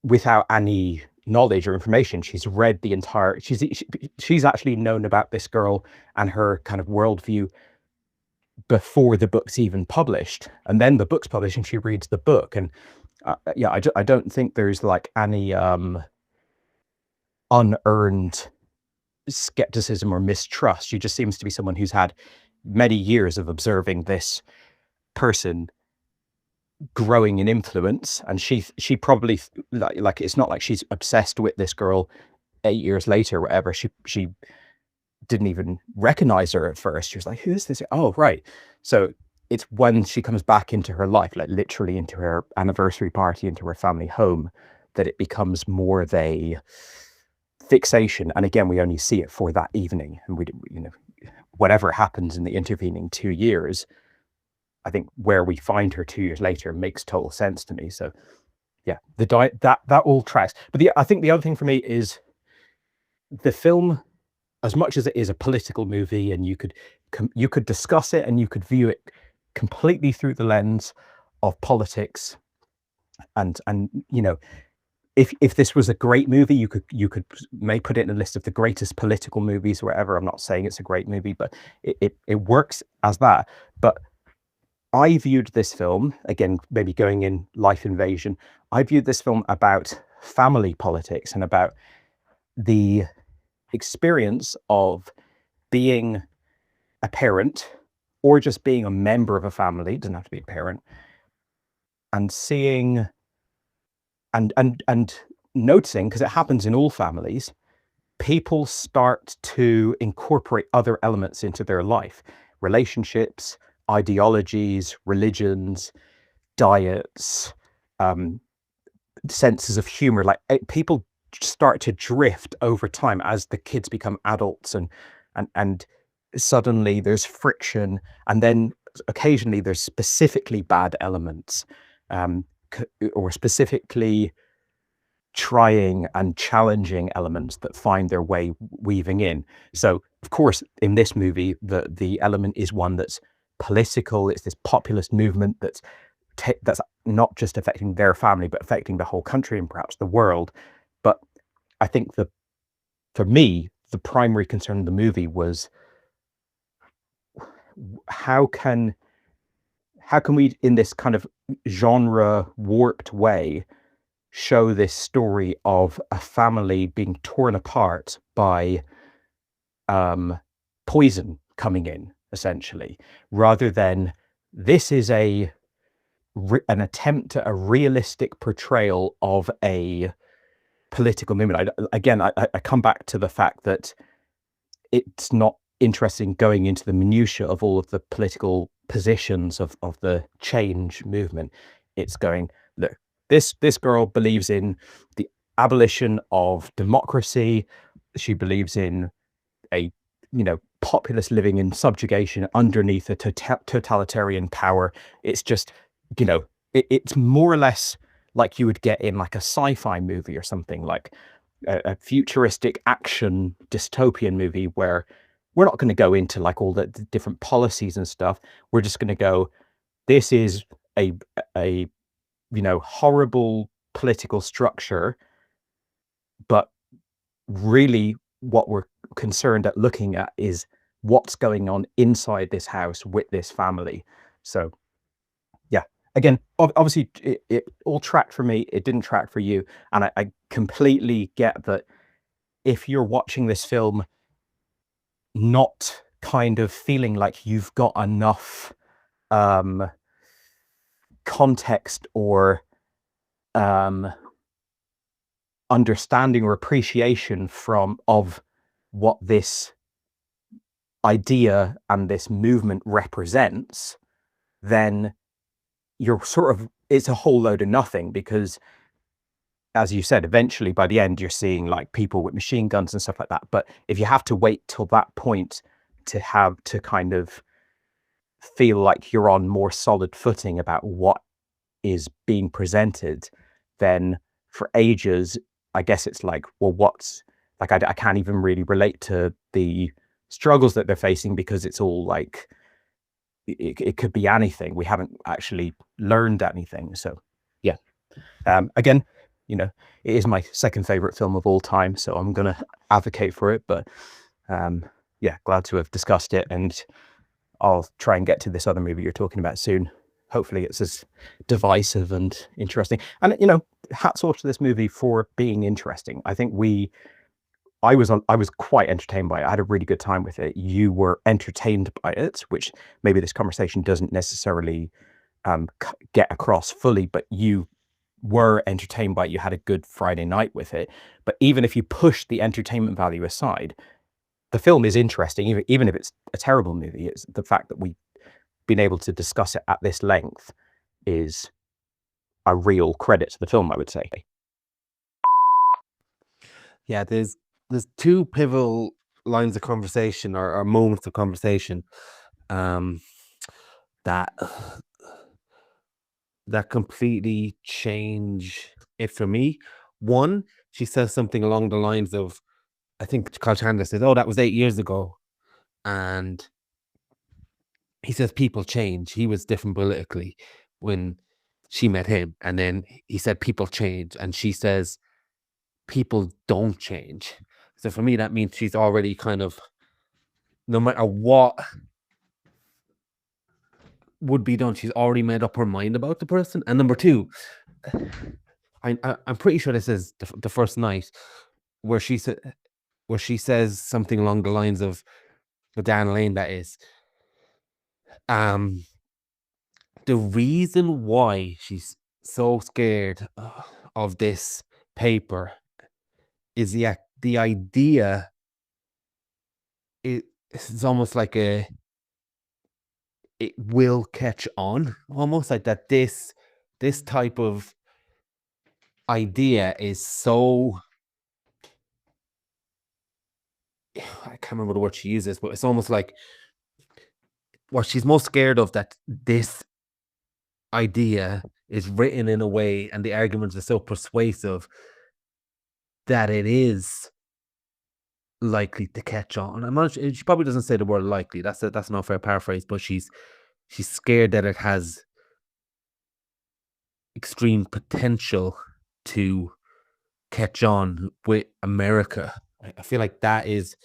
Speaker 11: without any knowledge or information. She's read the entire, she's actually known about this girl and her kind of worldview before the book's even published. And then the book's published and she reads the book. And yeah, I don't think there's like any unearned skepticism or mistrust. She just seems to be someone who's had many years of observing this person growing in influence, and she probably like it's not like she's obsessed with this girl 8 years later or whatever. She didn't even recognize her at first. She was like, who is this? Oh, right. So it's when she comes back into her life, like literally into her anniversary party, into her family home, that it becomes more of a fixation. And again, we only see it for that evening, and whatever happens in the intervening 2 years, I think where we find her 2 years later makes total sense to me. So yeah, that all tracks. But I think the other thing for me is the film, as much as it is a political movie, and you could discuss it and you could view it completely through the lens of politics, and you know, if this was a great movie, you could may put it in a list of the greatest political movies or whatever. I'm not saying it's a great movie, but it works as that. But I viewed this film, again, maybe going in Life Invasion, I viewed this film about family politics and about the experience of being a parent, or just being a member of a family, it doesn't have to be a parent, and seeing and noticing, because it happens in all families, people start to incorporate other elements into their life, relationships, ideologies, religions, diets, senses of humor. Like people start to drift over time as the kids become adults, and suddenly there's friction, and then occasionally there's specifically bad elements, or specifically trying and challenging elements that find their way weaving in. So of course in this movie the element is one that's political. It's this populist movement that's not just affecting their family, but affecting the whole country and perhaps the world. But I think for me, the primary concern of the movie was how can we, in this kind of genre warped way, show this story of a family being torn apart by poison coming in, essentially, rather than this is an attempt at a realistic portrayal of a political movement. I come back to the fact that it's not interesting going into the minutiae of all of the political positions of the change movement. It's going, look, this girl believes in the abolition of democracy. She believes in a, populace living in subjugation underneath a totalitarian power. It's just, it's more or less like you would get in like a sci-fi movie or something, like a futuristic action dystopian movie, where we're not going to go into like all the different policies and stuff. We're just going to go, this is a horrible political structure, but really what we're concerned at looking at is what's going on inside this house with this family. So yeah, again, obviously it all tracked for me. It didn't track for you. And I completely get that if you're watching this film not kind of feeling like you've got enough context or understanding or appreciation of what this idea and this movement represents, then you're it's a whole load of nothing, because as you said, eventually by the end you're seeing like people with machine guns and stuff like that. But if you have to wait till that point to kind of feel like you're on more solid footing about what is being presented, then for ages, I guess it's like, well, what's like, I can't even really relate to the struggles that they're facing, because it's all like, it could be anything. We haven't actually learned anything. So yeah, again, it is my second favorite film of all time, so I'm going to advocate for it. But yeah, glad to have discussed it, and I'll try and get to this other movie you're talking about soon. Hopefully it's as divisive and interesting. And, hats off to this movie for being interesting. I think I was quite entertained by it. I had a really good time with it. You were entertained by it, which maybe this conversation doesn't necessarily get across fully, but you were entertained by it. You had a good Friday night with it. But even if you push the entertainment value aside, the film is interesting, even if it's a terrible movie. It's the fact that we've been able to discuss it at this length is a real credit to the film, I would say.
Speaker 1: Yeah, there's two pivotal lines of conversation or moments of conversation that completely change it for me. One, she says something along the lines of, I think Carl Chandler says, "Oh, that was 8 years ago," and he says people change. He was different politically when she met him, and then he said people change, and she says people don't change. So for me, that means she's already kind of, no matter what would be done, she's already made up her mind about the person. And number two, I'm pretty sure this is the first night where she says something along the lines of, the Dan Lane, that is, the reason why she's so scared of this paper is the idea. It's almost like it will catch on, almost like that. This type of idea is so, I can't remember the word she uses, but it's almost like what she's most scared of, that this idea is written in a way and the arguments are so persuasive that it is likely to catch on. I'm not sure, she probably doesn't say the word likely, that's an unfair paraphrase, but she's scared that it has extreme potential to catch on with America. I feel like that's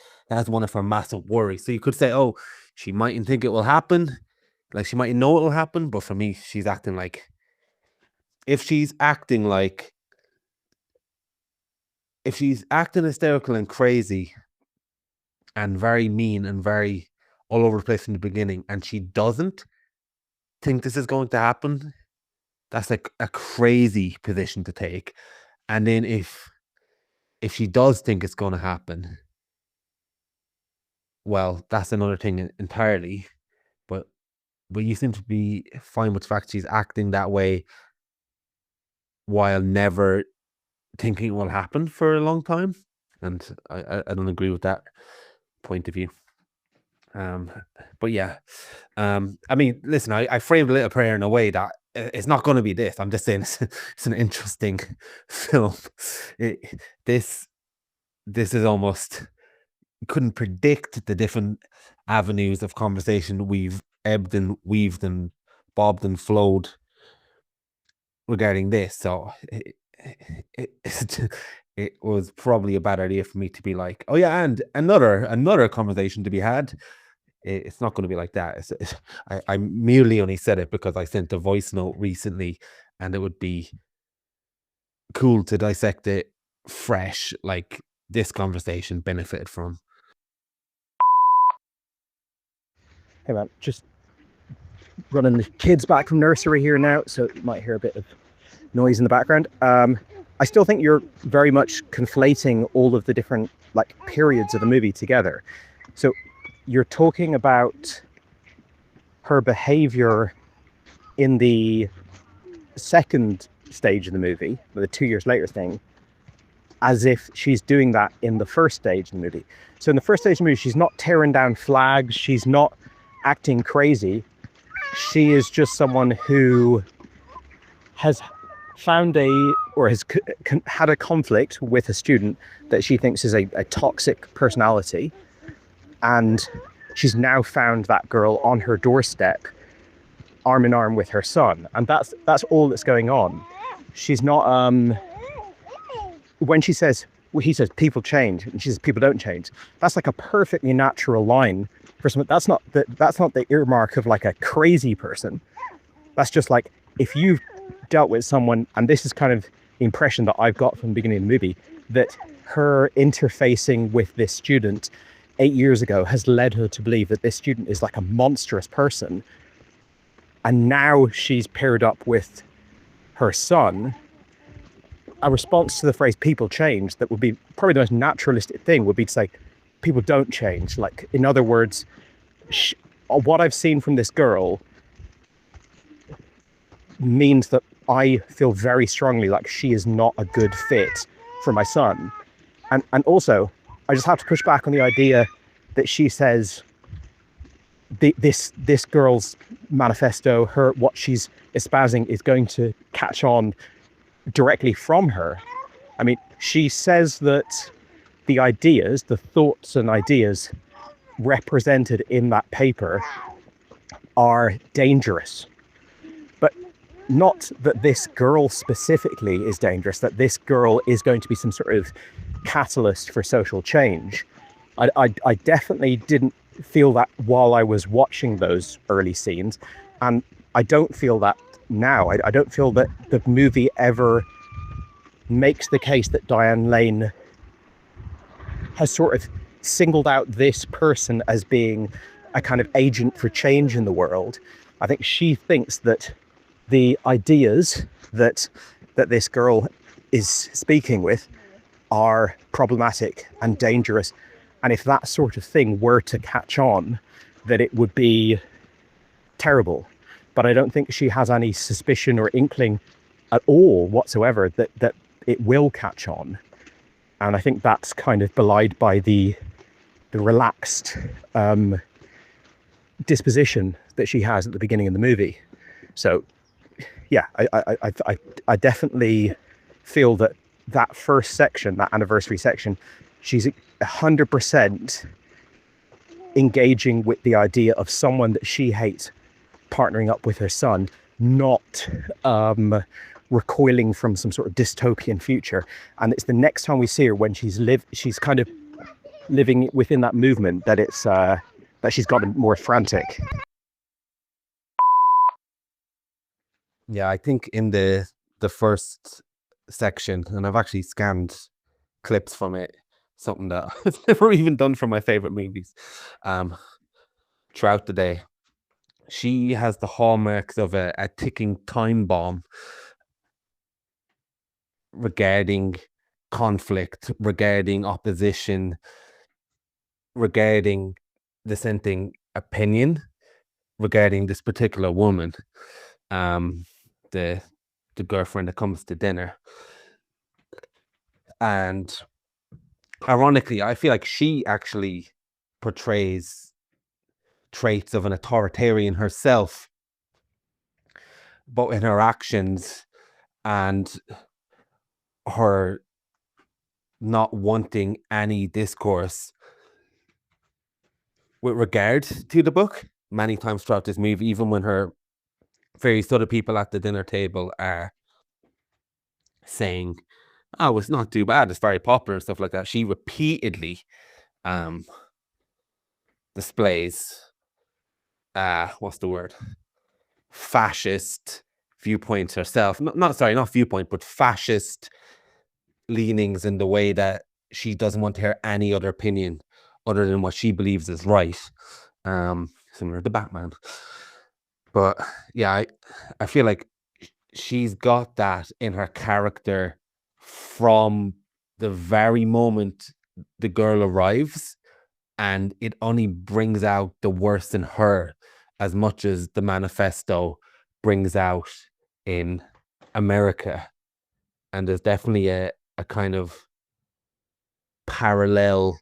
Speaker 1: one of her massive worries. So you could say, oh, she mightn't think it will happen, like she might know it will happen, but for me, she's acting like, if she's acting hysterical and crazy and very mean and very all over the place in the beginning, and she doesn't think this is going to happen, that's like a crazy position to take. And then if she does think it's going to happen, well, that's another thing entirely. But you seem to be fine with the fact she's acting that way while never thinking it will happen for a long time. And I don't agree with that point of view. But yeah, I mean, listen, I framed Little Prayer in a way that it's not going to be this. I'm just saying it's an interesting film. This is almost, you couldn't predict the different avenues of conversation we've ebbed and weaved and bobbed and flowed regarding this. So it was probably a bad idea for me to be like, oh yeah, and another conversation to be had. It's not going to be like that. I merely only said it because I sent a voice note recently, and it would be cool to dissect it fresh, like this conversation benefited from.
Speaker 12: Hey man, just running the kids back from nursery here now, so you might hear a bit of noise in the background. I still think you're very much conflating all of the different like periods of the movie together. So you're talking about her behavior in the second stage of the movie, the 2 years later thing, as if she's doing that in the first stage of the movie. So in the first stage of the movie, she's not tearing down flags, she's not acting crazy. She is just someone who has found has had a conflict with a student that she thinks is a toxic personality, and she's now found that girl on her doorstep, arm in arm with her son, and that's all that's going on. She's not when he says people change, and she says people don't change, that's like a perfectly natural line for someone. That's not the earmark of like a crazy person. That's just like, if you've dealt with someone, and this is kind of the impression that I've got from the beginning of the movie, that her interfacing with this student 8 years ago has led her to believe that this student is like a monstrous person, and now she's paired up with her son. A response to the phrase people change that would be probably the most naturalistic thing would be to say people don't change. Like, in other words, what I've seen from this girl means that I feel very strongly like she is not a good fit for my son. And also, I just have to push back on the idea that she says this girl's manifesto, what she's espousing, is going to catch on directly from her. I mean, she says that the ideas, the thoughts and ideas represented in that paper are dangerous, but not that this girl specifically is dangerous, that this girl is going to be some sort of catalyst for social change. I definitely didn't feel that while I was watching those early scenes, and I don't feel that now. I don't feel that the movie ever makes the case that Diane Lane has sort of singled out this person as being a kind of agent for change in the world. I think she thinks that the ideas that this girl is speaking with are problematic and dangerous, and if that sort of thing were to catch on, that it would be terrible. But I don't think she has any suspicion or inkling at all whatsoever that it will catch on. And I think that's kind of belied by the relaxed disposition that she has at the beginning of the movie. So yeah, I definitely feel that first section, that anniversary section, she's 100% engaging with the idea of someone that she hates partnering up with her son, not recoiling from some sort of dystopian future. And it's the next time we see her, when she's kind of living within that movement, that it's that she's gotten more frantic.
Speaker 1: Yeah, I think in the first section, and I've actually scanned clips from it, something that I've never even done for my favorite movies, throughout the day. She has the hallmarks of a ticking time bomb regarding conflict, regarding opposition, regarding dissenting opinion, regarding this particular woman, the girlfriend that comes to dinner. And ironically, I feel like she actually portrays traits of an authoritarian herself, both in her actions and her not wanting any discourse with regard to the book many times throughout this movie, even when her various other people at the dinner table are saying, oh, it's not too bad, it's very popular and stuff like that. She repeatedly displays what's the word? Fascist viewpoints herself. Not viewpoint, but fascist leanings, in the way that she doesn't want to hear any other opinion other than what she believes is right. Similar to Batman. But yeah, I feel like she's got that in her character from the very moment the girl arrives, and it only brings out the worst in her as much as the manifesto brings out in America. And there's definitely a kind of parallel,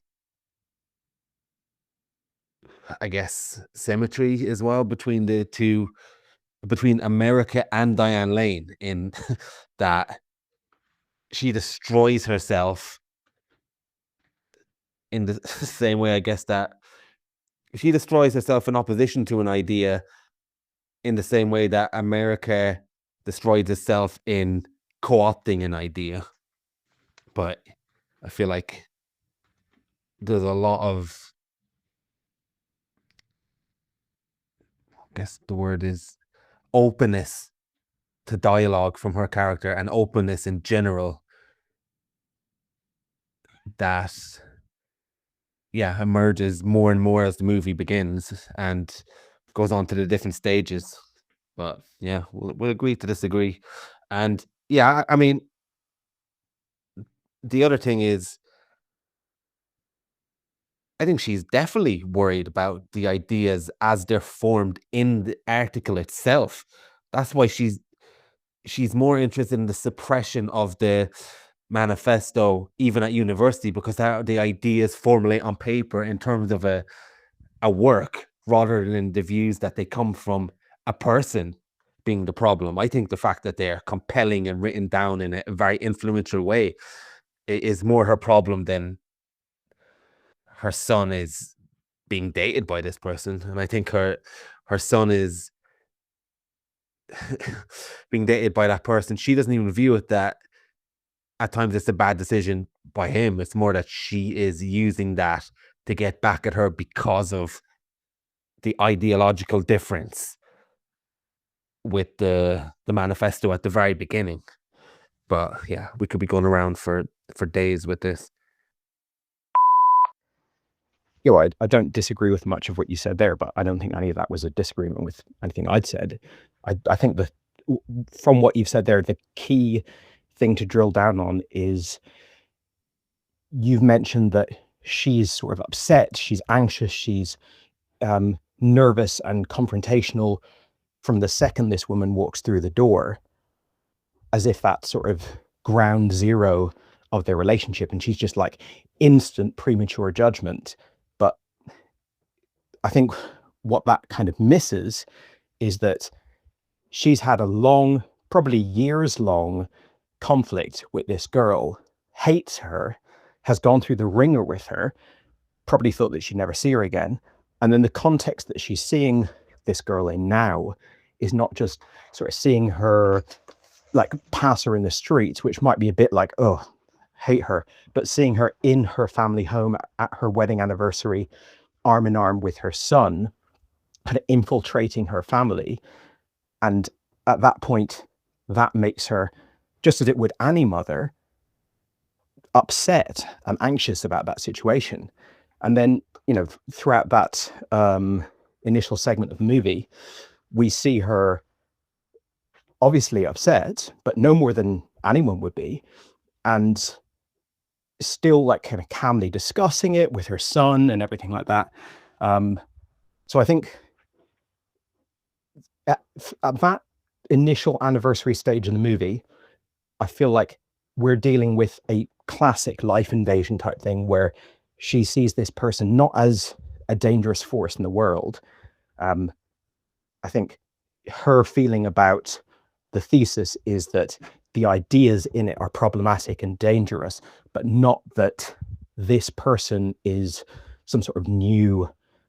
Speaker 1: I guess, symmetry as well between the two, between America and Diane Lane, in that she destroys herself in the same way, I guess, that she destroys herself in opposition to an idea, in the same way that America destroys itself in co-opting an idea. But I feel like there's a lot of, I guess the word is, openness to dialogue from her character, and openness in general, that emerges more and more as the movie begins and goes on to the different stages. But yeah, we'll agree to disagree. And yeah, I mean, the other thing is, I think she's definitely worried about the ideas as they're formed in the article itself. That's why she's more interested in the suppression of the manifesto even at university, because the ideas formulate on paper in terms of a work rather than the views that they come from a person being the problem. I think the fact that they're compelling and written down in a very influential way is more her problem than her son is being dated by this person. And I think her son is being dated by that person. She doesn't even view it that at times it's a bad decision by him. It's more that she is using that to get back at her because of the ideological difference with the manifesto at the very beginning. But yeah, we could be going around for days with this.
Speaker 12: Yeah, well, I don't disagree with much of what you said there, but I don't think any of that was a disagreement with anything I'd said. I think that from what you've said there, the key thing to drill down on is you've mentioned that she's sort of upset, she's anxious, she's nervous and confrontational from the second this woman walks through the door, as if that's sort of ground zero of their relationship, and she's just like instant premature judgment. But I think what that kind of misses is that she's had a long, probably years long conflict with this girl, hates her, has gone through the ringer with her, probably thought that she'd never see her again. And then the context that she's seeing this girl in now is not just sort of seeing her, like, pass her in the streets, which might be a bit like, oh, hate her, but seeing her in her family home at her wedding anniversary, arm in arm with her son, kind of infiltrating her family. And at that point, that makes her, just as it would any mother, upset and anxious about that situation. And then, you know, throughout that initial segment of the movie, we see her obviously upset, but no more than anyone would be, and still like kind of calmly discussing it with her son and everything like that. So I think at that initial anniversary stage in the movie, I feel like we're dealing with a classic life invasion type thing where she sees this person not as a dangerous force in the world. I think her feeling about the thesis is that the ideas in it are problematic and dangerous, but not that this person is some sort of new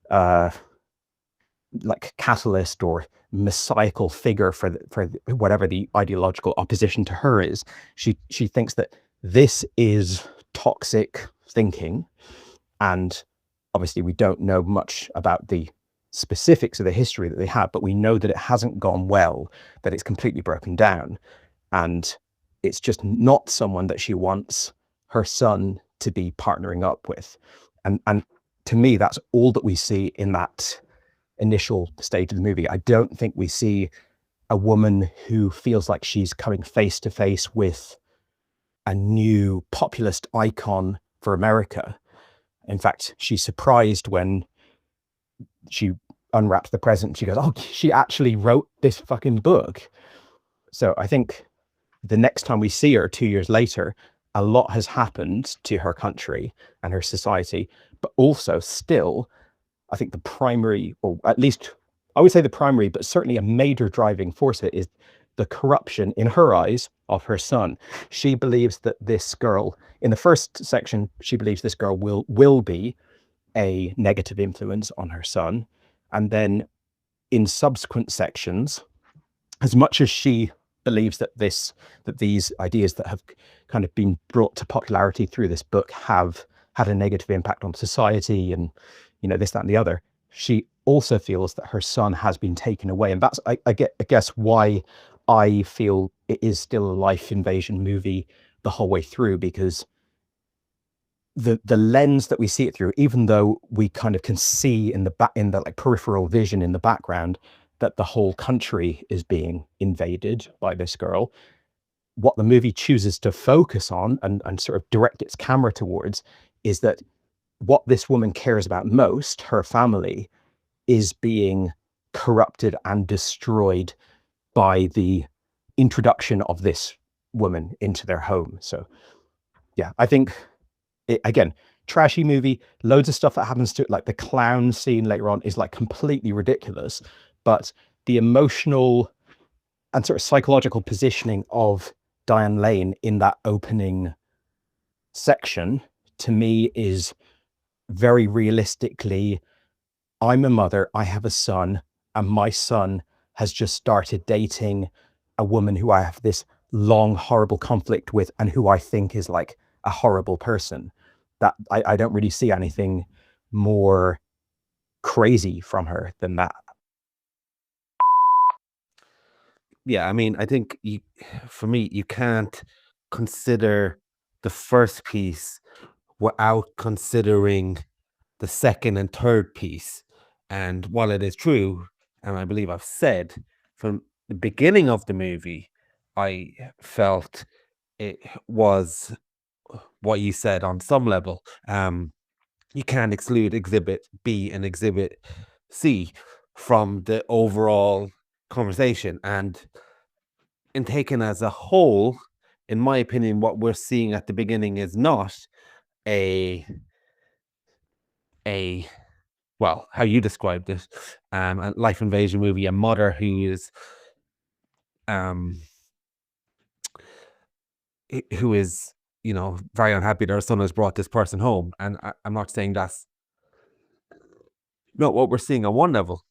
Speaker 12: like catalyst or messianical figure for whatever the ideological opposition to her is. She thinks that this is toxic thinking, and obviously we don't know much about the specifics of the history that they have, but we know that it hasn't gone well, that it's completely broken down, and it's just not someone that she wants her son to be partnering up with. And to me, that's all that we see in that initial stage of the movie. I don't think we see a woman who feels like she's coming face to face with a new populist icon for America. In fact, she's surprised when she unwraps the present. She goes, oh, she actually wrote this fucking book. So I think the next time we see her 2 years later, a lot has happened to her country and her society, but also still, I think the primary, or at least I would say the primary, but certainly a major driving force of it is the corruption in her eyes of her son. She believes that this girl, in the first section, she believes this girl will be a negative influence on her son. And then in subsequent sections, as much as she believes that these ideas that have kind of been brought to popularity through this book have had a negative impact on society and, you know, this, that, and the other, she also feels that her son has been taken away. And that's, I guess, why I feel it is still a life invasion movie the whole way through, because the lens that we see it through, even though we kind of can see in the like peripheral vision in the background that the whole country is being invaded by this girl, what the movie chooses to focus on and sort of direct its camera towards is that what this woman cares about most, her family, is being corrupted and destroyed by the introduction of this woman into their home. So yeah, I think again, trashy movie, loads of stuff that happens to it, like the clown scene later on is like completely ridiculous, but the emotional and sort of psychological positioning of Diane Lane in that opening section to me is very realistically, I'm a mother, I have a son, and my son has just started dating a woman who I have this long, horrible conflict with and who I think is like a horrible person. That I don't really see anything more crazy from her than that.
Speaker 1: Yeah, I mean, I think for me, you can't consider the first piece without considering the second and third piece. And while it is true, and I believe I've said from the beginning of the movie, I felt it was what you said on some level. You can't exclude Exhibit B and Exhibit C from the overall conversation. And in taken as a whole, in my opinion, what we're seeing at the beginning is not a well, how you described it, a life invasion movie, a mother who is you know, very unhappy that her son has brought this person home. And I'm not saying that's not what we're seeing on one level.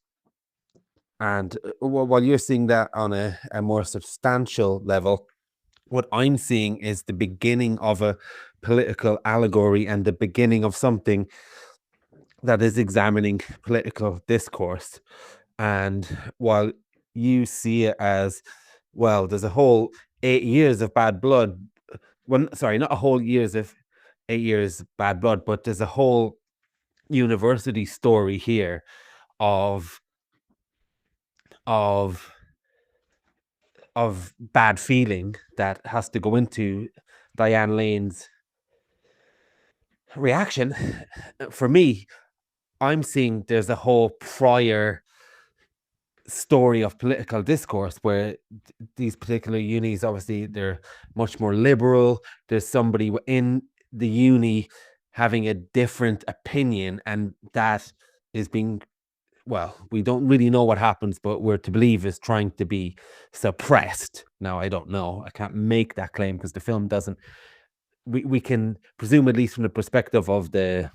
Speaker 1: And while you're seeing that on a more substantial level, what I'm seeing is the beginning of a political allegory and the beginning of something that is examining political discourse. And while you see it as, well, there's a whole 8 years of bad blood. Well, sorry, not a whole years of 8 years bad blood, but there's a whole university story here of bad feeling that has to go into Diane Lane's reaction. For me, I'm seeing there's a whole prior story of political discourse where these particular unis, obviously they're much more liberal. There's somebody in the uni having a different opinion, and that is being, well, we don't really know what happens, but we're to believe is trying to be suppressed. Now, I don't know. I can't make that claim because the film doesn't. We can presume, at least from the perspective of the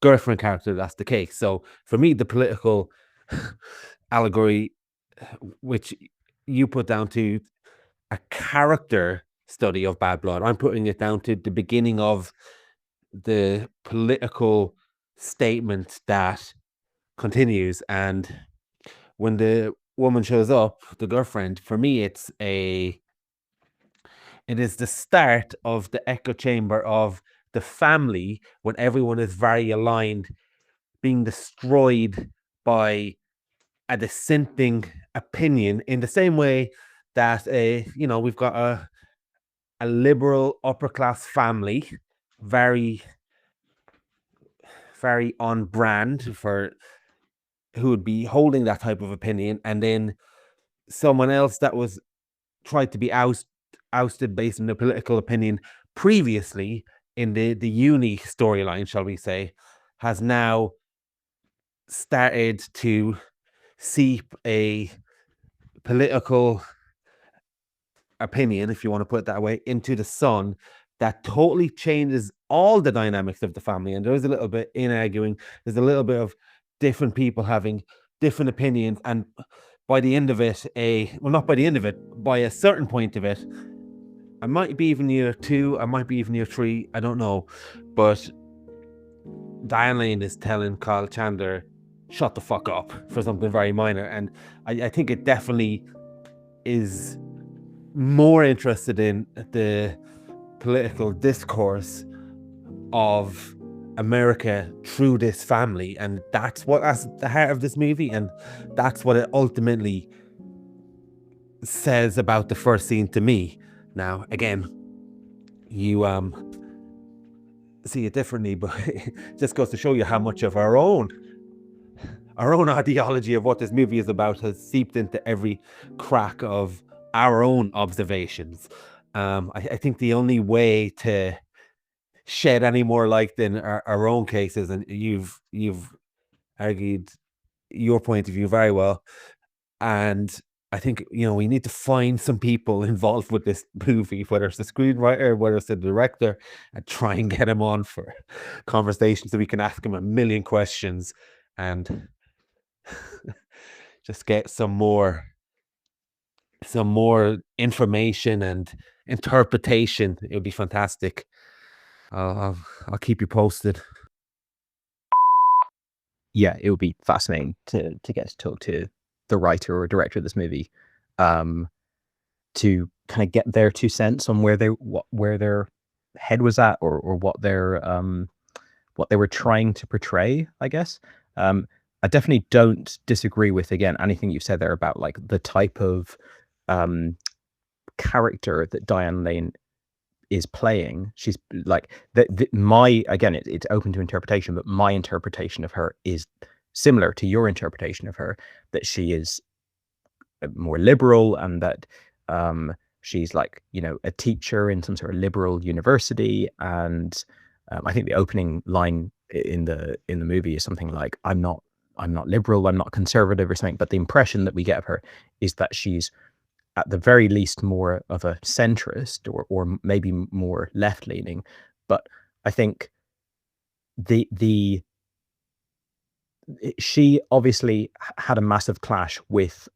Speaker 1: girlfriend character, that's the case. So for me, the political allegory, which you put down to a character study of bad blood, I'm putting it down to the beginning of the political statement that continues. And when the woman shows up, the girlfriend, for me, it is the start of the echo chamber of the family, when everyone is very aligned, being destroyed by a dissenting opinion, in the same way that we've got a liberal upper class family, very very on brand for who would be holding that type of opinion, and then someone else that was tried to be ousted based on the political opinion previously in the uni storyline, shall we say, has now started to seep a political opinion, if you want to put it that way, into the son that totally changes all the dynamics of the family. And there's a little bit in arguing, there's a little bit of different people having different opinions, and by the end of it, not by the end of it, by a certain point of it, I might be even year 2, I might be even year 3, I don't know, but Diane Lane is telling Kyle Chandler, shut the fuck up, for something very minor. And I think it definitely is more interested in the political discourse of America through this family, and that's the heart of this movie, and that's what it ultimately says about the first scene to me. Now, again, you see it differently, but it just goes to show you how much of our own ideology of what this movie is about has seeped into every crack of our own observations. I think the only way to shed any more light than our own cases, and you've argued your point of view very well, and I think, we need to find some people involved with this movie, whether it's the screenwriter, whether it's the director, and try and get him on for conversations so we can ask him a million questions and just get some more information and interpretation. It would be fantastic. I'll keep you posted.
Speaker 12: Yeah, it would be fascinating to get to talk to the writer or director of this movie, to kind of get their 2 cents on where their head was at, or what they were trying to portray, I guess. I definitely don't disagree with, again, anything you've said there about like the type of character that Diane Lane is playing. She's like it's open to interpretation, but my interpretation of her is similar to your interpretation of her, that she is more liberal, and that she's like, a teacher in some sort of liberal university. And I think the opening line in the movie is something like, I'm not liberal, I'm not conservative, or something. But the impression that we get of her is that she's at the very least more of a centrist, or maybe more left-leaning. But I think she obviously had a massive clash with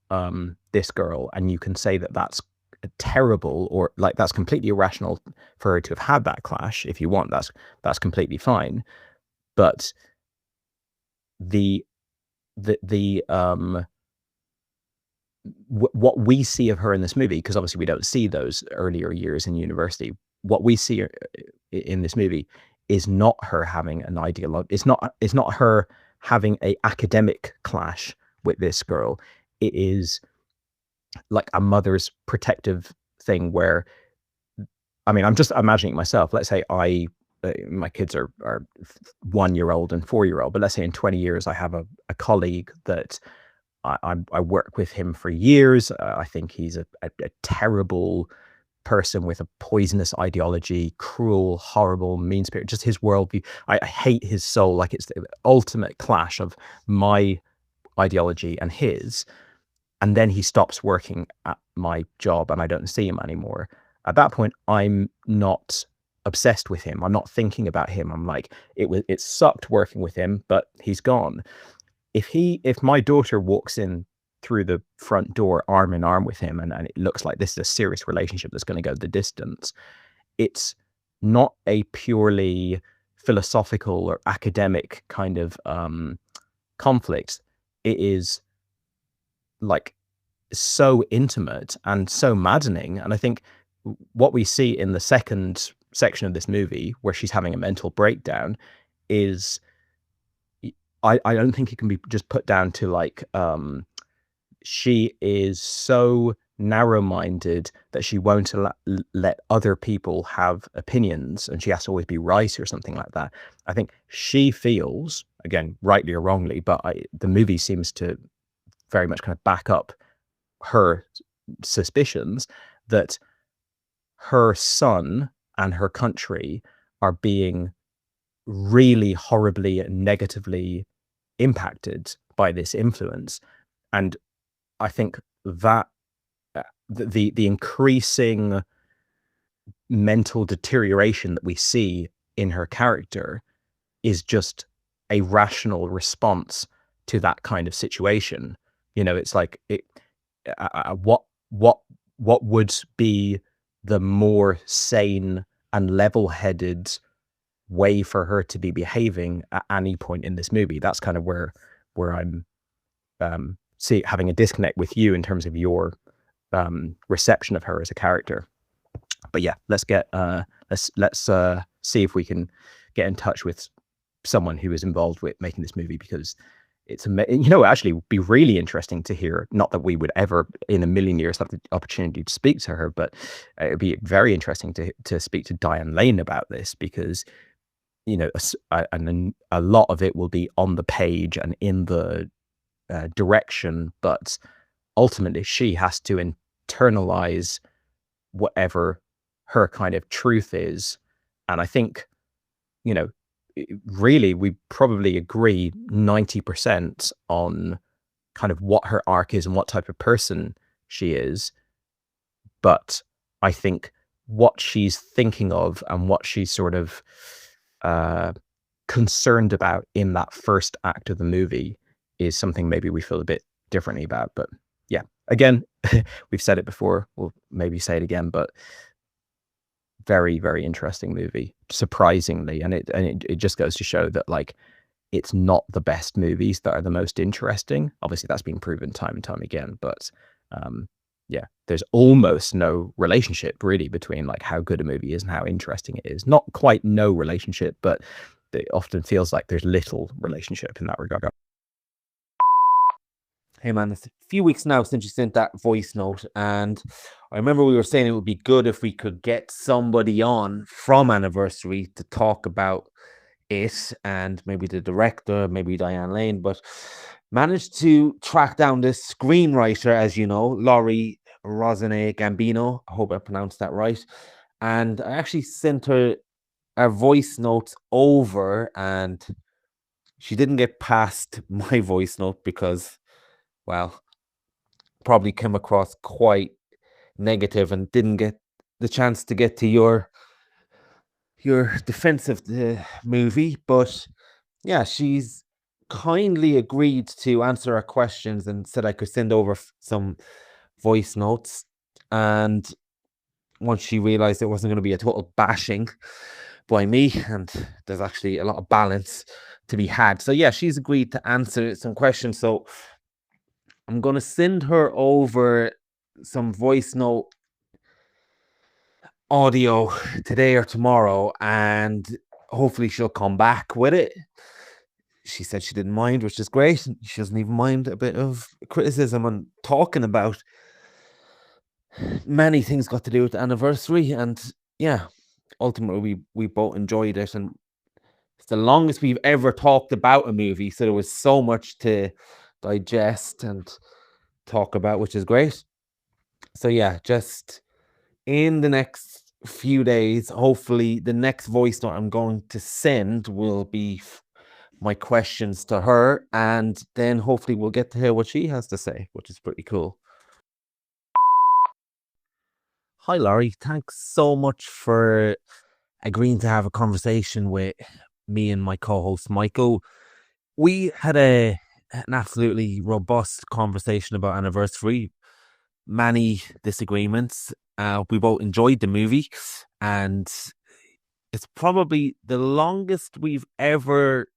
Speaker 12: this girl, and you can say that that's terrible, or like that's completely irrational for her to have had that clash. If you want, that's completely fine. But what we see of her in this movie, because obviously we don't see those earlier years in university, what we see in this movie is not her having an ideology. It's not her having a academic clash with this girl. It is like a mother's protective thing, where, I mean, I'm just imagining myself. Let's say my kids are 1-year-old and 4-year-old, but let's say in 20 years I have a colleague that I work with him for years. I think he's a terrible person with a poisonous ideology, cruel, horrible, mean spirit, just his worldview. I hate his soul. Like, it's the ultimate clash of my ideology and his. And then he stops working at my job and I don't see him anymore. At that point, I'm not obsessed with him. I'm not thinking about him. I'm like, it sucked working with him, but he's gone. If my daughter walks in through the front door arm in arm with him, and it looks like this is a serious relationship that's going to go the distance, it's not a purely philosophical or academic kind of conflict. It is like so intimate and so maddening. And I think what we see in the second section of this movie, where she's having a mental breakdown, is I don't think it can be just put down to like she is so narrow-minded that she won't let other people have opinions, and she has to always be right or something like that. I think she feels, again, rightly or wrongly, but the movie seems to very much kind of back up her suspicions that her son and her country are being really horribly and negatively impacted by this influence. And I think that the increasing mental deterioration that we see in her character is just a rational response to that kind of situation. You know, it's like what would be the more sane and level-headed way for her to be behaving at any point in this movie? That's kind of where I'm having a disconnect with you in terms of your reception of her as a character. But yeah, let's see if we can get in touch with someone who is involved with making this movie, because it's actually would be really interesting to hear. Not that we would ever in a million years have the opportunity to speak to her, but it'd be very interesting to speak to Diane Lane about this, because and a lot of it will be on the page and in the direction, but ultimately she has to internalize whatever her kind of truth is. And I think, you know, really we probably agree 90% on kind of what her arc is and what type of person she is. But I think what she's thinking of and what she's sort of concerned about in that first act of the movie is something maybe we feel a bit differently about. But yeah, again, we've said it before, we'll maybe say it again, but very, very interesting movie, surprisingly. And it just goes to show that, like, it's not the best movies that are the most interesting. Obviously, that's been proven time and time again. But yeah, there's almost no relationship really between like how good a movie is and how interesting it is. Not quite no relationship, but it often feels like there's little relationship in that regard.
Speaker 1: Hey man, it's a few weeks now since you sent that voice note, and I remember we were saying it would be good if we could get somebody on from Anniversary to talk about it, and maybe the director, maybe Diane Lane, but managed to track down this screenwriter, as you know, Lori Rosene-Gambino. I hope I pronounced that right. And I actually sent her our voice notes over, and she didn't get past my voice note because, well, probably came across quite negative and didn't get the chance to get to your defense of the movie. But yeah, she's kindly agreed to answer our questions and said I could send over some voice notes. And once she realized it wasn't going to be a total bashing by me, and there's actually a lot of balance to be had. So yeah, she's agreed to answer some questions. So I'm going to send her over some voice note audio today or tomorrow, and hopefully she'll come back with it. She said she didn't mind, which is great. She doesn't even mind a bit of criticism and talking about many things got to do with the Anniversary. And yeah, ultimately we both enjoyed it, and it's the longest we've ever talked about a movie, so there was so much to digest and talk about, which is great. So yeah, just in the next few days, hopefully the next voice note I'm going to send will be my questions to her, and then hopefully we'll get to hear what she has to say, which is pretty cool. Hi Laurie, thanks so much for agreeing to have a conversation with me and my co-host Michael. We had an absolutely robust conversation about Anniversary, many disagreements. We both enjoyed the movie, and it's probably the longest we've ever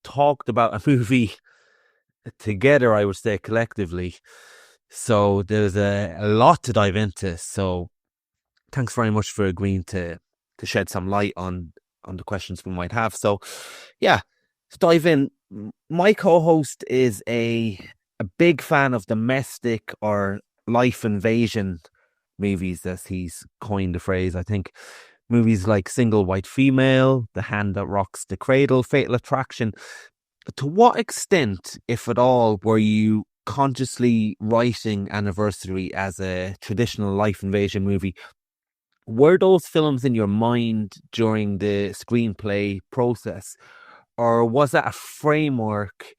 Speaker 1: talked about a movie together, I would say, collectively. So there's a lot to dive into. So thanks very much for agreeing to shed some light on the questions we might have. So yeah, let's dive in. My co-host is a big fan of domestic or life invasion movies, as he's coined the phrase. I think movies like Single White Female, The Hand That Rocks the Cradle, Fatal Attraction. To what extent, if at all, were you consciously writing Anniversary as a traditional life invasion movie? Were those films in your mind during the screenplay process, or was that a framework?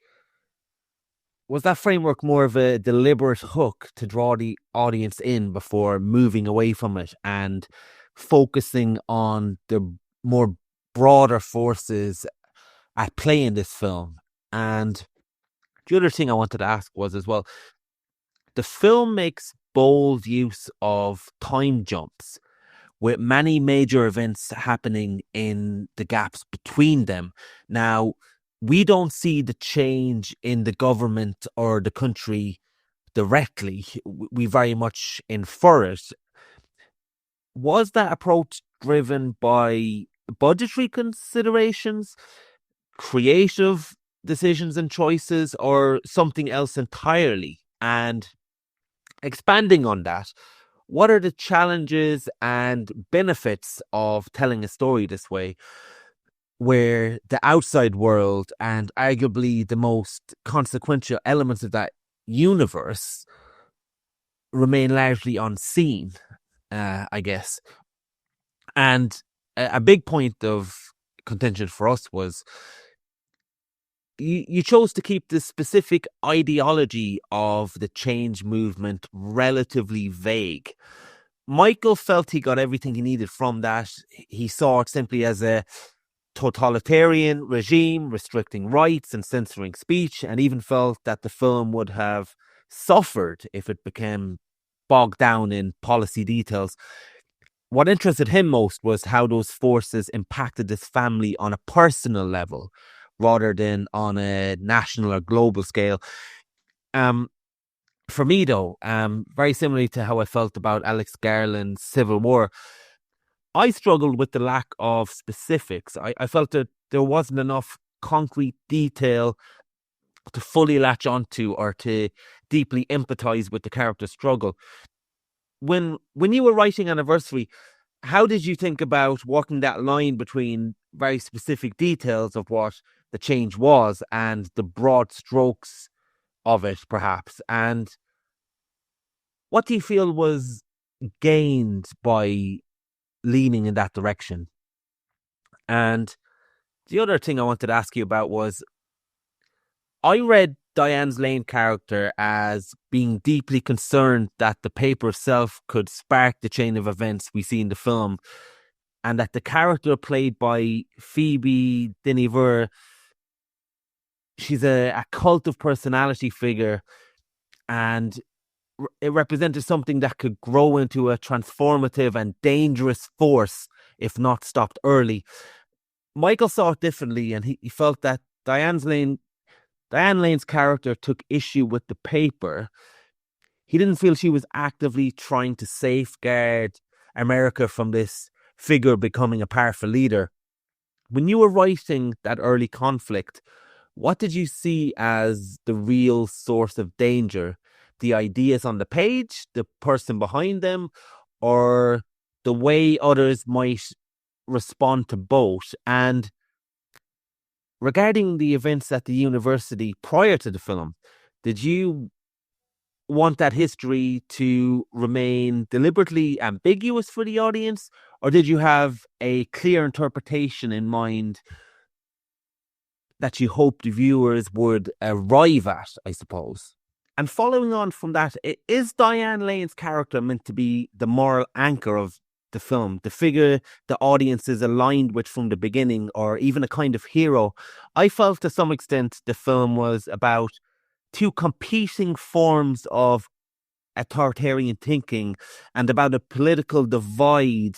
Speaker 1: Was that framework more of a deliberate hook to draw the audience in before moving away from it and focusing on the more broader forces at play in this film? And the other thing I wanted to ask was as well, the film makes bold use of time jumps, with many major events happening in the gaps between them. Now, we don't see the change in the government or the country directly. We very much infer it. Was that approach driven by budgetary considerations, creative decisions and choices, or something else entirely? And expanding on that, what are the challenges and benefits of telling a story this way, where the outside world and arguably the most consequential elements of that universe remain largely unseen, I guess? And a big point of contention for us was you chose to keep the specific ideology of the change movement relatively vague. Michael felt he got everything he needed from that. He saw it simply as a totalitarian regime restricting rights and censoring speech, and even felt that the film would have suffered if it became bogged down in policy details. What interested him most was how those forces impacted his family on a personal level rather than on a national or global scale. For me, though, very similarly to how I felt about Alex Garland's Civil War, I struggled with the lack of specifics. I felt that there wasn't enough concrete detail to fully latch onto or to deeply empathize with the character's struggle. When you were writing Anniversary, how did you think about walking that line between very specific details of what the change was and the broad strokes of it, perhaps? And what do you feel was gained by leaning in that direction? And the other thing I wanted to ask you about was, I read Diane Lane's character as being deeply concerned that the paper itself could spark the chain of events we see in the film, and that the character played by Phoebe Deniver, she's a cult of personality figure, and it represented something that could grow into a transformative and dangerous force if not stopped early. Michael saw it differently, and he felt that Diane Lane's character took issue with the paper. He didn't feel she was actively trying to safeguard America from this figure becoming a powerful leader. When you were writing that early conflict, what did you see as the real source of danger? The ideas on the page, the person behind them, or the way others might respond to both? And regarding the events at the university prior to the film, did you want that history to remain deliberately ambiguous for the audience, or did you have a clear interpretation in mind that you hoped the viewers would arrive at, I suppose? And following on from that, is Diane Lane's character meant to be the moral anchor of the film, the figure the audience is aligned with from the beginning, or even a kind of hero? I felt to some extent the film was about two competing forms of authoritarian thinking and about a political divide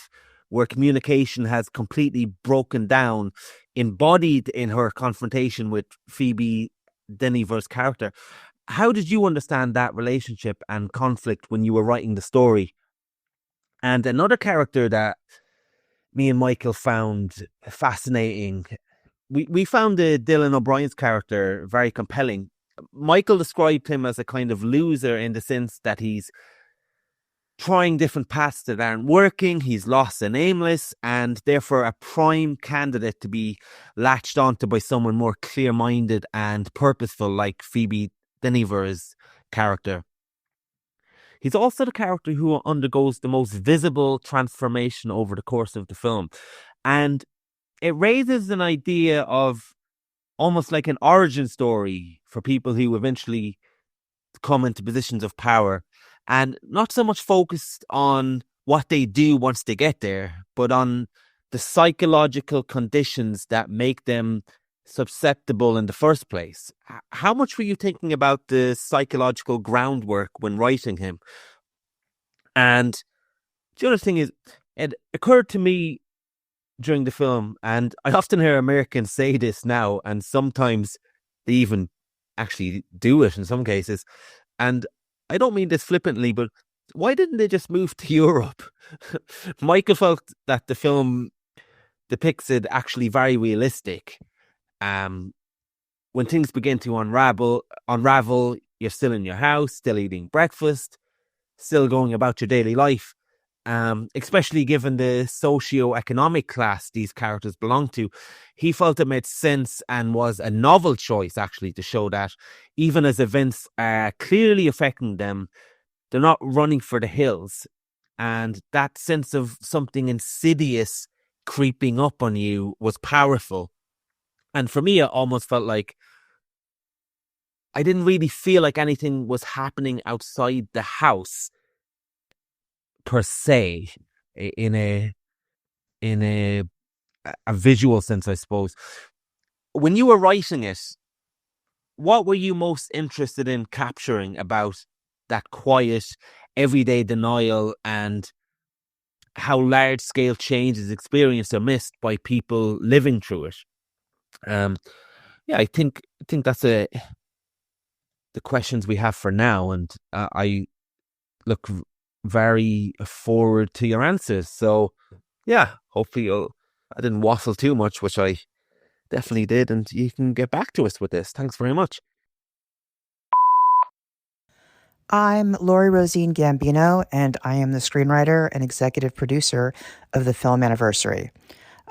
Speaker 1: where communication has completely broken down, embodied in her confrontation with Phoebe Deniver's character. How did you understand that relationship and conflict when you were writing the story? And another character that me and Michael found fascinating, we found Dylan O'Brien's character very compelling. Michael described him as a kind of loser in the sense that he's trying different paths that aren't working, he's lost and aimless, and therefore a prime candidate to be latched onto by someone more clear-minded and purposeful like Phoebe Deniver's character. He's also the character who undergoes the most visible transformation over the course of the film. And it raises an idea of almost like an origin story for people who eventually come into positions of power, and not so much focused on what they do once they get there, but on the psychological conditions that make them susceptible in the first place. How much were you thinking about the psychological groundwork when writing him? And the other thing is, it occurred to me during the film, and I often hear Americans say this now, and sometimes they even actually do it in some cases, and I don't mean this flippantly, but why didn't they just move to Europe? Michael felt that the film depicts it actually very realistic. When things begin to unravel, you're still in your house, still eating breakfast, still going about your daily life. Especially given the socio-economic class these characters belong to, he felt it made sense and was a novel choice actually to show that even as events are clearly affecting them, they're not running for the hills. And that sense of something insidious creeping up on you was powerful. And for me, it almost felt like I didn't really feel like anything was happening outside the house per se, in a visual sense, I suppose. When you were writing it, what were you most interested in capturing about that quiet, everyday denial and how large scale change is experienced or missed by people living through it? I think that's the questions we have for now, and I look very forward to your answers. So yeah, hopefully I didn't waffle too much, which I definitely did, and you can get back to us with this. Thanks very much.
Speaker 13: I'm Lori Rosene-Gambino, and I am the screenwriter and executive producer of the film Anniversary.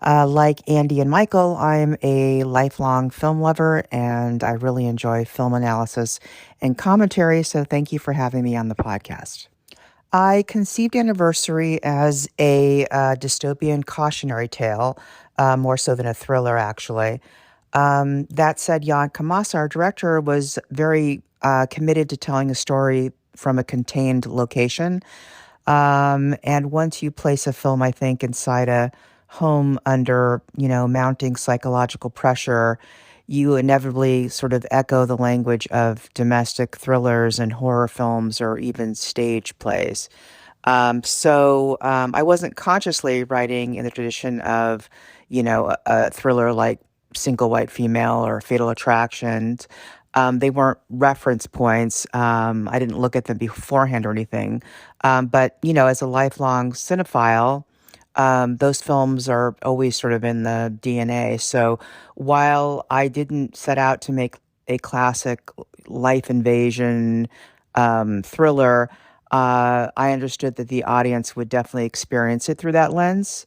Speaker 13: Like Andy and Michael, I'm a lifelong film lover, and I really enjoy film analysis and commentary, so thank you for having me on the podcast. I conceived Anniversary as a dystopian cautionary tale, more so than a thriller, actually. That said, Jan Komasa, our director, was very committed to telling a story from a contained location. And once you place a film, I think, inside a home under, mounting psychological pressure, you inevitably sort of echo the language of domestic thrillers and horror films or even stage plays. I wasn't consciously writing in the tradition of, a thriller like Single White Female or Fatal Attractions. They weren't reference points. I didn't look at them beforehand or anything. But, as a lifelong cinephile, those films are always sort of in the DNA. So while I didn't set out to make a classic life invasion thriller, I understood that the audience would definitely experience it through that lens.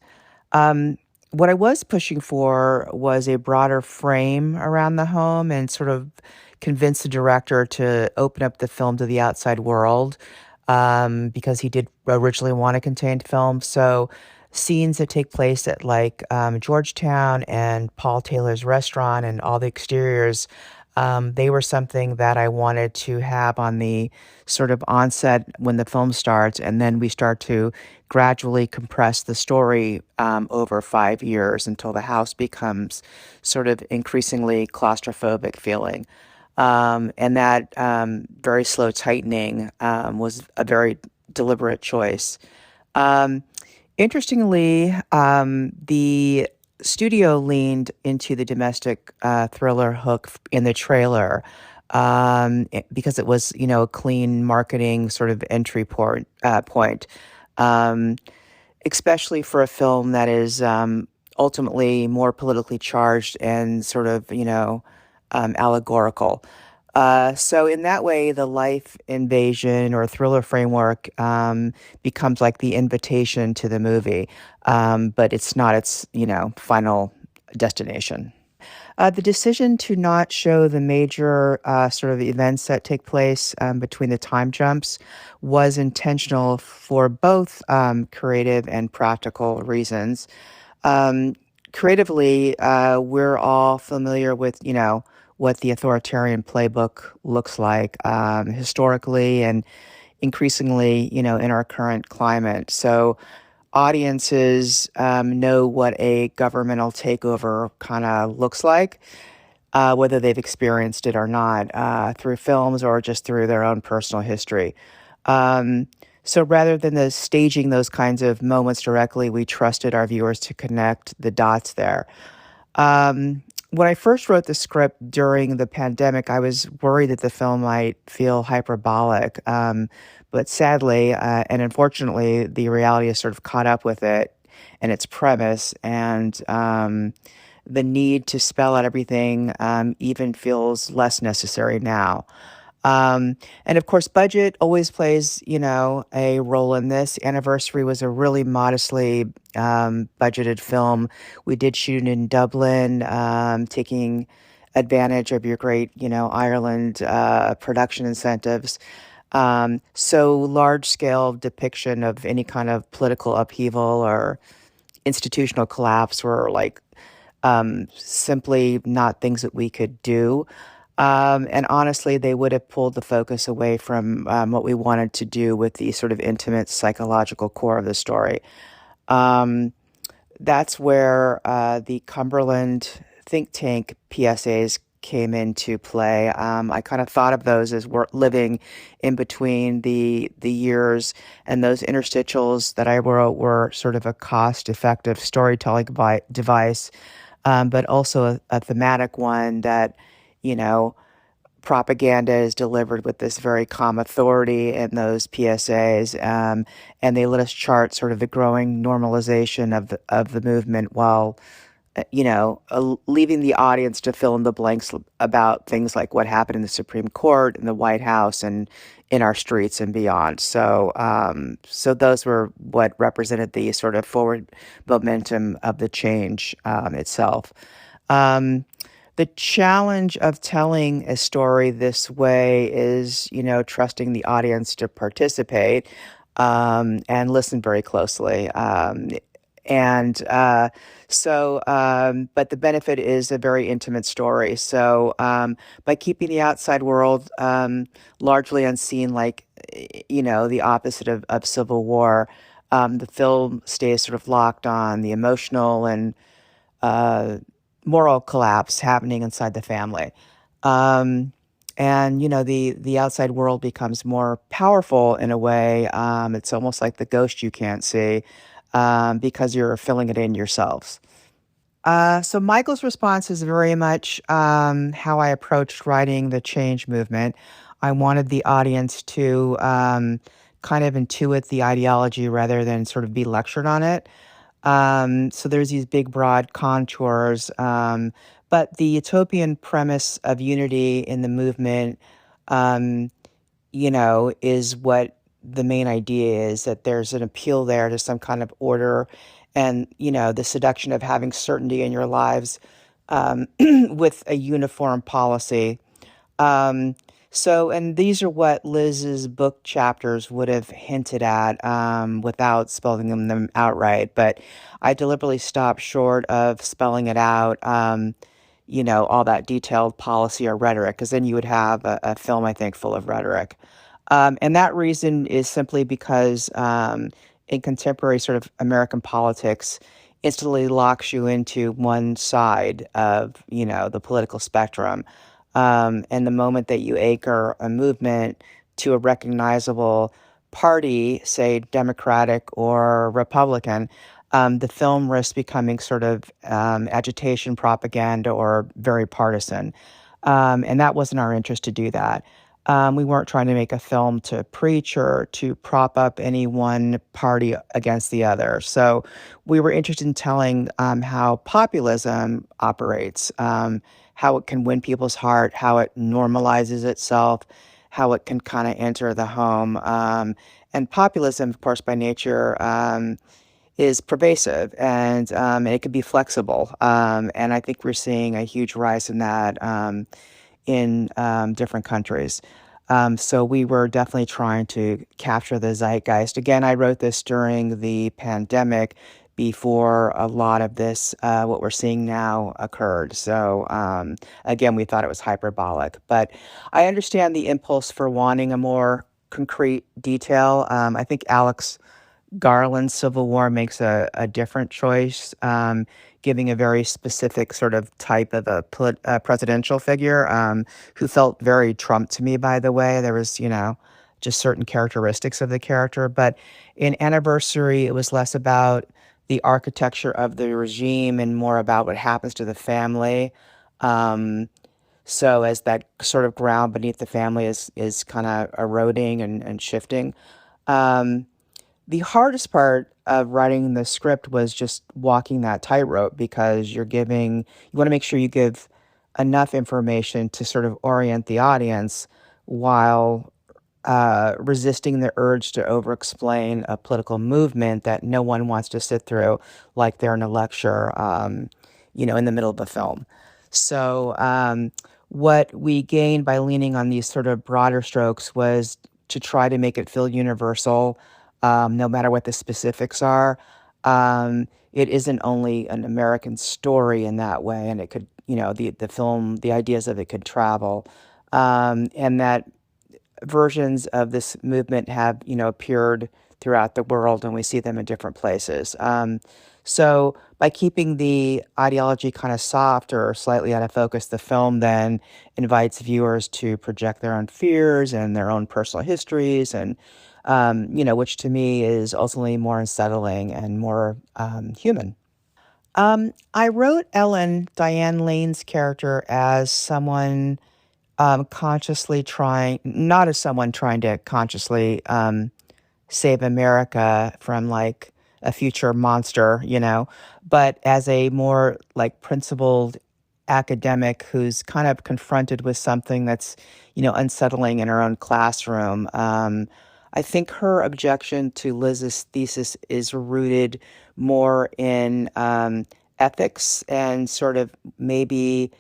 Speaker 13: What I was pushing for was a broader frame around the home and sort of convince the director to open up the film to the outside world, because he did originally want a contained film. So scenes that take place at Georgetown and Paul Taylor's restaurant and all the exteriors, they were something that I wanted to have on the sort of onset when the film starts, and then we start to gradually compress the story over 5 years until the house becomes sort of increasingly claustrophobic feeling. And that very slow tightening was a very deliberate choice. Interestingly, the studio leaned into the domestic thriller hook in the trailer, because it was, a clean marketing sort of entry point, especially for a film that is ultimately more politically charged and sort of, allegorical. So in that way, the life invasion or thriller framework becomes like the invitation to the movie, but it's not its, final destination. The decision to not show the major sort of events that take place between the time jumps was intentional for both creative and practical reasons. Creatively, we're all familiar with, what the authoritarian playbook looks like historically and increasingly, in our current climate. So audiences know what a governmental takeover kind of looks like, whether they've experienced it or not, through films or just through their own personal history. So rather than staging those kinds of moments directly, we trusted our viewers to connect the dots there. When I first wrote the script during the pandemic, I was worried that the film might feel hyperbolic. But sadly, and unfortunately, the reality has sort of caught up with it and its premise, and the need to spell out everything even feels less necessary now. And of course, budget always plays, a role in this. Anniversary was a really modestly budgeted film. We did shoot in Dublin, taking advantage of your great, Ireland production incentives. So large scale depiction of any kind of political upheaval or institutional collapse were like simply not things that we could do. And honestly, they would have pulled the focus away from what we wanted to do with the sort of intimate psychological core of the story. Um, that's where the Cumberland think tank PSAs came into play. I kind of thought of those as living in between the years, and those interstitials that I wrote were sort of a cost-effective storytelling device, but also a thematic one that, you know, propaganda is delivered with this very calm authority in those PSAs, and they let us chart sort of the growing normalization of the movement while, leaving the audience to fill in the blanks about things like what happened in the Supreme Court, in the White House, and in our streets and beyond. So those were what represented the sort of forward momentum of the change itself. The challenge of telling a story this way is, trusting the audience to participate and listen very closely. But the benefit is a very intimate story. So by keeping the outside world largely unseen, like, the opposite of Civil War, the film stays sort of locked on the emotional and moral collapse happening inside the family. And the outside world becomes more powerful in a way. It's almost like the ghost you can't see because you're filling it in yourselves. So Michael's response is very much how I approached writing the change movement. I wanted the audience to kind of intuit the ideology rather than sort of be lectured on it. So there's these big, broad contours. But the utopian premise of unity in the movement, um, is what the main idea is, that there's an appeal there to some kind of order and, the seduction of having certainty in your lives with a uniform policy. Um, and these are what Liz's book chapters would have hinted at without spelling them outright. But I deliberately stopped short of spelling it out, all that detailed policy or rhetoric, because then you would have a film, I think, full of rhetoric. And that reason is simply because in contemporary sort of American politics, instantly locks you into one side of, the political spectrum. And the moment that you anchor a movement to a recognizable party, say Democratic or Republican, the film risks becoming sort of agitation propaganda or very partisan. And that wasn't our interest to do that. We weren't trying to make a film to preach or to prop up any one party against the other. So we were interested in telling how populism operates, how it can win people's heart, how it normalizes itself, how it can kind of enter the home. And populism, of course, by nature, is pervasive and it can be flexible. And I think we're seeing a huge rise in that in different countries. So we were definitely trying to capture the zeitgeist. Again, I wrote this during the pandemic before a lot of this, what we're seeing now, occurred. So again, we thought it was hyperbolic. But I understand the impulse for wanting a more concrete detail. I think Alex Garland's Civil War makes a different choice, giving a very specific sort of type of a presidential figure who felt very Trump to me, by the way. There was, just certain characteristics of the character. But in Anniversary, it was less about the architecture of the regime and more about what happens to the family. So as that sort of ground beneath the family is kind of eroding and shifting. The hardest part of writing the script was just walking that tightrope because you want to make sure you give enough information to sort of orient the audience while resisting the urge to over-explain a political movement that no one wants to sit through, like they're in a lecture, in the middle of a film. So what we gained by leaning on these sort of broader strokes was to try to make it feel universal, no matter what the specifics are. It isn't only an American story in that way, and it could, the film, the ideas of it could travel, and that versions of this movement have, appeared throughout the world, and we see them in different places. So by keeping the ideology kind of soft or slightly out of focus, the film then invites viewers to project their own fears and their own personal histories, and which to me is ultimately more unsettling and more human. I wrote Ellen, Diane Lane's character, as someone consciously trying, not as someone trying to consciously save America from like a future monster, but as a more like principled academic who's kind of confronted with something that's, unsettling in her own classroom. I think her objection to Liz's thesis is rooted more in ethics and sort of maybe,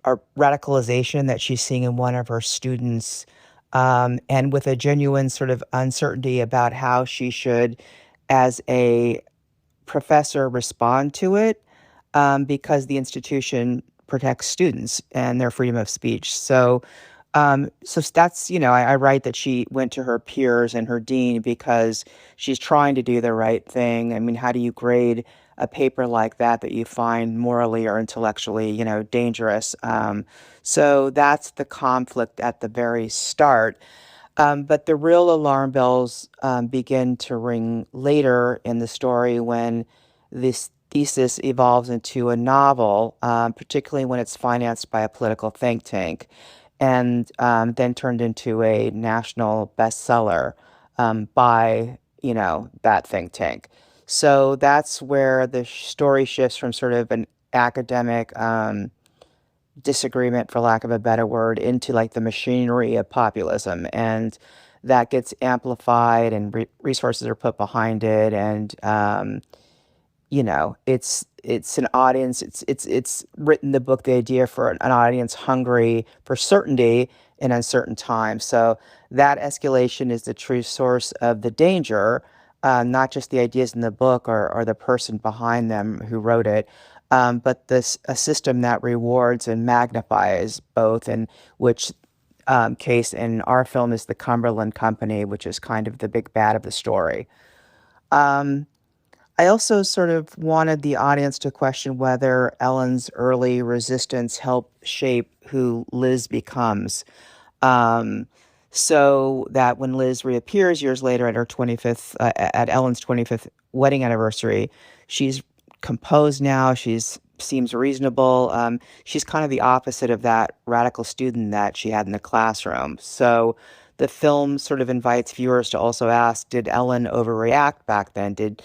Speaker 13: a radicalization that she's seeing in one of her students, and with a genuine sort of uncertainty about how she should, as a professor, respond to it, because the institution protects students and their freedom of speech. So that's, I write that she went to her peers and her dean because she's trying to do the right thing. I mean, how do you grade a paper like that you find morally or intellectually, dangerous? So that's the conflict at the very start. But the real alarm bells begin to ring later in the story when this thesis evolves into a novel, particularly when it's financed by a political think tank, and then turned into a national bestseller by, that think tank. So that's where the story shifts from sort of an academic disagreement, for lack of a better word, into like the machinery of populism, and that gets amplified, and resources are put behind it, and it's an audience. It's written the book, the idea for an audience hungry for certainty in uncertain times. So that escalation is the true source of the danger, not just the ideas in the book or the person behind them who wrote it, but a system that rewards and magnifies both, in which case in our film is the Cumberland Company, which is kind of the big bad of the story. I also sort of wanted the audience to question whether Ellen's early resistance helped shape who Liz becomes. So that when Liz reappears years later at her 25th, at Ellen's 25th wedding anniversary, she's composed now. Seems reasonable. She's kind of the opposite of that radical student that she had in the classroom. So the film sort of invites viewers to also ask, did Ellen overreact back then? Did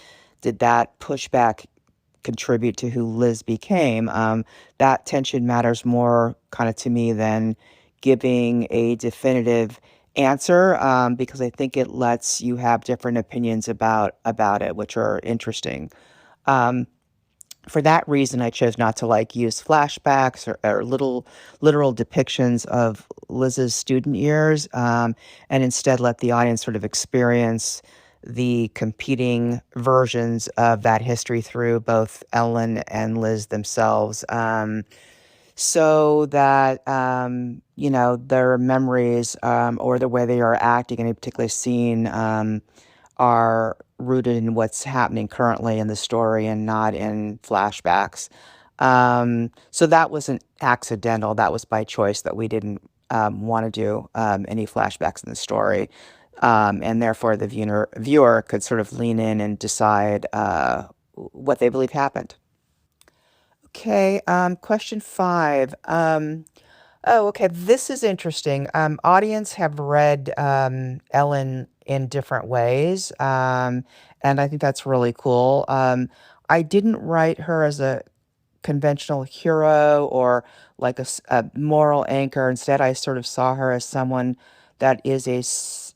Speaker 13: that pushback contribute to who Liz became? That tension matters more kind of to me than giving a definitive answer, because I think it lets you have different opinions about it, which are interesting. For that reason, I chose not to use flashbacks or little literal depictions of Liz's student years, and instead let the audience sort of experience the competing versions of that history through both Ellen and Liz themselves, so that their memories, or the way they are acting in a particular scene, are rooted in what's happening currently in the story and not in flashbacks. So that wasn't accidental. That was by choice, that we didn't want to do any flashbacks in the story. And therefore the viewer could sort of lean in and decide what they believe happened. Okay, question 5. Okay, this is interesting. Audience have read Ellen in different ways, and I think that's really cool. I didn't write her as a conventional hero or like a moral anchor. Instead, I sort of saw her as someone that is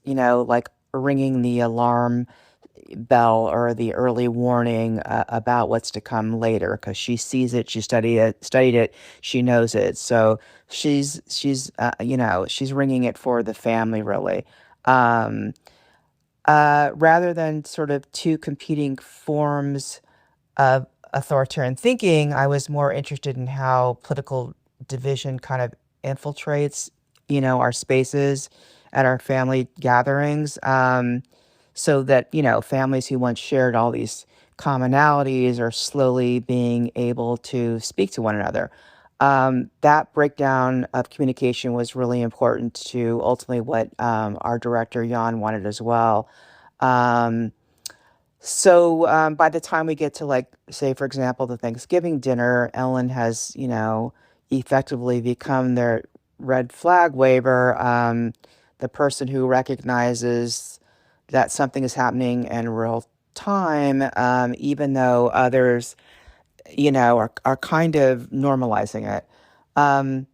Speaker 13: like ringing the alarm, bell or the early warning about what's to come later, because she sees it, she studied it, she knows it. So she's she's ringing it for the family, really. Um, Rather than sort of two competing forms of authoritarian thinking, I was more interested in how political division kind of infiltrates, our spaces at our family gatherings. So that, families who once shared all these commonalities are slowly being able to speak to one another. That breakdown of communication was really important to ultimately what our director, Jan, wanted as well. Um, so by the time we get to, like, say, for example, the Thanksgiving dinner, Ellen has, effectively become their red flag waver, the person who recognizes that something is happening in real time, even though others, are kind of normalizing it. Um,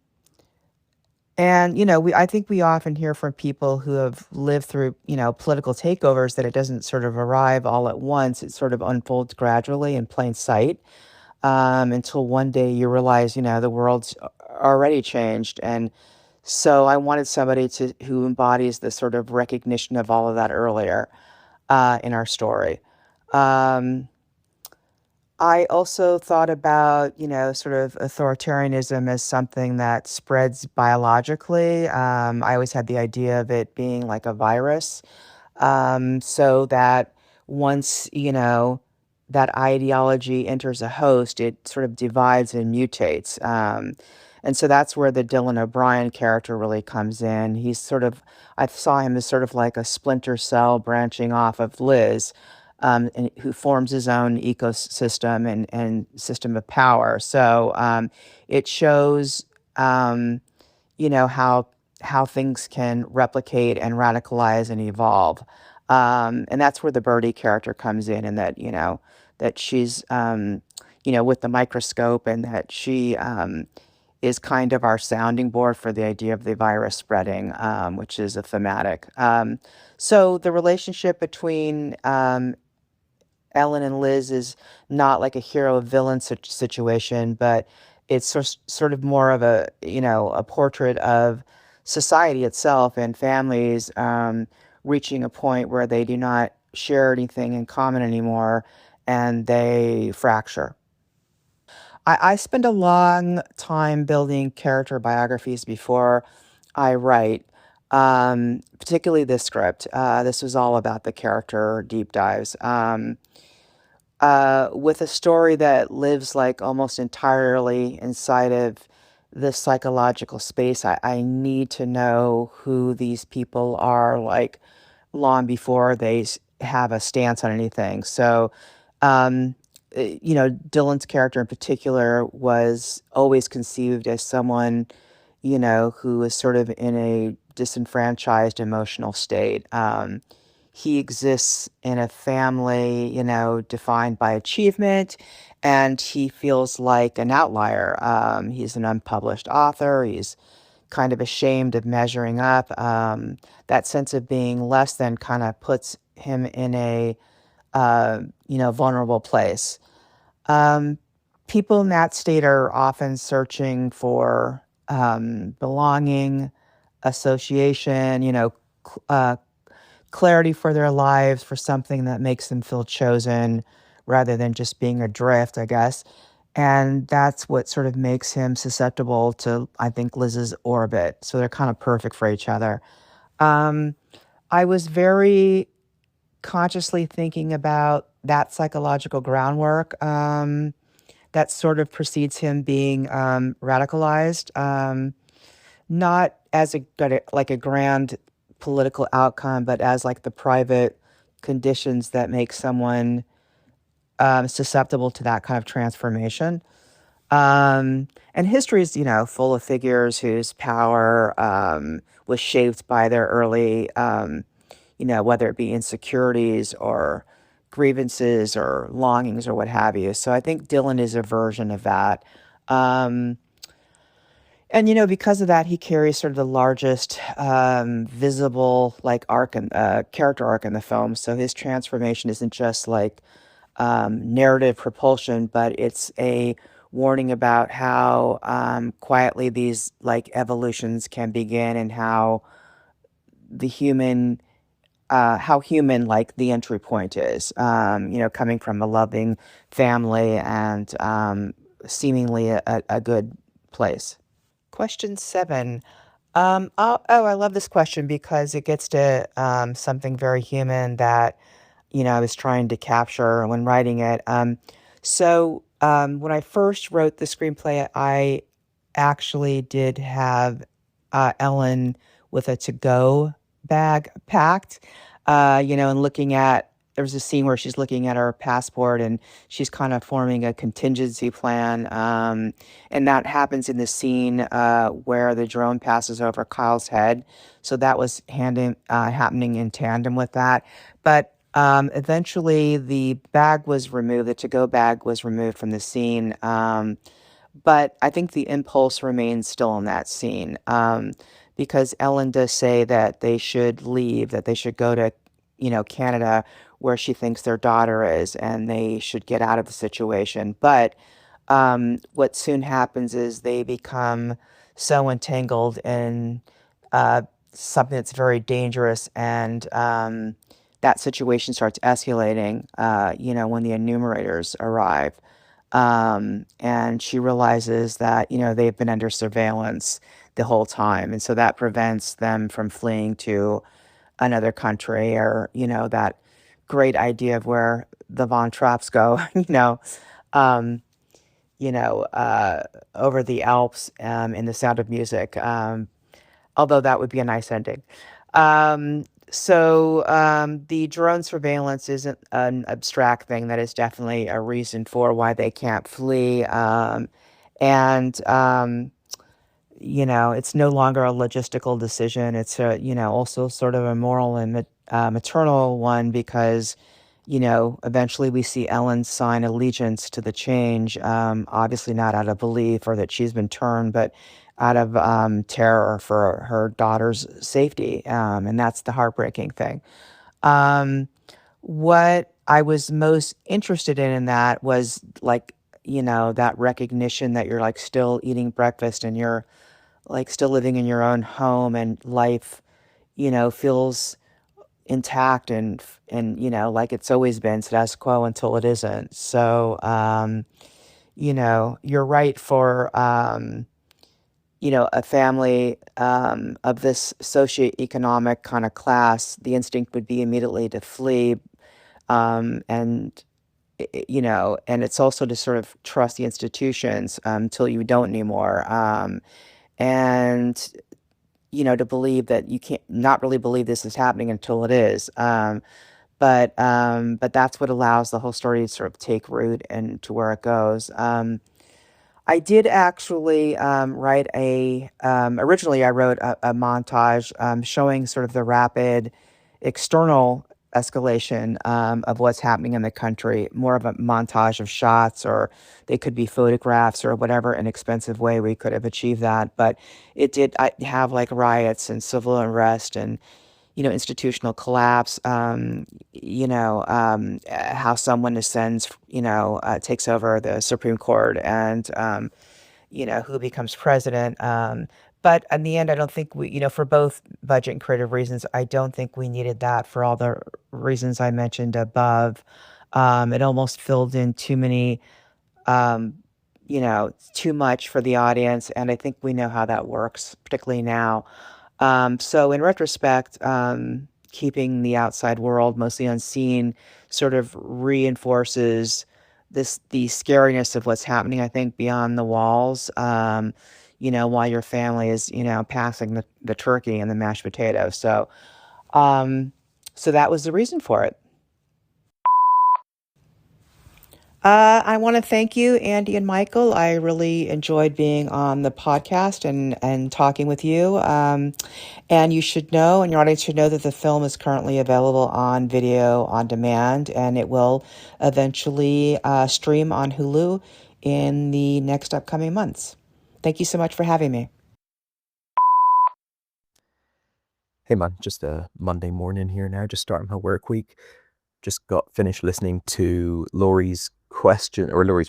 Speaker 13: and, I think we often hear from people who have lived through, political takeovers that it doesn't sort of arrive all at once. It sort of unfolds gradually in plain sight, until one day you realize, the world's already changed. And so I wanted somebody who embodies the sort of recognition of all of that earlier in our story. Um, I also thought about, sort of authoritarianism as something that spreads biologically. I always had the idea of it being like a virus, so that once, that ideology enters a host, it sort of divides and mutates. And so that's where the Dylan O'Brien character really comes in. I saw him as sort of like a splinter cell branching off of Liz, and who forms his own ecosystem and system of power. So it shows, how things can replicate and radicalize and evolve. And that's where the Birdie character comes in, and that she's, with the microscope, and that she is kind of our sounding board for the idea of the virus spreading, which is a thematic. So the relationship between Ellen and Liz is not like a hero villain situation, but it's sort of more of a portrait of society itself and families reaching a point where they do not share anything in common anymore, and they fracture. I spend a long time building character biographies before I write, particularly this script. This was all about the character deep dives. With a story that lives like almost entirely inside of this psychological space, I need to know who these people are, like, long before they have a stance on anything. So, um, Dylan's character in particular was always conceived as someone, who is sort of in a disenfranchised emotional state. He exists in a family, defined by achievement, and he feels like an outlier. He's an unpublished author. He's kind of ashamed of measuring up. That sense of being less than kind of puts him in a, vulnerable place. Um, People in that state are often searching for belonging, association, clarity for their lives, for something that makes them feel chosen rather than just being adrift, I guess. And that's what sort of makes him susceptible to, I think, Liz's orbit. So they're kind of perfect for each other. Um, I was very consciously thinking about that psychological groundwork that sort of precedes him being radicalized, not as like a grand political outcome, but as like the private conditions that make someone susceptible to that kind of transformation. And history is, full of figures whose power was shaped by their early, whether it be insecurities or grievances or longings or what have you. So I think Dylan is a version of that. And because of that, he carries sort of the largest visible like arc and character arc in the film. So his transformation isn't just like narrative propulsion, but it's a warning about how quietly these like evolutions can begin, and how human like the entry point is. Coming from a loving family and seemingly a good place. Question 7. I love this question because it gets to something very human that I was trying to capture when writing it. When I first wrote the screenplay, I actually did have Ellen with a to-go bag packed, and looking at. There was a scene where she's looking at her passport and she's kind of forming a contingency plan. And that happens in the scene where the drone passes over Kyle's head. So that was happening in tandem with that. But eventually the bag was removed, the to-go bag was removed from the scene. But I think the impulse remains still in that scene, because Ellen does say that they should leave, that they should go to, Canada, where she thinks their daughter is, and they should get out of the situation. But what soon happens is they become so entangled in something that's very dangerous, and that situation starts escalating, when the enumerators arrive. And she realizes that, they've been under surveillance the whole time. And so that prevents them from fleeing to another country, or, that great idea of where the Von Trapps go, over the Alps in The Sound of Music. Although that would be a nice ending. The drone surveillance isn't an abstract thing. That is definitely a reason for why they can't flee. It's no longer a logistical decision. It's also sort of a moral and maternal one, because, eventually we see Ellen sign allegiance to the change, obviously not out of belief or that she's been turned, but out of terror for her daughter's safety. And that's the heartbreaking thing. What I was most interested in that was like, that recognition that you're like still eating breakfast and you're like still living in your own home, and life, feels intact and like it's always been status quo until it isn't. So, you're right for, a family of this socioeconomic kind of class, the instinct would be immediately to flee. And it's also to sort of trust the institutions until you don't anymore. And, to believe that you can't not really believe this is happening until it is. But that's what allows the whole story to sort of take root and to where it goes. I did actually write originally I wrote a montage showing sort of the rapid external escalation of what's happening in the country, more of a montage of shots, or they could be photographs or whatever inexpensive way we could have achieved that. But it did have like riots and civil unrest and, institutional collapse, how someone ascends, takes over the Supreme Court, and, who becomes president. But in the end, I don't think for both budget and creative reasons, I don't think we needed that for all the reasons I mentioned above. It almost filled in too many, too much for the audience. And I think we know how that works, particularly now. So in retrospect, keeping the outside world mostly unseen sort of reinforces the scariness of what's happening, I think, beyond the walls. While your family is, passing the turkey and the mashed potatoes. So that was the reason for it. I want to thank you, Andy and Michael. I really enjoyed being on the podcast and talking with you. And you should know, and your audience should know, that the film is currently available on video on demand, and it will eventually stream on Hulu in the next upcoming months. Thank you so much for having me.
Speaker 11: Hey man, just a Monday morning here now, just starting my work week. Just got finished listening to Lori's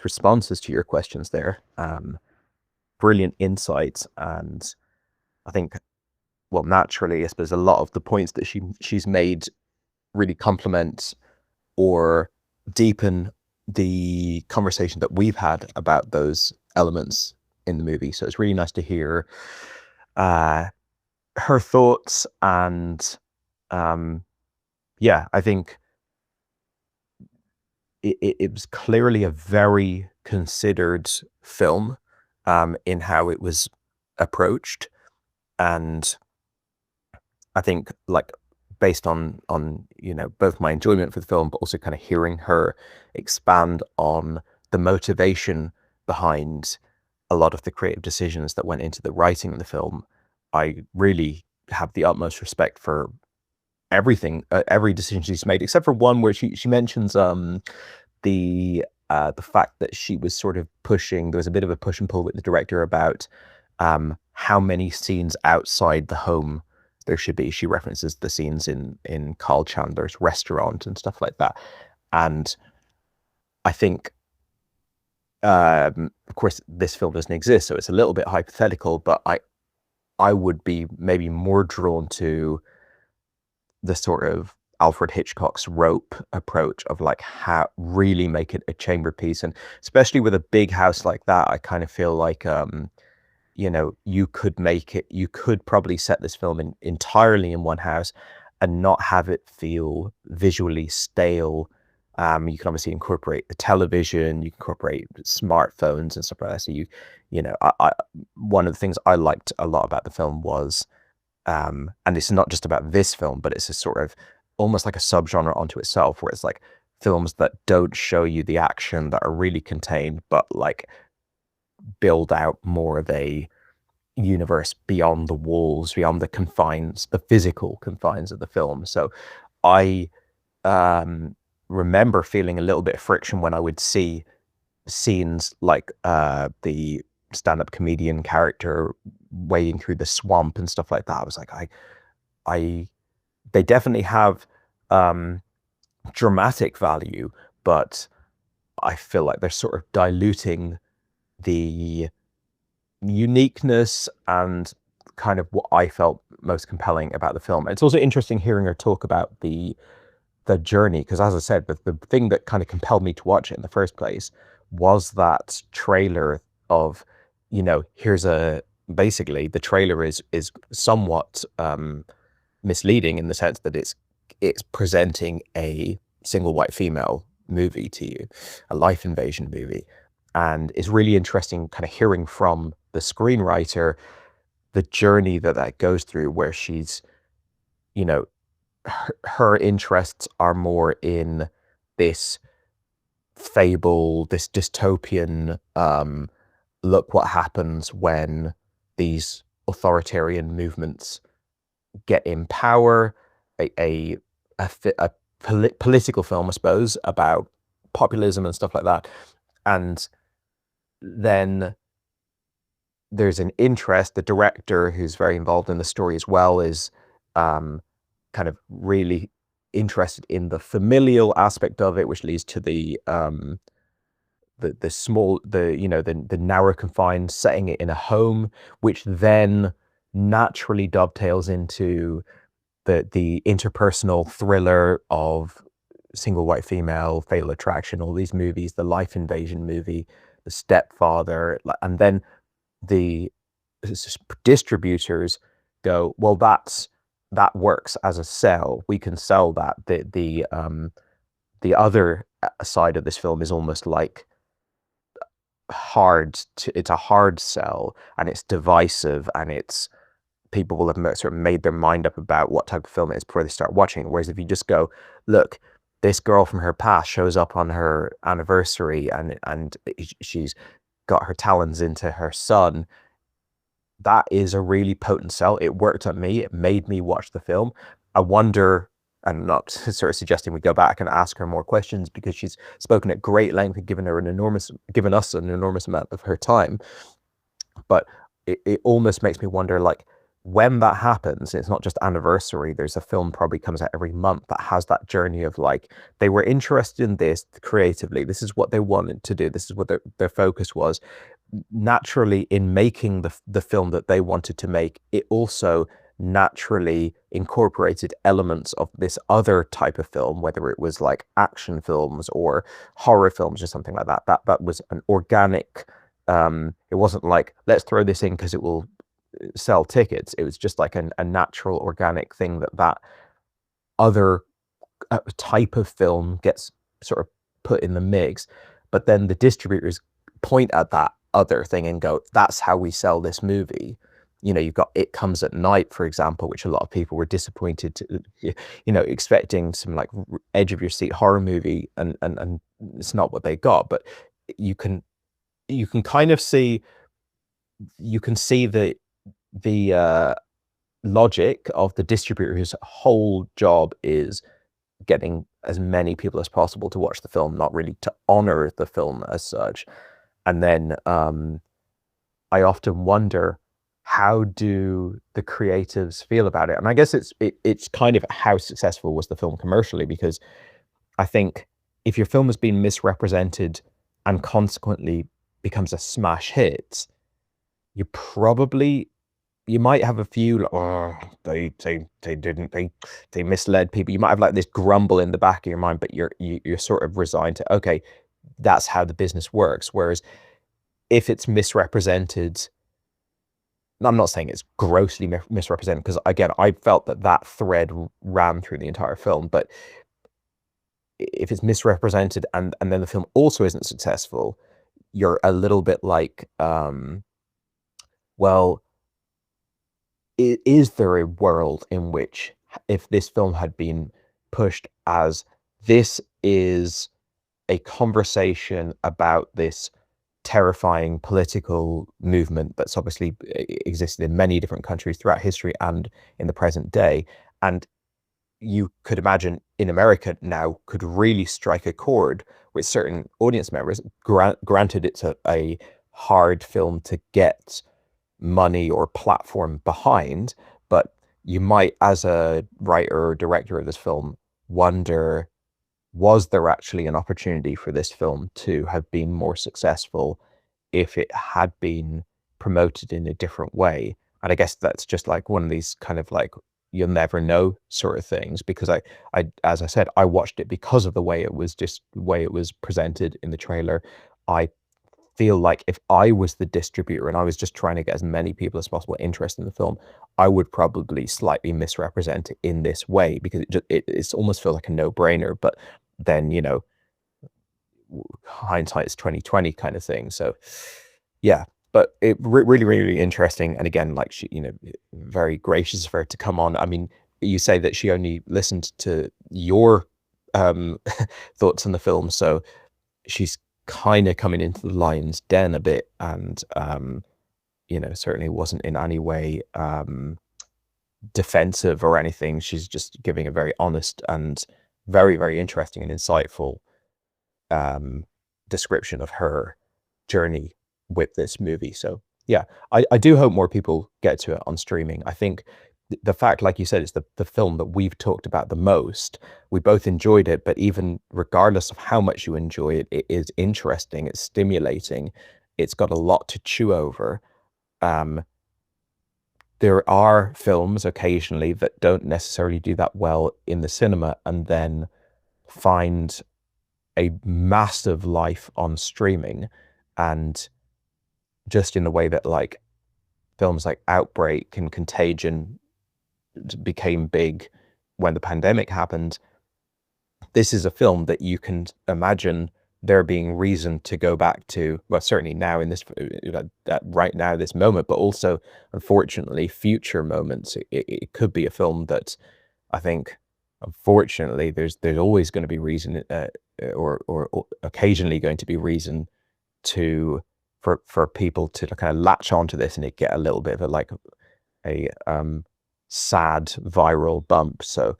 Speaker 11: responses to your questions there. Brilliant insights, and I think, well, naturally, I suppose a lot of the points that she's made really complement or deepen the conversation that we've had about those elements in the movie. So it's really nice to hear her thoughts, and I think it was clearly a very considered film in how it was approached, and I think, like, based on both my enjoyment for the film, but also kind of hearing her expand on the motivation behind a lot of the creative decisions that went into the writing of the film, I really have the utmost respect for everything, every decision she's made, except for one where she mentions the fact that she was sort of pushing. There was a bit of a push and pull with the director about how many scenes outside the home there should be. She references the scenes in Carl Chandler's restaurant and stuff like that, and I think, of course, this film doesn't exist, so it's a little bit hypothetical, but I would be maybe more drawn to the sort of Alfred Hitchcock's Rope approach of, like, how really make it a chamber piece. And especially with a big house like that, I kind of feel like you could probably set this film entirely in one house and not have it feel visually stale. You can obviously incorporate the television, you can incorporate smartphones and stuff like that. So I one of the things I liked a lot about the film was, and it's not just about this film, but it's a sort of almost like a subgenre onto itself, where it's like films that don't show you the action, that are really contained, but like build out more of a universe beyond the walls, beyond the confines, the physical confines of the film. So I remember feeling a little bit of friction when I would see scenes like the stand-up comedian character wading through the swamp and stuff like that. I was like, they definitely have dramatic value, but I feel like they're sort of diluting the uniqueness and kind of what I felt most compelling about the film. It's also interesting hearing her talk about the journey, because, as I said, the thing that kind of compelled me to watch it in the first place was that trailer of, basically the trailer is somewhat misleading in the sense that it's presenting a single white female movie to you, a life invasion movie. And it's really interesting kind of hearing from the screenwriter the journey that goes through, where she's, her interests are more in this fable, this dystopian, look what happens when these authoritarian movements get in power, a political film, I suppose, about populism and stuff like that. And then there's an interest. The director, who's very involved in the story as well, is kind of really interested in the familial aspect of it, which leads to the narrow confined setting it in a home, which then naturally dovetails into the interpersonal thriller of Single White Female, Fatal Attraction, all these movies, the life invasion movie, The Stepfather, and then the distributors go, well, that works as a sell. We can sell that. The other side of this film is almost like it's a hard sell, and it's divisive, and it's people will have sort of made their mind up about what type of film it is before they start watching. Whereas if you just go, look, this girl from her past shows up on her anniversary and she's got her talons into her son, that is a really potent sell. It worked on me. It made me watch the film. I wonder, and I'm not sort of suggesting we go back and ask her more questions, because she's spoken at great length and given us an enormous amount of her time. But it almost makes me wonder, like, when that happens, it's not just anniversary. There's a film probably comes out every month that has that journey of like, they were interested in this creatively. This is what they wanted to do. This is what their focus was. Naturally, in making the film that they wanted to make, it also naturally incorporated elements of this other type of film, whether it was like action films or horror films or something like that. That was an organic, it wasn't like, let's throw this in because it will sell tickets. It was just like a natural organic thing that other type of film gets sort of put in the mix, but then the distributors point at that other thing and go, that's how we sell this movie. You know, you've got It Comes at Night, for example, which a lot of people were disappointed to, you know, expecting some like edge of your seat horror movie, and it's not what they got. But you can kind of see, you can see the logic of the distributor whose whole job is getting as many people as possible to watch the film, not really to honor the film as such. And then I often wonder, how do the creatives feel about it? And I guess it's kind of how successful was the film commercially, because I think if your film has been misrepresented and consequently becomes a smash hit, you might have a few like, oh, they misled people. You might have like this grumble in the back of your mind, but you're sort of resigned to, okay, that's how the business works. Whereas if it's misrepresented, I'm not saying it's grossly misrepresented, because again, I felt that thread ran through the entire film, but if it's misrepresented and then the film also isn't successful, you're a little bit like, well, is there a world in which, if this film had been pushed as, this is a conversation about this terrifying political movement that's obviously existed in many different countries throughout history and in the present day, and you could imagine in America now could really strike a chord with certain audience members, granted it's a hard film to get money or platform behind, but you might, as a writer or director of this film, wonder, was there actually an opportunity for this film to have been more successful if it had been promoted in a different way? And I guess that's just like one of these kind of like, you'll never know sort of things, because I as I said, I watched it because of the way it was presented in the trailer. I feel like if I was the distributor and I was just trying to get as many people as possible interested in the film, I would probably slightly misrepresent it in this way, because it's almost feels like a no-brainer. But then, you know, hindsight is 2020 kind of thing. So yeah, but it really interesting. And again, like, she, you know, very gracious of her to come on. I mean, you say that she only listened to your thoughts on the film, so she's kind of coming into the lion's den a bit, and you know, certainly wasn't in any way defensive or anything. She's just giving a very honest and very interesting and insightful description of her journey with this movie. So yeah, I do hope more people get to it on streaming. I think the fact, like you said, it's the film that we've talked about the most. We both enjoyed it, but even regardless of how much you enjoy it, it is interesting, it's stimulating, it's got a lot to chew over. There are films occasionally that don't necessarily do that well in the cinema and then find a massive life on streaming. And just in the way that like films like Outbreak and Contagion became big when the pandemic happened, this is a film that you can imagine there being reason to go back to, well, certainly now in this, right now, this moment, but also, unfortunately, future moments. It could be a film that I think, unfortunately, there's always going to be reason, or occasionally going to be reason for people to kind of latch onto this and it get a little bit of a sad viral bump. So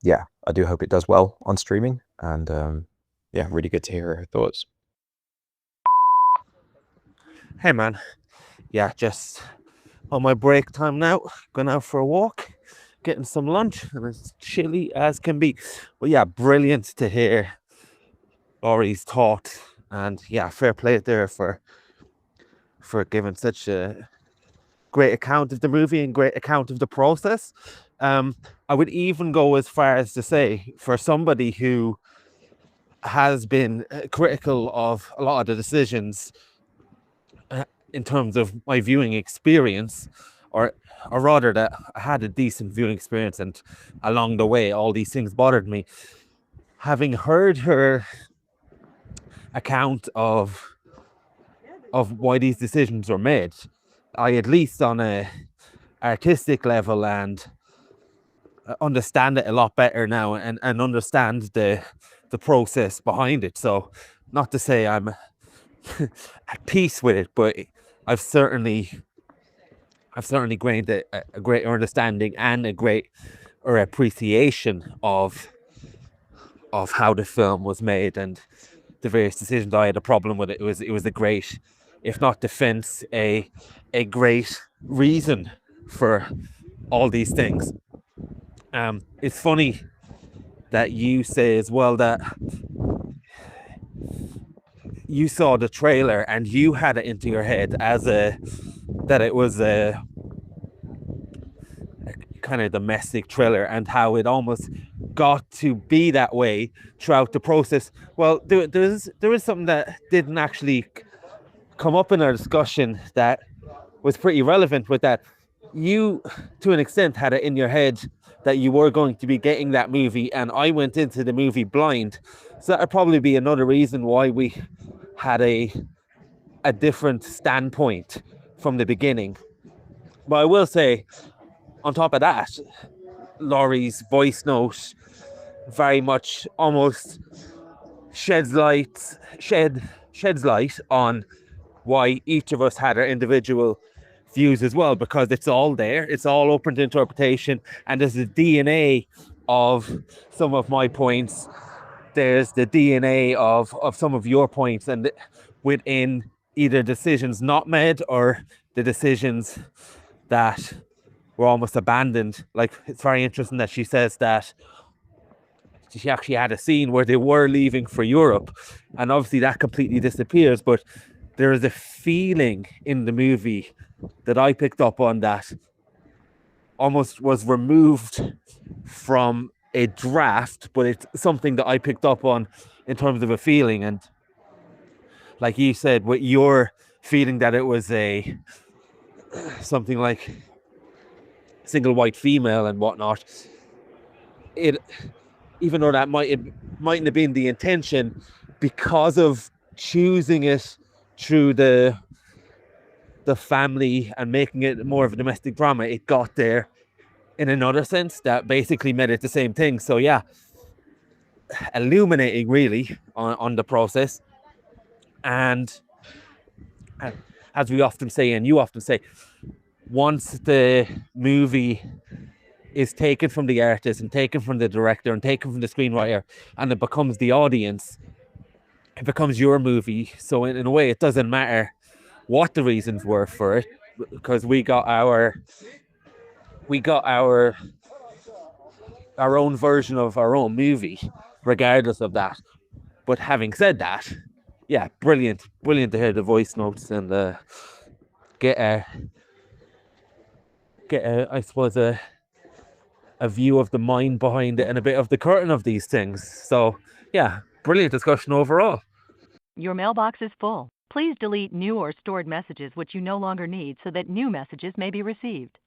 Speaker 11: yeah, I do hope it does well on streaming, and yeah, really good to hear her thoughts.
Speaker 10: Hey man, yeah, just
Speaker 1: on my break time now, going out for a walk, getting some lunch, and it's chilly as can be. But yeah, brilliant to hear Lori's thought, and yeah, fair play there for giving such a great account of the movie and great account of the process. I would even go as far as to say, for somebody who has been critical of a lot of the decisions in terms of my viewing experience, or rather that I had a decent viewing experience and along the way all these things bothered me, having heard her account of why these decisions were made, I, at least on a artistic level, and understand it a lot better now, and understand the process behind it. So not to say I'm at peace with it, but I've certainly gained a greater understanding and a greater appreciation of how the film was made and the various decisions. I had a problem with it. It was a great, if not defense, a great reason for all these things. It's funny that you say as well that you saw the trailer and you had it into your head as that it was a kind of domestic thriller, and how it almost got to be that way throughout the process. Well, there is something that didn't actually come up in our discussion that was pretty relevant with that. You, to an extent, had it in your head that you were going to be getting that movie, and I went into the movie blind. So that'd probably be another reason why we had a different standpoint from the beginning. But I will say, on top of that, Lori's voice note very much almost sheds light on why each of us had our individual views as well, because it's all there, it's all open to interpretation, and there's the DNA of some of my points, there's the DNA of some of your points, and within either decisions not made or the decisions that were almost abandoned. Like, it's very interesting that she says that she actually had a scene where they were leaving for Europe, and obviously that completely disappears, but there is a feeling in the movie that I picked up on that almost was removed from a draft, but it's something that I picked up on in terms of a feeling. And like you said, with your feeling that it was a something like single white female and whatnot, it, even though that mightn't have been the intention, because of choosing it through the family and making it more of a domestic drama, it got there in another sense that basically made it the same thing. So yeah, illuminating really on the process. And as we often say, and you often say, once the movie is taken from the artist and taken from the director and taken from the screenwriter, and it becomes the audience, it becomes your movie. So in a way, it doesn't matter what the reasons were for it, because we got our own version of our own movie, regardless of that. But having said that, yeah, brilliant to hear the voice notes and get I suppose a view of the mind behind it and a bit of the curtain of these things. So yeah, brilliant discussion overall.
Speaker 14: Your mailbox is full. Please delete new or stored messages which you no longer need so that new messages may be received.